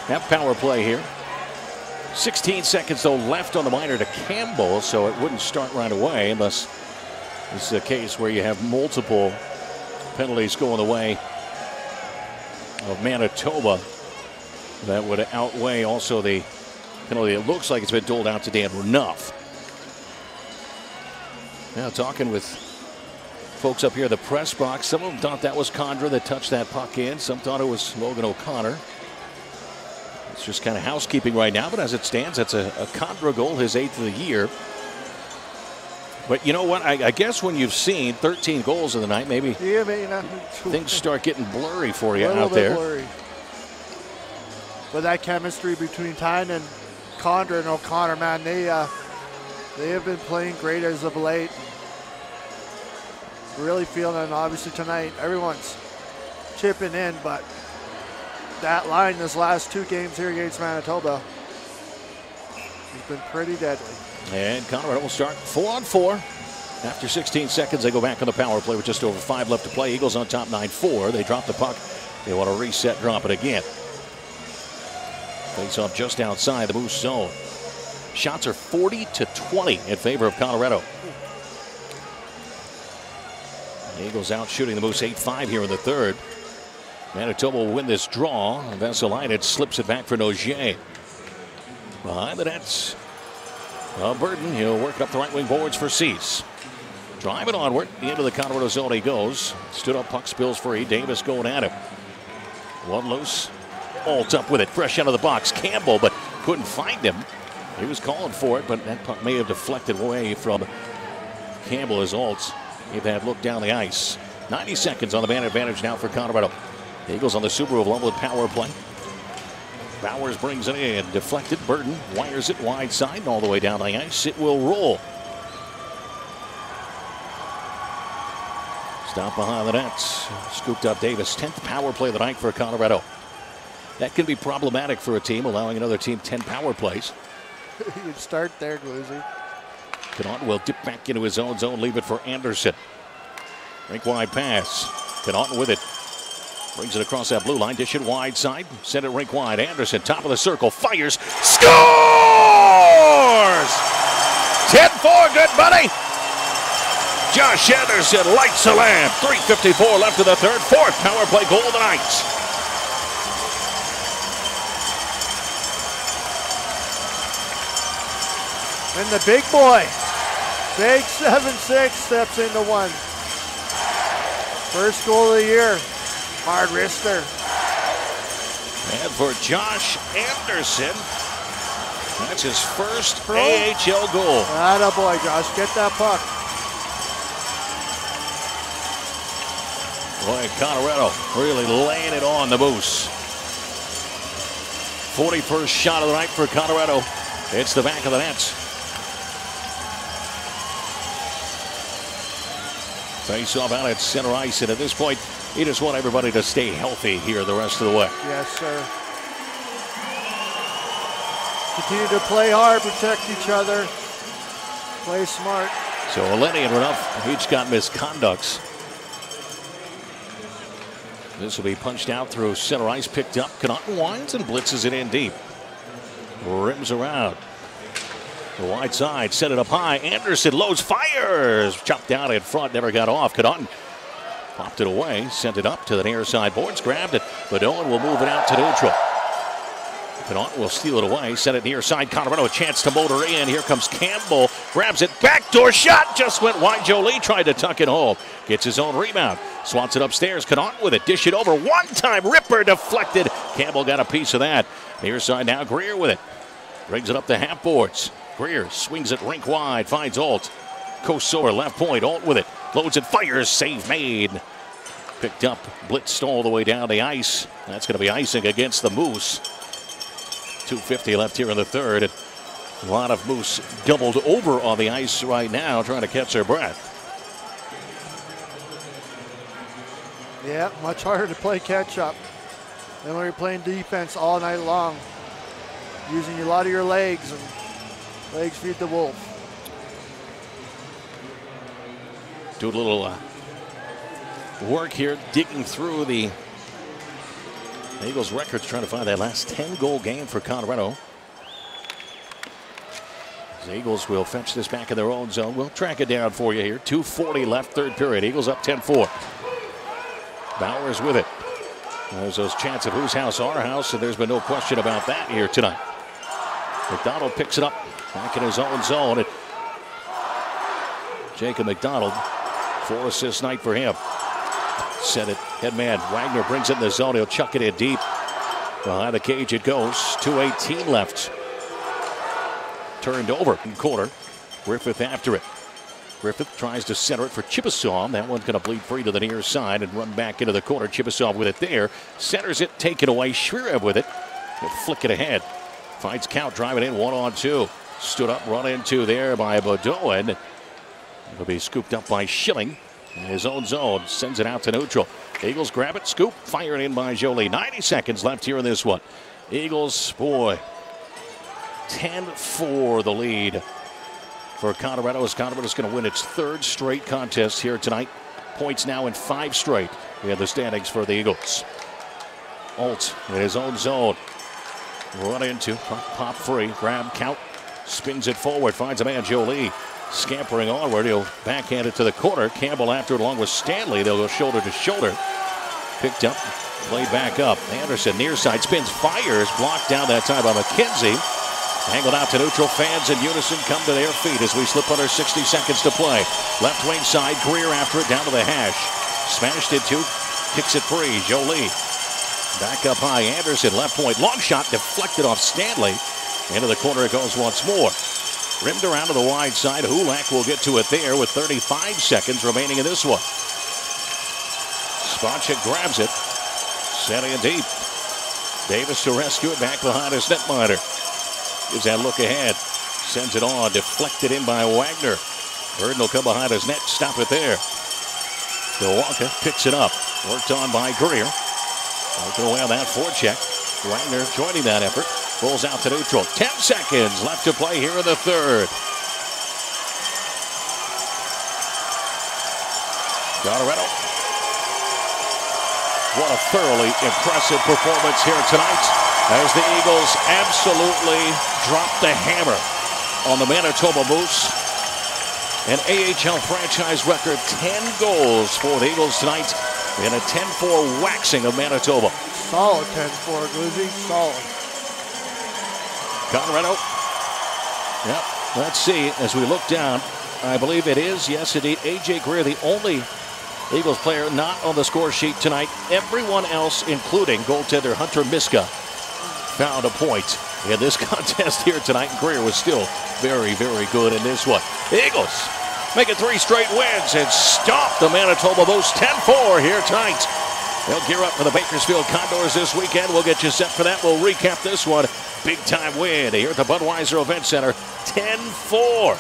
have power play here. 16 seconds, though, left on the minor to Campbell, so it wouldn't start right away unless this is a case where you have multiple penalties going the way of Manitoba that would outweigh also the penalty. It looks like it's been doled out to Dan Renouf. Now talking with folks up here in the press box. Some of them thought that was Condra that touched that puck in. Some thought it was Logan O'Connor. It's just kind of housekeeping right now, but as it stands, that's a Condra goal, his 8th of the year. But you know what? I guess when you've seen 13 goals in the night, maybe things start getting blurry for you out there. Blurry. But that chemistry between Tyne and Condra and O'Connor, man, they have been playing great as of late. really feeling it. And obviously tonight, everyone's chipping in, but that line this last 2 games here against Manitoba has been pretty deadly. And Colorado will start 4-on-4. After 16 seconds, they go back on the power play with just over 5 left to play. Eagles on top 9-4. They drop the puck. They want to reset, drop it again. Face off just outside the Moose zone. Shots are 40-20 in favor of Colorado. The Eagles out shooting the Moose 8-5 here in the third. Manitoba will win this draw. Vesalainen slips it back for Nogier. Behind the nets, Burden. He'll work it up the right wing boards for Cease. Driving onward into the Colorado zone he goes. Stood up, puck spills free. Davis going at him. One loose. Alt up with it. Fresh out of the box. Campbell, but couldn't find him. He was calling for it, but that puck may have deflected away from Campbell as Alt. If they had looked down the ice. 90 seconds on the man advantage now for Colorado. The Eagles on the Subaru of Loveland power play. Bowers brings it in. Deflected. Burden wires it wide side and all the way down the ice. It will roll. Stop behind the nets. Scooped up Davis. 10th power play of the night for Colorado. That can be problematic for a team, allowing another team 10 power plays. You'd start there, Gloozy. Connaughton will dip back into his own zone, leave it for Anderson. Rink wide pass. Connaughton with it. Brings it across that blue line, dish it wide side. Send it rink wide. Anderson, top of the circle, fires, scores! 10-4, good buddy. Josh Anderson lights the lamp. 3:54 left in the third. 4th power play goal of the night. And the big boy, big 7'6", steps into one. First goal of the year, hard wrister. And for Josh Anderson, that's his first AHL goal. Atta boy, Josh, get that puck. Boy, Colorado really laying it on the Moose. 41st shot of the night for Colorado. It's the back of the net. Face off out at center ice, and at this point, you just want everybody to stay healthy here the rest of the way. Yes, sir. Continue to play hard, protect each other, play smart. So Lenny and Renouf each got misconducts. This will be punched out through center ice, picked up. Connaughton winds and blitzes it in deep. Rims around. The wide side, set it up high. Anderson loads, fires. Chopped down in front, never got off. Connaughton popped it away, sent it up to the near side boards, grabbed it. Bedone will move it out to neutral. Connaughton will steal it away, send it near side. Colorado a chance to motor in. Here comes Campbell, grabs it, backdoor shot, just went wide. Jolie tried to tuck it home. Gets his own rebound, swats it upstairs. Connaughton with it, dish it over. One time, Ripper deflected. Campbell got a piece of that. Near side now, Greer with it. Brings it up the half boards. Greer swings it rink wide, finds Alt. Coast over, left point, Alt with it. Loads and fires, save made. Picked up, blitzed all the way down the ice. That's going to be icing against the Moose. 2:50 left here in the third. And a lot of Moose doubled over on the ice right now, trying to catch their breath. Yeah, much harder to play catch up than when you're playing defense all night long. Using a lot of your legs, and legs feed the wolf. Do a little work here, digging through the Eagles records, trying to find that last 10-goal game for Colorado. The Eagles will fetch this back in their own zone. We'll track it down for you here. 2:40 left, third period. Eagles up 10-4. Bowers with it. There's those chants of whose house, our house, and there's been no question about that here tonight. McDonald picks it up back in his own zone. And Jacob McDonald, 4 assist night for him. Set it, headman Wagner brings it in the zone. He'll chuck it in deep. Behind the cage it goes. 2:18 left. Turned over in corner. Griffith after it. Griffith tries to center it for Chippesaw. That one's going to bleed free to the near side and run back into the corner. Chippesaw with it there. Centers it, taken away. Shvira with it. He'll flick it ahead. Finds Count driving in 1-on-2. Stood up, run into there by Bedone. It'll be scooped up by Schilling. in his own zone, sends it out to neutral. Eagles grab it, scoop, fired in by Jolie. 90 seconds left here in this one. Eagles, boy, 10-4 the lead for Colorado, as Colorado's going to win its third straight contest here tonight. Points now in 5 straight. We have the standings for the Eagles. Alt in his own zone. Run into, pop free, grab, count, spins it forward, finds a man, Jolie. Scampering onward, he'll backhand it to the corner. Campbell after it along with Stanley. They'll go shoulder to shoulder. Picked up, played back up. Anderson near side spins, fires, blocked down that time by McKenzie. Angled out to neutral. Fans in unison come to their feet as we slip under 60 seconds to play. Left wing side, Greer after it down to the hash. Smashed it to, kicks it free. Jolie back up high. Anderson left point, long shot deflected off Stanley. Into the corner it goes once more. Rimmed around to the wide side. Hulak will get to it there with 35 seconds remaining in this one. Spacek grabs it. Setting it deep. Davis to rescue it back behind his netminder. Gives that look ahead. Sends it on. Deflected in by Wagner. Burden will come behind his net. Stop it there. Kowalka picks it up. Worked on by Greer. Working away on that forecheck. Wagner joining that effort. Rolls out to neutral. 10 seconds left to play here in the third. Colorado. What a thoroughly impressive performance here tonight as the Eagles absolutely drop the hammer on the Manitoba Moose. An AHL franchise record, 10 goals for the Eagles tonight in a 10-4 waxing of Manitoba. Solid 10-4, Glizzy. Solid. Colorado. Yep. Let's see as we look down. I believe it is, yes indeed, A.J. Greer, the only Eagles player not on the score sheet tonight. Everyone else, including goaltender Hunter Miska, found a point in this contest here tonight. Greer was still very, very good in this one. The Eagles make it 3 straight wins and stomp the Manitoba Moose 10-4 here tonight. They'll gear up for the Bakersfield Condors this weekend. We'll get you set for that. We'll recap this one. Big time win here at the Budweiser Event Center. 10-4.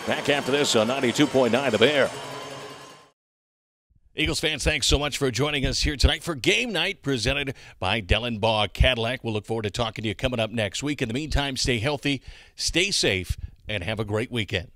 Back after this on 92.9 The Bear. Eagles fans, thanks so much for joining us here tonight for Game Night presented by Dellenbaugh Cadillac. We'll look forward to talking to you coming up next week. In the meantime, stay healthy, stay safe, and have a great weekend.